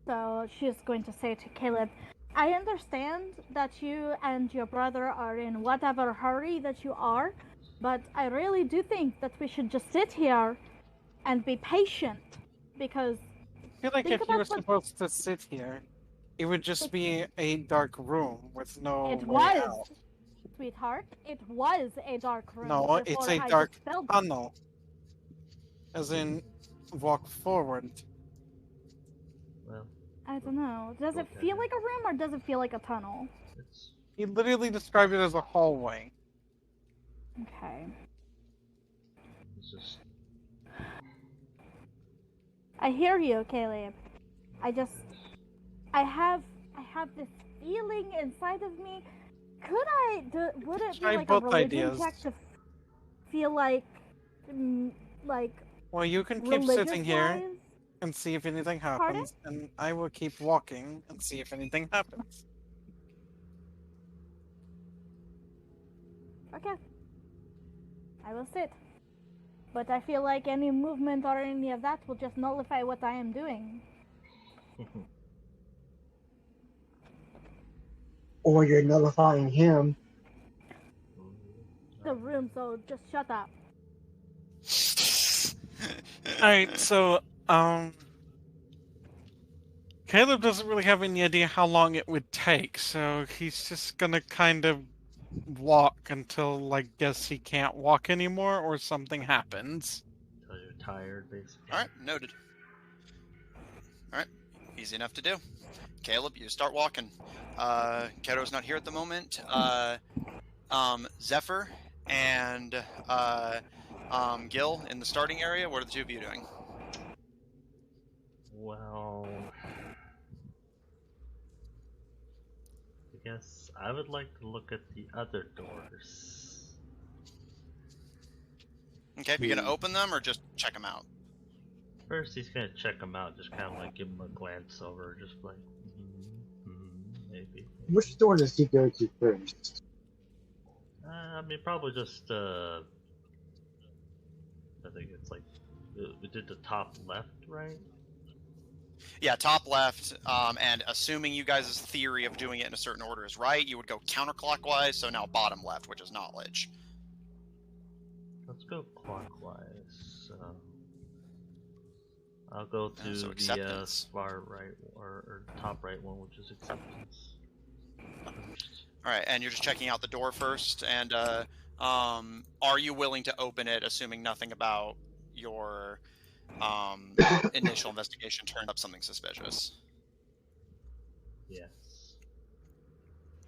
So she's going to say to Caleb, I understand that you and your brother are in whatever hurry that you are, but I really do think that we should just sit here and be patient, because I feel like if you were supposed to sit here, it would just be a dark room with no way out. Sweetheart, it was a dark room. No, it's a dark tunnel. As in, walk forward. Well, I don't know. Does it feel like a room or does it feel like a tunnel? He literally described it as a hallway. Okay. It's just... I hear you, Caleb. I have this feeling inside of me. Would it be like a religion check to feel like well, you can keep sitting here and see if anything happens, and I will keep walking and see if anything happens. Okay. I will sit. But I feel like any movement or any of that will just nullify what I am doing. Or you're nullifying him. The room, so just shut up. Alright, so, Caleb doesn't really have any idea how long it would take, so he's just gonna kind of walk until, I guess, he can't walk anymore or something happens. Until you're tired, basically. Alright, noted. Alright, easy enough to do. Caleb, you start walking. Keto's not here at the moment. Zephyr and Gil in the starting area. What are the two of you doing? Well, I guess I would like to look at the other doors. Okay, you gonna open them or just check them out? First, he's gonna check them out, just kind of like give him a glance over, just like, maybe. Which door does he go to first? I mean, probably just, I think it's like, we did the top left, right? Yeah, top left, and assuming you guys' theory of doing it in a certain order is right, you would go counterclockwise, so now bottom left, which is knowledge. Let's go clockwise. I'll go to so the far right, or top right one, which is acceptance. Alright, and you're just checking out the door first, and are you willing to open it, assuming nothing about your initial investigation turned up something suspicious? Yes.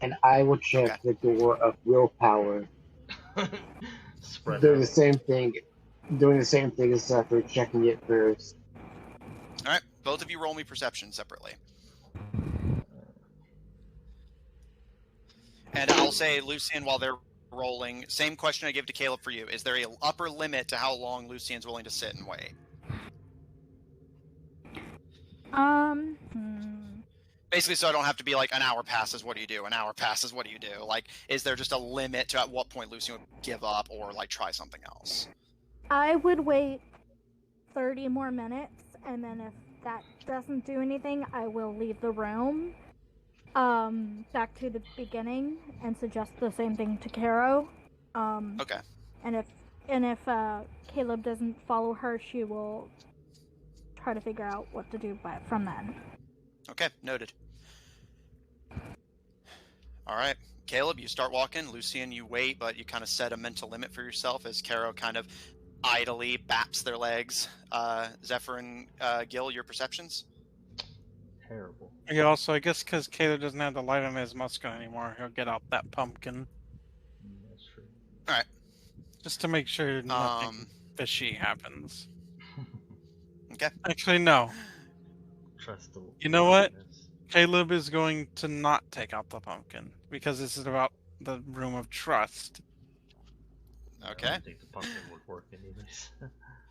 And I will check the door of willpower. Spread Do out. the same thing. doing the same thing as Zephyr, checking it first. All right, both of you roll me perception separately. And I'll say, Lucian, while they're rolling, same question I give to Caleb for you. Is there an upper limit to how long Lucian's willing to sit and wait? Basically, so I don't have to be like, an hour passes, what do you do? An hour passes, what do you do? Like, is there just a limit to at what point Lucian would give up or like try something else? I would wait 30 more minutes, and then if that doesn't do anything, I will leave the room. Back to the beginning and suggest the same thing to Caro. Okay. And if Caleb doesn't follow her, she will try to figure out what to do from then. Okay, noted. All right, Caleb, you start walking. Lucian, you wait, but you kind of set a mental limit for yourself as Caro kind of idly baps their legs. Zephyr and Gil, your perceptions? Terrible. Yeah, also, I guess because Caleb doesn't have the light on his musket anymore, he'll get out that pumpkin. That's true. All right. Just to make sure nothing fishy happens. Okay. Actually, no. Trust the. You know what? Caleb is going to not take out the pumpkin because this is about the room of trust. Okay. I don't think the pumpkin would work anyways.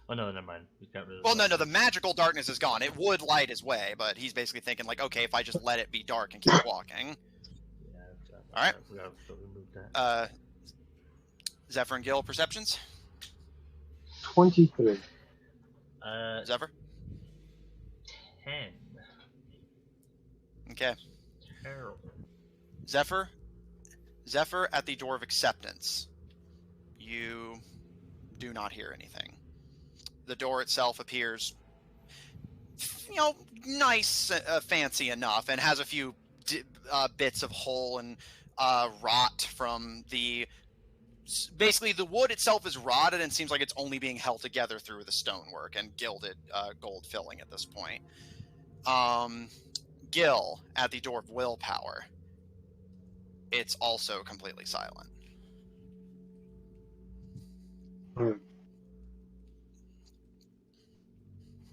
Oh no, never mind. We got rid of. Well, no, the magical darkness is gone. It would light his way, but he's basically thinking like, okay, if I just let it be dark and keep walking. Yeah. All right. We gotta remove that. Zephyr and Gil, perceptions? 23. Zephyr? 10. Okay. Terrible. Zephyr at the door of acceptance. You do not hear anything. The door itself appears, nice, fancy enough, and has a few bits of hole and rot from the... Basically, the wood itself is rotted and seems like it's only being held together through the stonework and gilded gold filling at this point. Gil at the door of willpower. It's also completely silent.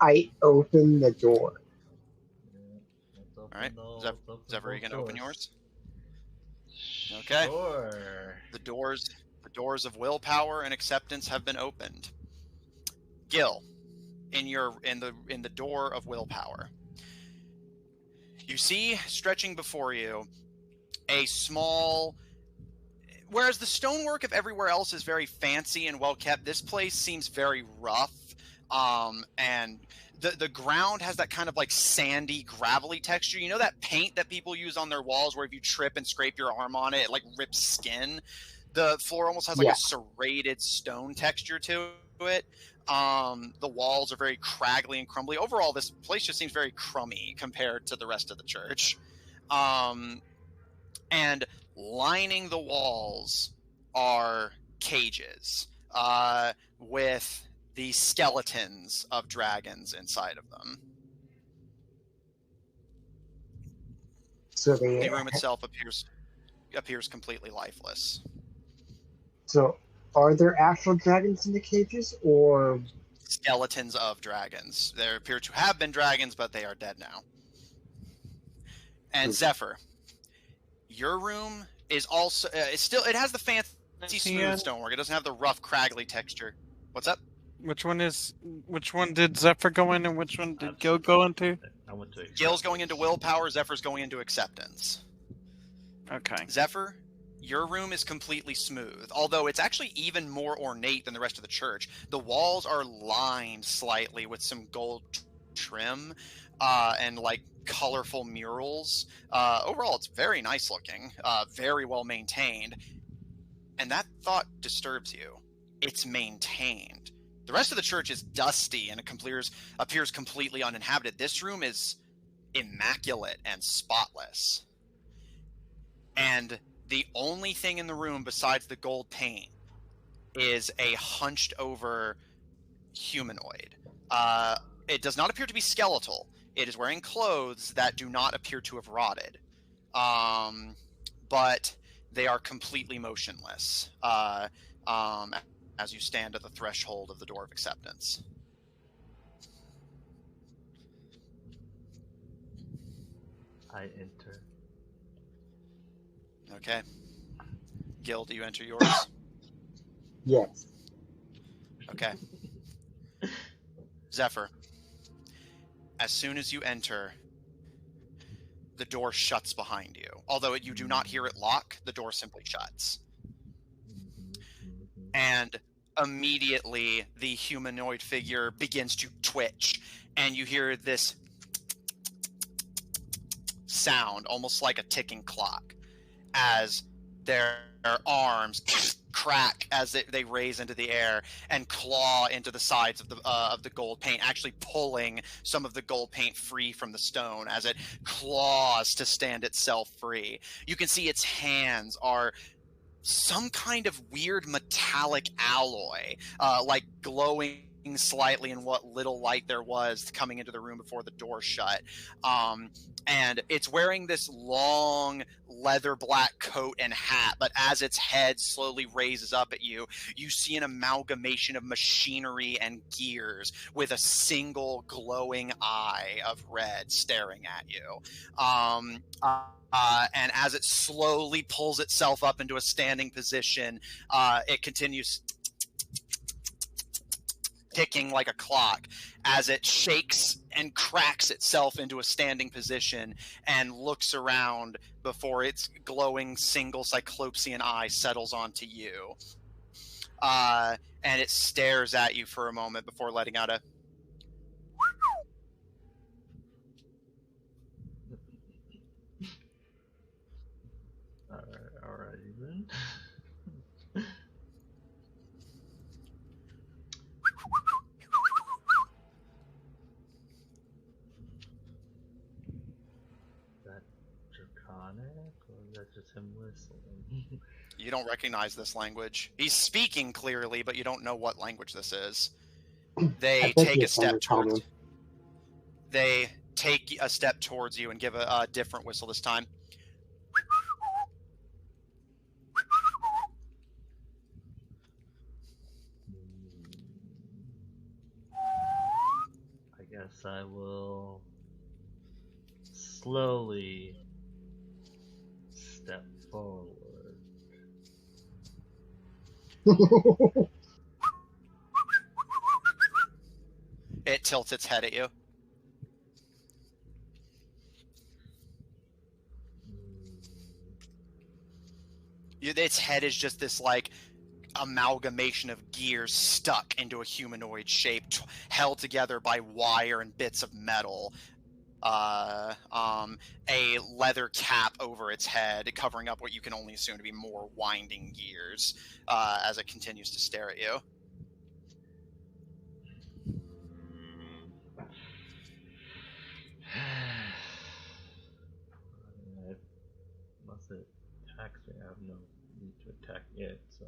I open the door. All right, Zephyr, are you gonna open yours? Okay. Sure. The doors of willpower and acceptance have been opened. Gil, in the door of willpower, you see stretching before you a small. Whereas the stonework of everywhere else is very fancy and well kept, this place seems very rough. And the ground has that kind of like sandy, gravelly texture. You know that paint that people use on their walls where if you trip and scrape your arm on it, it like rips skin? The floor almost has like a serrated stone texture to it. The walls are very craggly and crumbly. Overall, this place just seems very crummy compared to the rest of the church. And lining the walls are cages with the skeletons of dragons inside of them. So the room itself appears completely lifeless. So, are there actual dragons in the cages, or skeletons of dragons? There appear to have been dragons, but they are dead now. And Zephyr, your room is also it has the fancy smooth stonework. It doesn't have the rough, craggly texture. What's up? Which one did Zephyr go in, and which one did Gil go into? I went to Gil's going into willpower. Zephyr's going into acceptance. Okay. Zephyr, your room is completely smooth, although it's actually even more ornate than the rest of the church. The walls are lined slightly with some gold trim and like colorful murals. Overall, it's very nice looking, very well maintained. And that thought disturbs you. It's maintained. The rest of the church is dusty and it appears completely uninhabited. This room is immaculate and spotless. And the only thing in the room besides the gold paint is a hunched over humanoid. It does not appear to be skeletal. It is wearing clothes that do not appear to have rotted. But they are completely motionless. as you stand at the threshold of the door of acceptance. I enter. Okay. Gil, do you enter yours? Yes. Okay. Zephyr, as soon as you enter, the door shuts behind you. Although you do not hear it lock, the door simply shuts. And immediately the humanoid figure begins to twitch, and you hear this sound, almost like a ticking clock, as their arms crack as they raise into the air and claw into the sides of the gold paint, actually pulling some of the gold paint free from the stone as it claws to stand itself free. You can see its hands are some kind of weird metallic alloy, like glowing slightly in what little light there was coming into the room before the door shut. And it's wearing this long leather black coat and hat, but as its head slowly raises up at you, you see an amalgamation of machinery and gears with a single glowing eye of red staring at you. And as it slowly pulls itself up into a standing position, it continues ticking like a clock as it shakes and cracks itself into a standing position and looks around before its glowing single cyclopsian eye settles onto you. And it stares at you for a moment before letting out a Alrighty then. Is that draconic, or is that just him whistling? You don't recognize this language. He's speaking clearly, but you don't know what language this is. They I think take a it's step uncommon. towards. They take a step towards you and give a different whistle this time. I guess I will slowly step forward. It tilts its head at you. Its head is just this like amalgamation of gears stuck into a humanoid shape, held together by wire and bits of metal. A leather cap over its head, covering up what you can only assume to be more winding gears, as it continues to stare at you. Unless it attacks me, I have no need to attack it, so.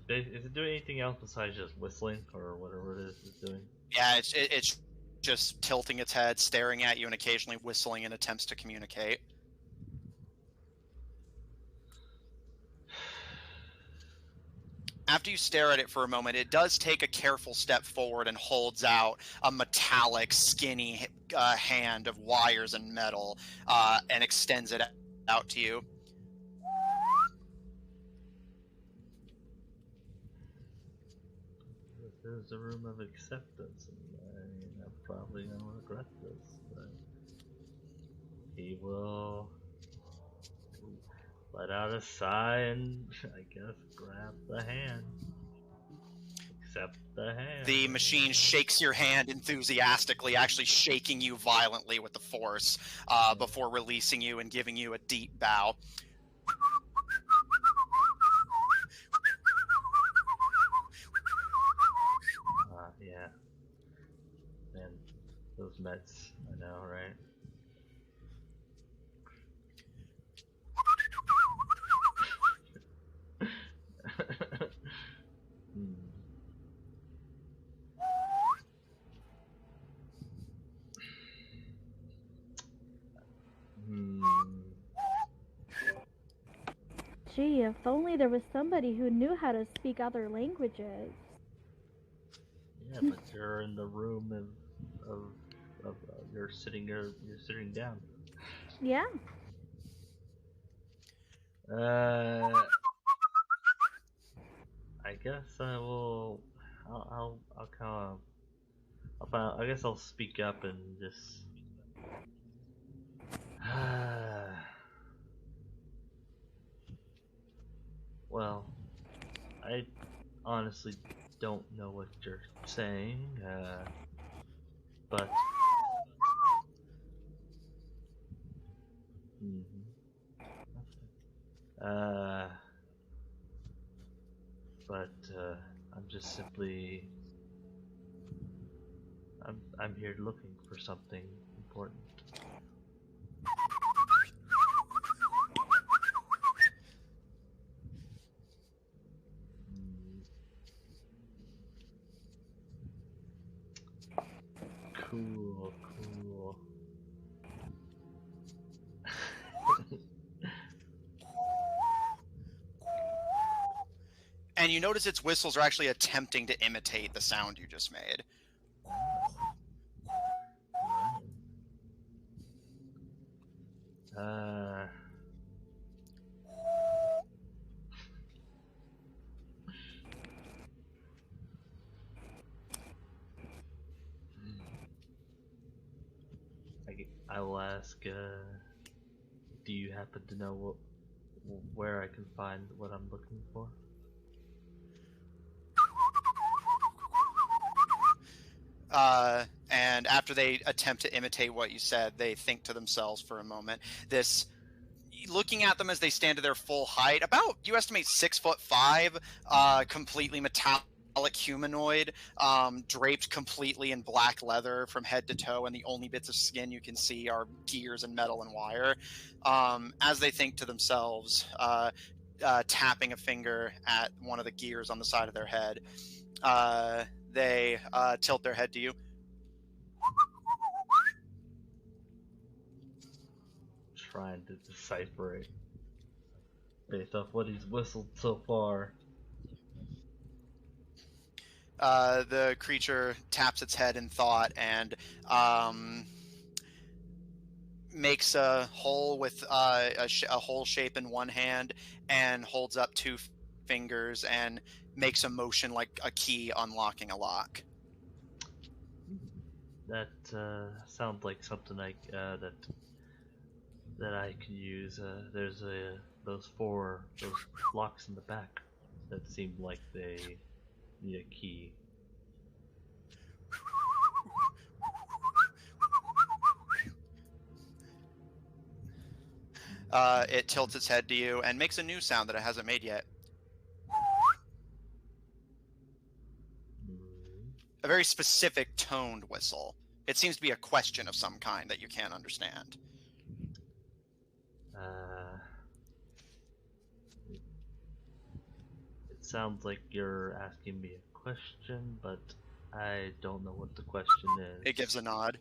Is it doing anything else besides just whistling or whatever it is it's doing? Yeah, it's just tilting its head, staring at you, and occasionally whistling in attempts to communicate. After you stare at it for a moment, it does take a careful step forward and holds out a metallic, skinny hand of wires and metal, and extends it out to you. This is the room of acceptance, and I'm probably gonna regret this, but he will let out a sigh and, I guess, grab the hand. Accept the hand. The machine shakes your hand enthusiastically, actually shaking you violently with the force, before releasing you and giving you a deep bow. Yeah. Man, those Mets, I know, right? Gee, if only there was somebody who knew how to speak other languages. Yeah, but you're in the room of you're sitting down. Yeah. I guess I will. I'll kind of. I guess I'll speak up and just. Well, I honestly don't know what you're saying, but. Mhm. Uh, but I'm just simply. I'm here looking for something important. Mm, cool, cool. And you notice its whistles are actually attempting to imitate the sound you just made. Uh, I will ask. Do you happen to know where I can find what I'm looking for? And after they attempt to imitate what you said, they think to themselves for a moment. This, looking at them as they stand to their full height, about, you estimate, 6'5", completely metallic humanoid, draped completely in black leather from head to toe, and the only bits of skin you can see are gears and metal and wire. As they think to themselves, tapping a finger at one of the gears on the side of their head, they tilt their head to you. Trying to decipher it based off what he's whistled so far. The creature taps its head in thought and makes a hole with a hole shape in one hand and holds up two fingers and makes a motion like a key unlocking a lock. That sounds like something like that I can use. There's those locks in the back that seem like they need a key. It tilts its head to you and makes a new sound that it hasn't made yet. A very specific toned whistle. It seems to be a question of some kind that you can't understand. It sounds like you're asking me a question, but I don't know what the question is. It gives a nod.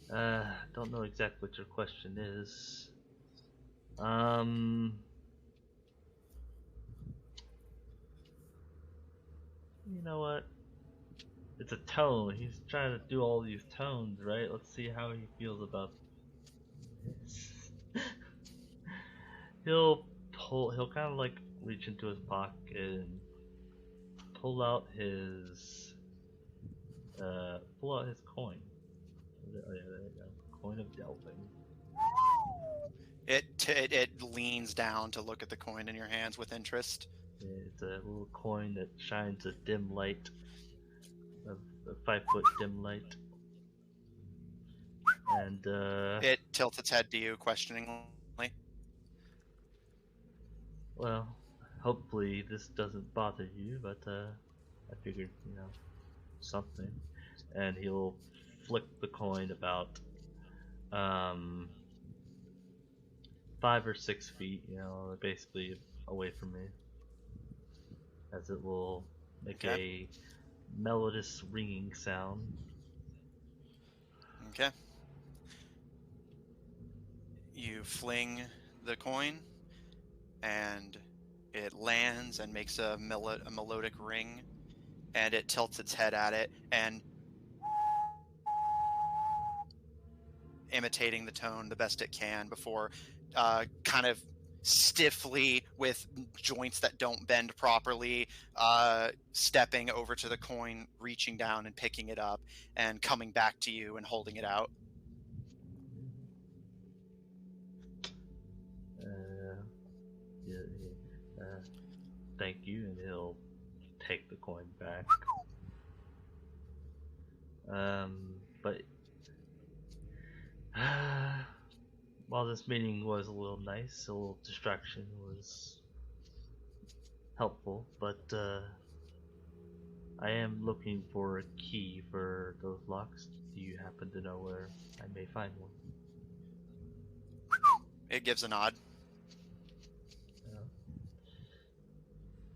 Don't know exactly what your question is. You know what? It's a tone. He's trying to do all these tones, right? Let's see how he feels about this. He'll kind of like reach into his pocket and pull out his coin. Oh yeah, there you go. Coin of delving. It leans down to look at the coin in your hands with interest. It's a little coin that shines a dim light, a 5-foot dim light. And It tilts its head to you questioningly. well, hopefully this doesn't bother you, but I figured, something. And he'll flick the coin about 5 or 6 feet, basically away from me, as it will make a melodious ringing sound. Okay. You fling the coin, and lands and makes a melodic ring, and it tilts its head at it and imitating the tone the best it can before kind of stiffly with joints that don't bend properly, stepping over to the coin, reaching down and picking it up, and coming back to you and holding it out. Yeah, thank you, and he'll take the coin back. But while this meeting was a little nice, a little distraction was helpful, but I am looking for a key for those locks. Do you happen to know where I may find one? It gives a nod.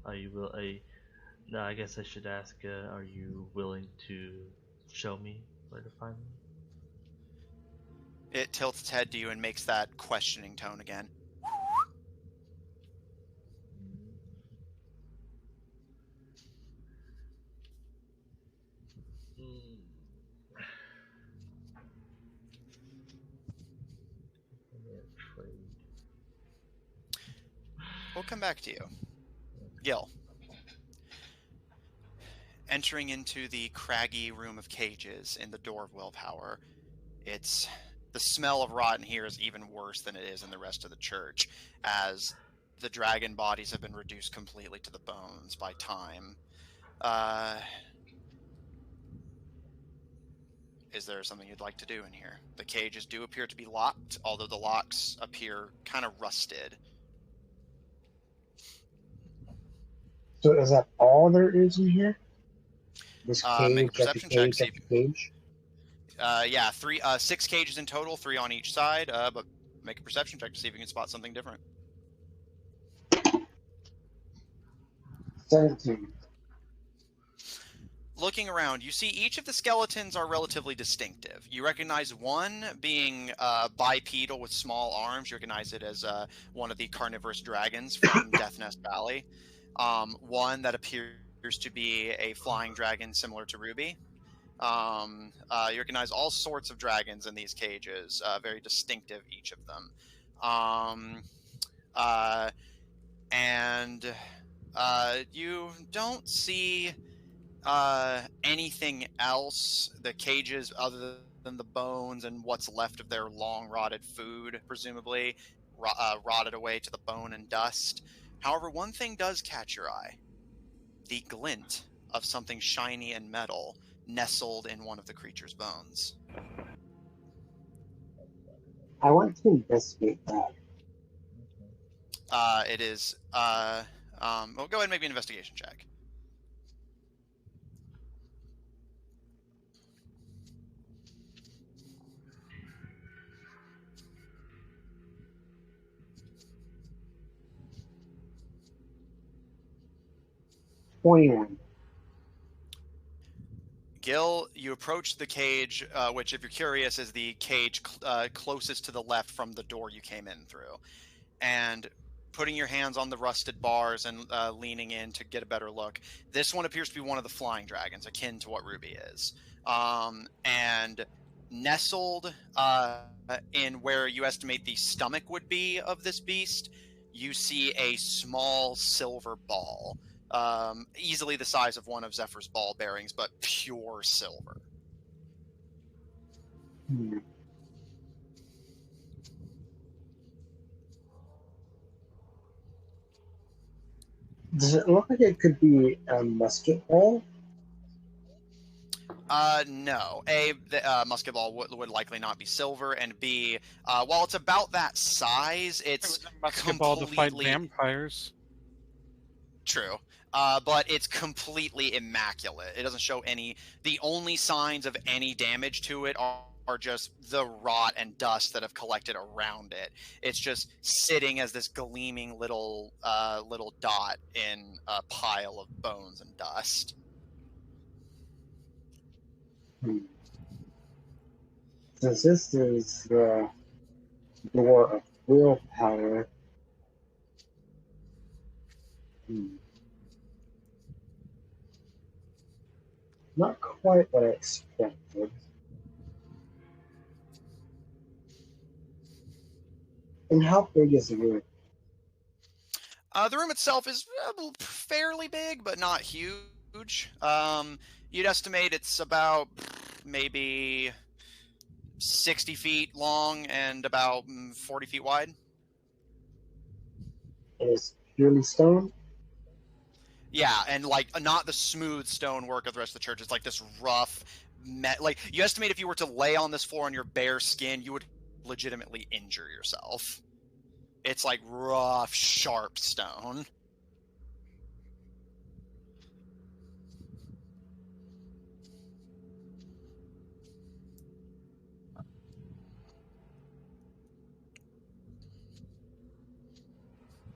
Are you will? No, I guess I should ask. Are you willing to show me where to find one? It tilts its head to you and makes that questioning tone again. We'll come back to you. Gil. Entering into the craggy room of cages in the door of willpower, the smell of rot in here is even worse than it is in the rest of the church, as the dragon bodies have been reduced completely to the bones by time. Is there something you'd like to do in here? The cages do appear to be locked, although the locks appear kind of rusted. So is that all there is in here? This Make a cage after perception check. cage after cage? Yeah, 6 cages in total, 3 on each side, but make a perception check to see if you can spot something different. 17. Looking around, you see each of the skeletons are relatively distinctive. You recognize one being bipedal with small arms. You recognize it as one of the carnivorous dragons from Death Valley. One that appears to be a flying dragon similar to Ruby. You recognize all sorts of dragons in these cages, very distinctive, each of them. And you don't see anything else. The cages, other than the bones and what's left of their long rotted food, presumably rotted away to the bone and dust. However, one thing does catch your eye: the glint of something shiny and metal nestled in one of the creature's bones. I want to investigate that. It is. Well, go ahead and make me an investigation check. $21. Gil, you approach the cage, which, if you're curious, is the cage closest to the left from the door you came in through. And putting your hands on the rusted bars and leaning in to get a better look, this one appears to be one of the flying dragons, akin to what Ruby is. And nestled in where you estimate the stomach would be of this beast, you see a small silver ball. Easily the size of one of Zephyr's ball bearings, but pure silver. Does it look like it could be a musket ball? No. A, the musket ball would likely not be silver, and B, while it's about that size, it's Musket ball to fight completely vampires. true. But it's completely immaculate. It doesn't show any. The only signs of any damage to it are just the rot and dust that have collected around it. It's just sitting as this gleaming little dot in a pile of bones and dust. Since this is the door of willpower, Hmm. Not quite what I expected. And how big is the room? The room itself is fairly big, but not huge. You'd estimate it's about maybe 60 feet long and about 40 feet wide. It is purely stone. Yeah, and like not the smooth stonework of the rest of the church. It's like this rough, like you estimate if you were to lay on this floor on your bare skin, you would legitimately injure yourself. It's like rough, sharp stone.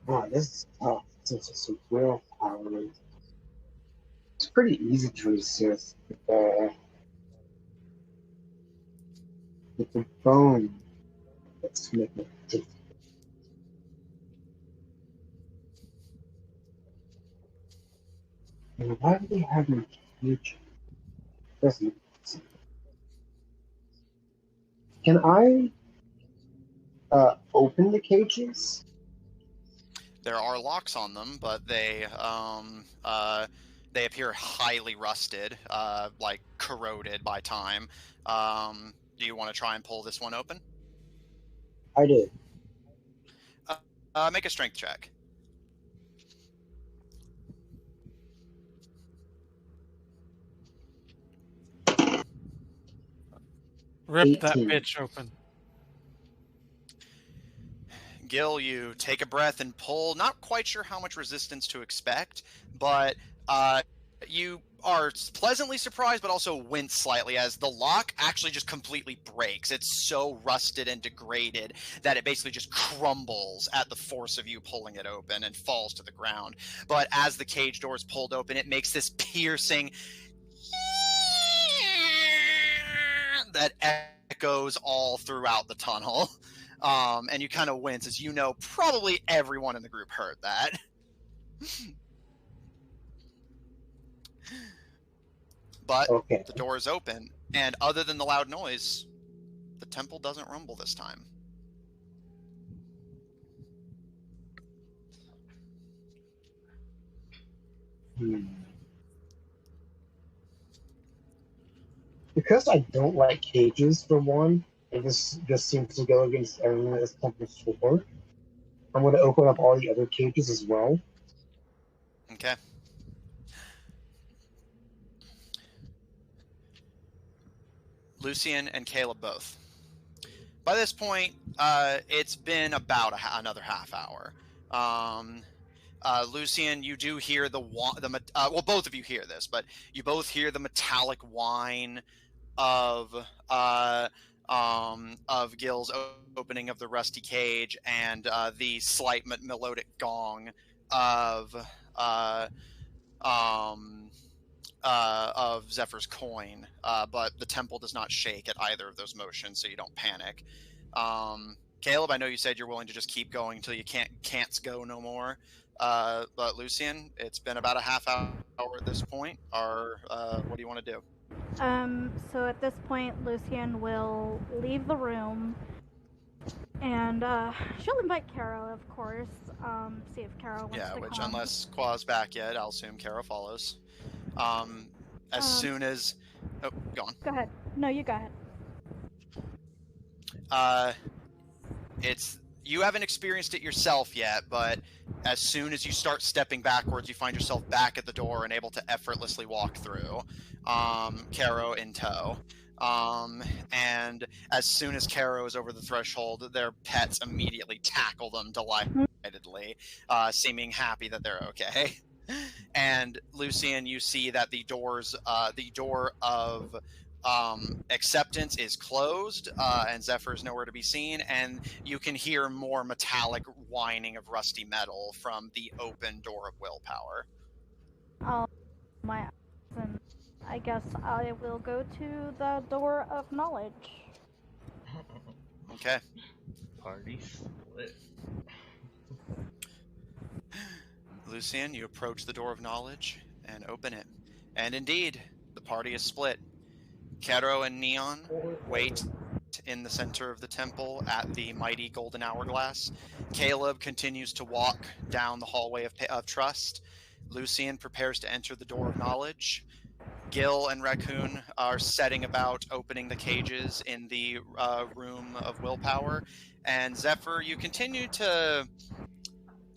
Wow, this is tough. Since it's a real power. It's pretty easy to resist with the bone that's making it difficult. And why do they have no cage? Doesn't make sense. Can I open the cages? There are locks on them, but they appear highly rusted, like corroded by time. Do you want to try and pull this one open? I did. Make a strength check. Rip that 18. bitch open. Gil, you take a breath and pull. Not quite sure how much resistance to expect, but you are pleasantly surprised, but also wince slightly as the lock actually just completely breaks. It's so rusted and degraded that it basically just crumbles at the force of you pulling it open and falls to the ground. But as the cage door is pulled open, it makes this piercing that echoes all throughout the tunnel. And you kind of wince as you know probably everyone in the group heard that. But Okay. the door is open, and other than the loud noise, the temple doesn't rumble this time. Because I don't like cages, for one, and this just seems to go against everything that this temple's for, I'm going to open up all the other cages as well. Okay. Lucian and Caleb both. By this point, it's been about another half hour. Lucian, you do hear well, both of you hear this, but you both hear the metallic whine of Gil's opening of the rusty cage and the slight melodic gong of Zephyr's coin, but the temple does not shake at either of those motions, so you don't panic. Caleb, I know you said you're willing to just keep going until you can't go no more. But Lucian, it's been about a half hour at this point. What do you want to do? So at this point, Lucian will leave the room, and she'll invite Kara, of course. See if Kara wants Yeah, to which come. unless Qua's back yet, I'll assume Kara follows. As soon as, oh, go on. Go ahead. No, you go ahead. It's you haven't experienced it yourself yet, but as soon as you start stepping backwards, you find yourself back at the door and able to effortlessly walk through. Caro in tow. And as soon as Caro is over the threshold, their pets immediately tackle them delightedly, seeming happy that they're okay. And Lucian, you see that the door of acceptance is closed, and Zephyr is nowhere to be seen, and you can hear more metallic whining of rusty metal from the open door of willpower. My and I guess I will go to the door of knowledge. Party split. Lucian, you approach the door of knowledge and open it. And indeed, the party is split. Kero and Neon wait in the center of the temple at the mighty golden hourglass. Caleb continues to walk down the hallway of trust. Lucian prepares to enter the door of knowledge. Gil and Raccoon are setting about opening the cages in the room of willpower. And Zephyr, you continue to,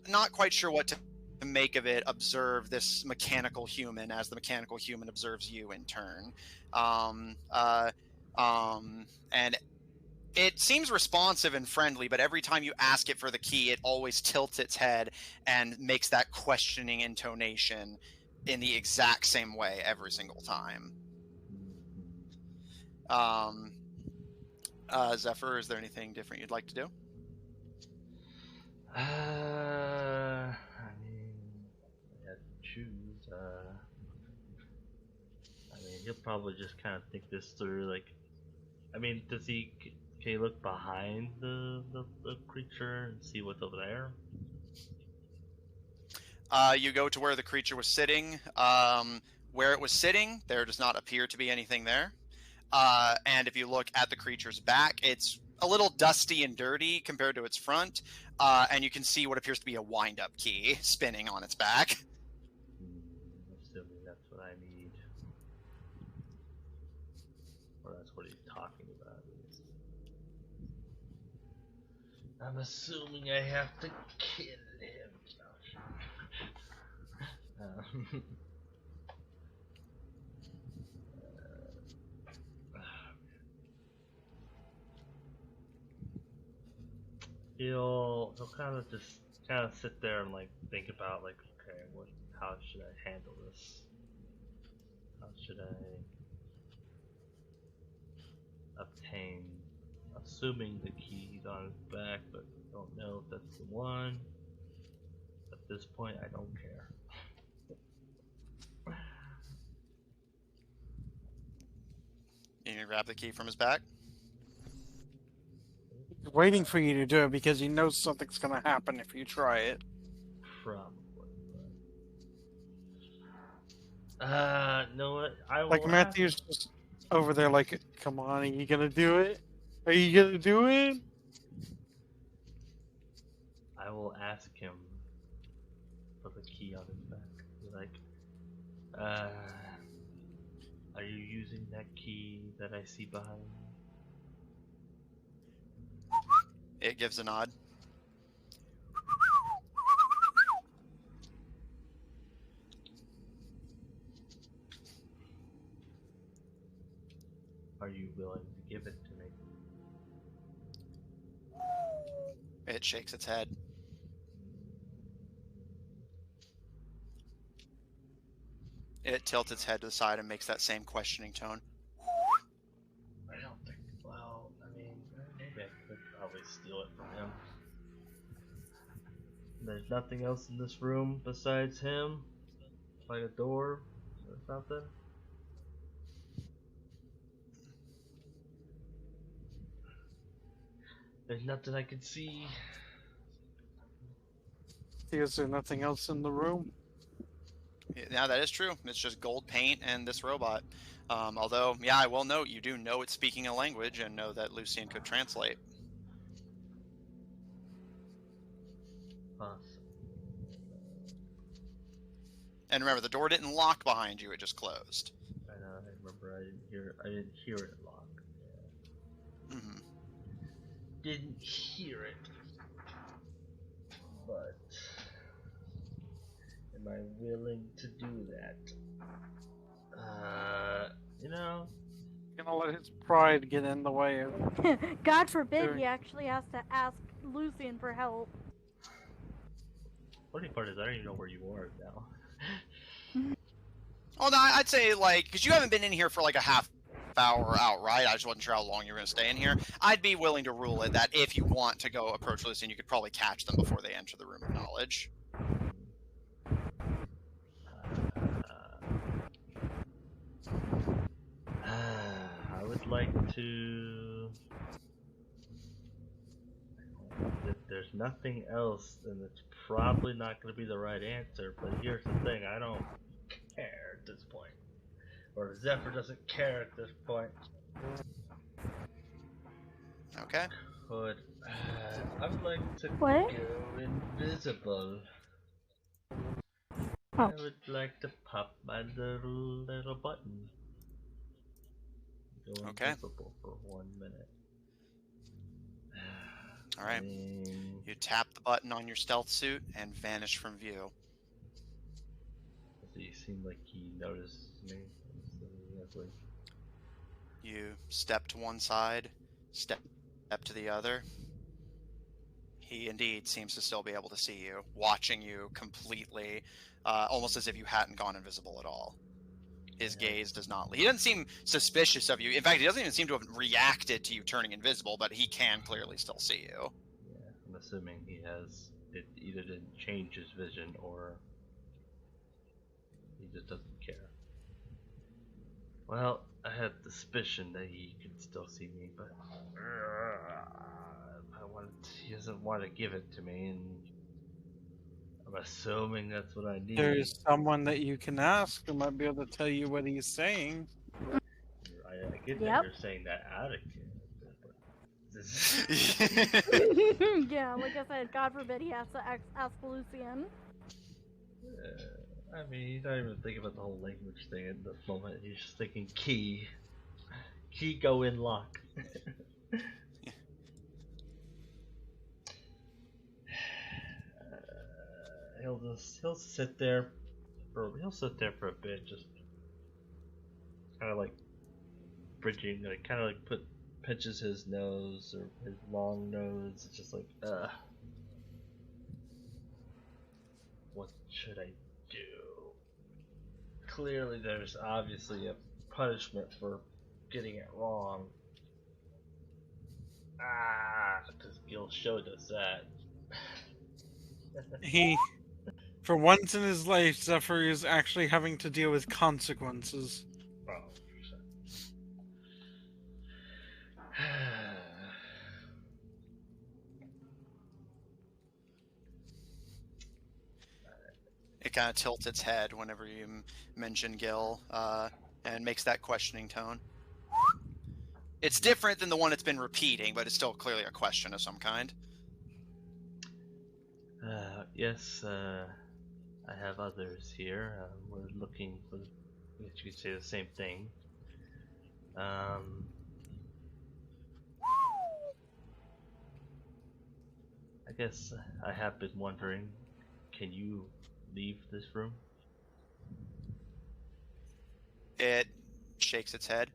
not quite sure what to make of it, observe this mechanical human as the mechanical human observes you in turn. And it seems responsive and friendly, but every time you ask it for the key, it always tilts its head and makes that questioning intonation in the exact same way every single time. Zephyr, is there anything different you'd like to do? I mean, I have to choose. I mean, he'll probably just kind of think this through. Like, I mean, can he look behind the creature and see what's over there? You go to where the creature was sitting. Where it was sitting, there does not appear to be anything there. And if you look at the creature's back, it's a little dusty and dirty compared to its front. And you can see what appears to be a wind-up key spinning on its back. Assuming that's what I need. Or that's what he's talking about. I'm assuming I have to kill him. He'll kind of just sit there and like think about like, okay, how should I handle this? How should I obtain, assuming the key's on his back, but don't know if that's the one. At this point, I don't care. You gonna grab the key from his back? He's waiting for you to do it because he knows something's gonna happen if you try it. Probably. No, what? I will. Like Matthew's just over there, like, come on, are you gonna do it? Are you gonna do it? I will ask him for the key on his back. Be like, are you using that key that I see behind me? It gives a nod. Are you willing to give it to me? It shakes its head. It tilts its head to the side and makes that same questioning tone. I don't think. Well, I mean, maybe I could probably steal it from him. There's nothing else in this room besides him? Like a door or something? There's nothing I can see. Is there nothing else in the room? Yeah, that is true. It's just gold paint and this robot. Although, yeah, I will note, you do know it's speaking a language and know that Lucian could translate. Awesome. And remember, the door didn't lock behind you, it just closed. I know, I remember I didn't hear it lock. Yeah. Mm-hmm. Didn't hear it. But am I willing to do that? You know, Gonna let his pride get in the way of. God forbid he actually has to ask Lucian for help. funny part is I don't even know where you are now. Well, no, I'd say, like, because you haven't been in here for like a half hour outright. I just wasn't sure how long you were going to stay in here. I'd be willing to rule it that if you want to go approach Lucian, you could probably catch them before they enter the room of knowledge. I would like to. there's nothing else, then it's probably not going to be the right answer. But here's the thing, I don't care at this point. Or Zephyr doesn't care at this point. Okay. But I would like to What? go invisible. Oh. I would like to pop my little button. Go Okay. invisible for 1 minute. All right. You tap the button on your stealth suit and vanish from view. Does he seem like he notices me? You step to one side, step to the other. He indeed seems to still be able to see you, watching you completely, almost as if you hadn't gone invisible at all. His gaze does not. He doesn't seem suspicious of you. In fact, he doesn't even seem to have reacted to you turning invisible, but he can clearly still see you. Yeah, I'm assuming he has. It either didn't change his vision or he just doesn't care. Well, I had the suspicion that he could still see me, but he doesn't want to give it to me, and I'm assuming that's what I need. There's someone that you can ask who might be able to tell you what he's saying. I get that Yep. you're saying that out of Yeah, like I said, God forbid he has to ask Lucian. I mean, he's not even thinking about the whole language thing at this moment. He's just thinking key. Key go in lock. He'll sit there for a bit, just kind of like bridging, like kind of like pinches his nose or his long nose. It's just like, what should I do? Clearly, there's obviously a punishment for getting it wrong. Because Gil showed us that. For once in his life, Zephyr is actually having to deal with consequences. Oh, It kind of tilts its head whenever you mention Gil, and makes that questioning tone. It's different than the one it's been repeating, but it's still clearly a question of some kind. Yes, I have others here. We're looking for, I guess you could say the same thing. I guess I have been wondering, can you leave this room? It shakes its head.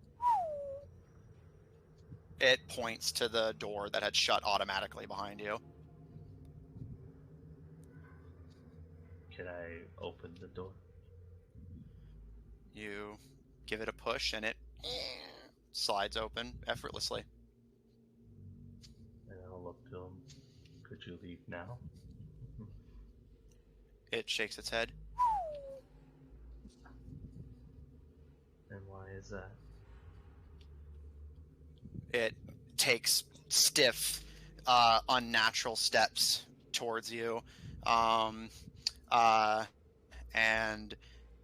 It points to the door that had shut automatically behind you. Can I open the door? You give it a push and it slides open effortlessly. And I'll look to him. Could you leave now? It shakes its head. And why is that? It takes stiff, unnatural steps towards you. And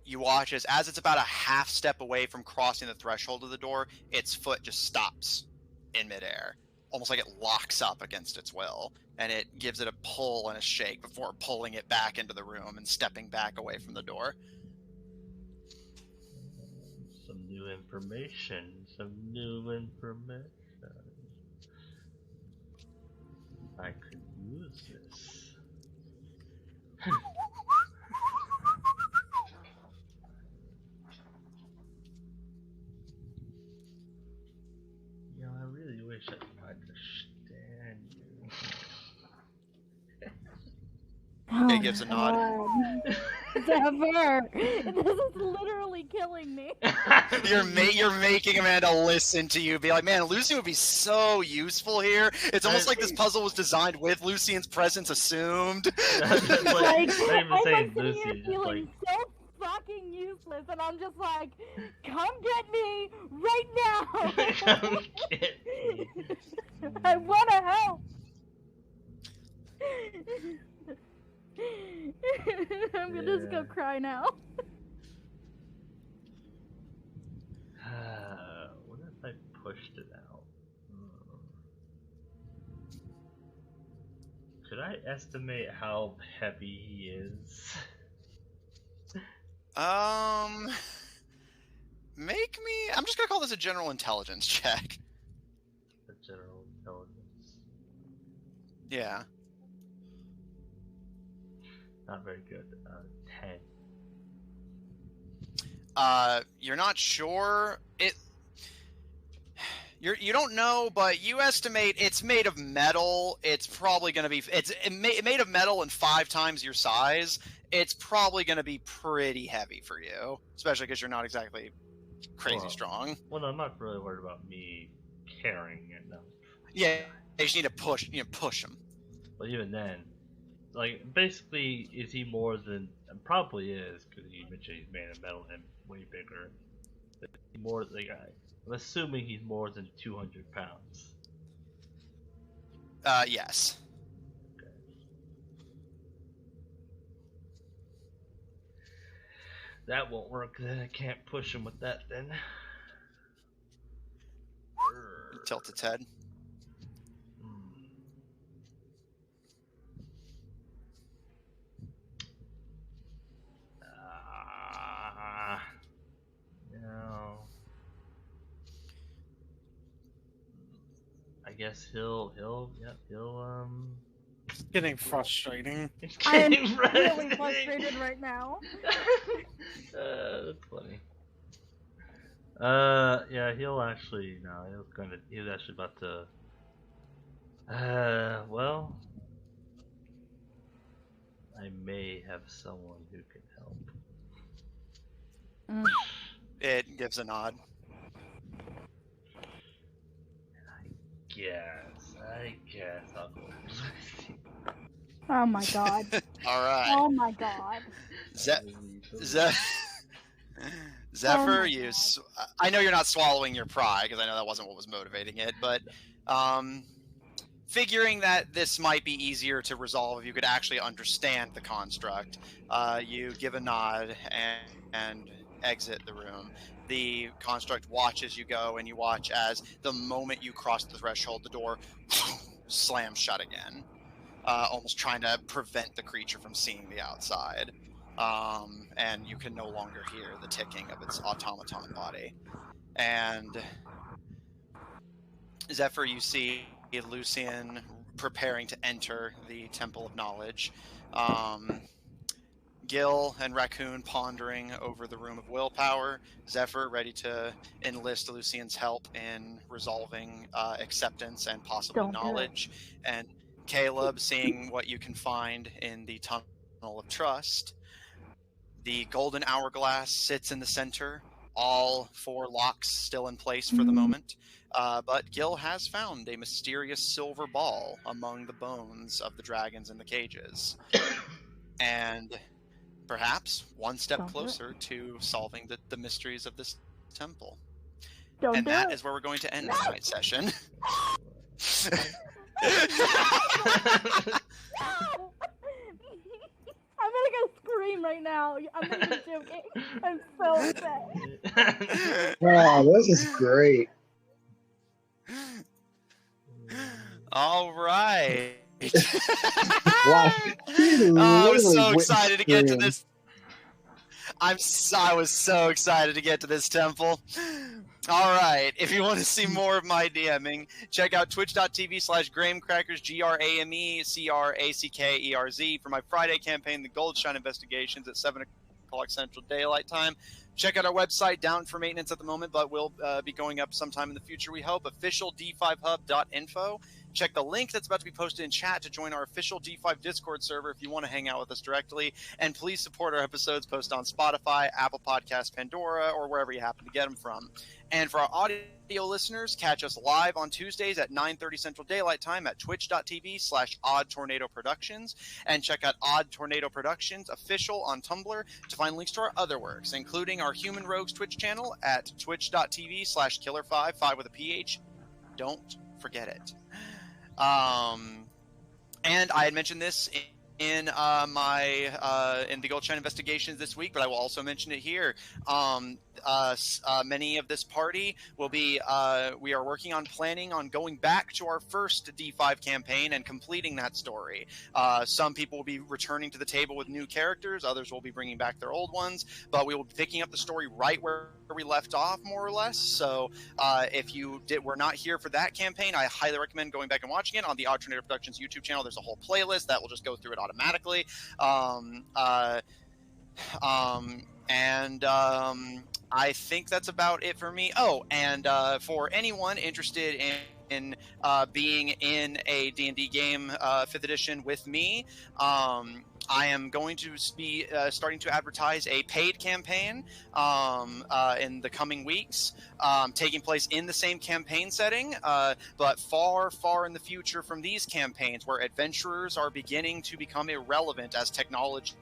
you watch as it's about a half step away from crossing the threshold of the door, its foot just stops in midair, almost like it locks up against its will, and it gives it a pull and a shake before pulling it back into the room and stepping back away from the door. Some new information. I could use this. I really wish I could understand you. Oh, It gives a nod. Zephyr! This is literally killing me. You're making Amanda listen to you, be like, man, Lucian would be so useful here. It's almost like this puzzle was designed with Lucian's presence assumed. Not even saying I'm Lucy, here just feeling like, so fucking useless, and I'm just like, come get me right now. come get me. I want to help. I'm gonna just go Yeah. cry now. What if I pushed it out? Could I estimate how heavy he is? Make me. I'm just gonna call this a general intelligence check. The general intelligence. Yeah. Not very good. 10. You're not sure. You don't know, but you estimate it's made of metal. It's probably going to be made of metal and 5 times your size. It's probably going to be pretty heavy for you, especially because you're not exactly crazy Well, strong. Well, no, I'm not really worried about me carrying it. No. Yeah, you just need to push. You know, push him. But even then, like, basically, is he more than? Probably is, because you mentioned he's made of metal and way bigger. But more like I'm assuming he's more than 200 pounds. Yes. Okay. That won't work. Then I can't push him with that. Then. Tilt its head. No. I guess he'll It's getting frustrating. I'm getting really frustrated right now. That's funny. Yeah, he'll actually no, he was actually about to. Well, I may have someone who can help. It gives a nod. I guess I'll go. Oh my god. All right. Oh my god. Zephyr, Oh my I know you're not swallowing your pride because I know that wasn't what was motivating it, but figuring that this might be easier to resolve if you could actually understand the construct, you give a nod and exit the room. The construct watches you go, and you watch as the moment you cross the threshold, the door slams shut again, almost trying to prevent the creature from seeing the outside. And you can no longer hear the ticking of its automaton body. And Zephyr, you see Lucian preparing to enter the Temple of Knowledge. Gil and Raccoon pondering over the Room of Willpower. Zephyr ready to enlist Lucian's help in resolving acceptance and possibly Don't do it. knowledge. And Caleb seeing what you can find in the Tunnel of Trust. The golden hourglass sits in the center, all 4 locks still in place for the moment. But Gil has found a mysterious silver ball among the bones of the dragons in the cages. And perhaps one step Don't do it. closer to solving the mysteries of this temple. Don't And do that it. is where we're going to end tonight's session. No! I'm gonna go scream right now. I'm not even joking. I'm so upset. Wow, this is great. All right. Wow, he I was literally so went excited to get to scream. this. I was so excited to get to this temple. All right. If you want to see more of my DMing, check out twitch.tv/Gramecrackers, GRAMECRACKERZ for my Friday campaign, The Goldshine Investigations at 7 o'clock Central Daylight Time. Check out our website, down for maintenance at the moment, but will be going up sometime in the future, we hope, officiald5hub.info. Check the link that's about to be posted in chat to join our official D5 Discord server if you want to hang out with us directly. And please support our episodes posted on Spotify, Apple Podcasts, Pandora, or wherever you happen to get them from. And for our audio listeners, catch us live on Tuesdays at 9:30 Central Daylight Time at twitch.tv/Odd Tornado Productions. And check out Odd Tornado Productions official on Tumblr to find links to our other works, including our Human Rogues Twitch channel at twitch.tv/Killer5 with a PH. Don't forget it. And I had mentioned this in my in the Goldshine investigations this week, but I will also mention it here. Many of this party will be. We are working on planning on going back to our first D5 campaign and completing that story. Some people will be returning to the table with new characters. Others will be bringing back their old ones. But we will be picking up the story right where we left off, more or less. So if you were not here for that campaign, I highly recommend going back and watching it on the Alternative Productions YouTube channel. There's a whole playlist that will just go through it automatically. I think that's about it for me. Oh, and for anyone interested in being in a D&D game, 5th edition with me, I am going to be starting to advertise a paid campaign in the coming weeks, taking place in the same campaign setting, but far, far in the future from these campaigns, where adventurers are beginning to become irrelevant as technology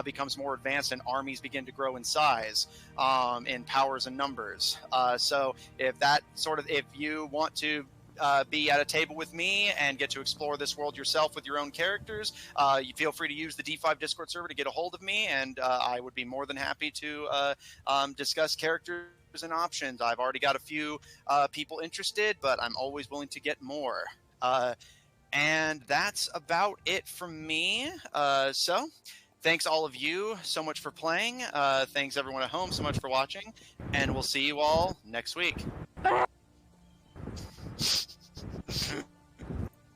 becomes more advanced and armies begin to grow in size, in powers and numbers. So if you want to be at a table with me and get to explore this world yourself with your own characters, you feel free to use the D5 Discord server to get a hold of me, and I would be more than happy to discuss characters and options. I've already got a few people interested, but I'm always willing to get more. And that's about it from me. So thanks all of you so much for playing. Thanks everyone at home so much for watching. And we'll see you all next week.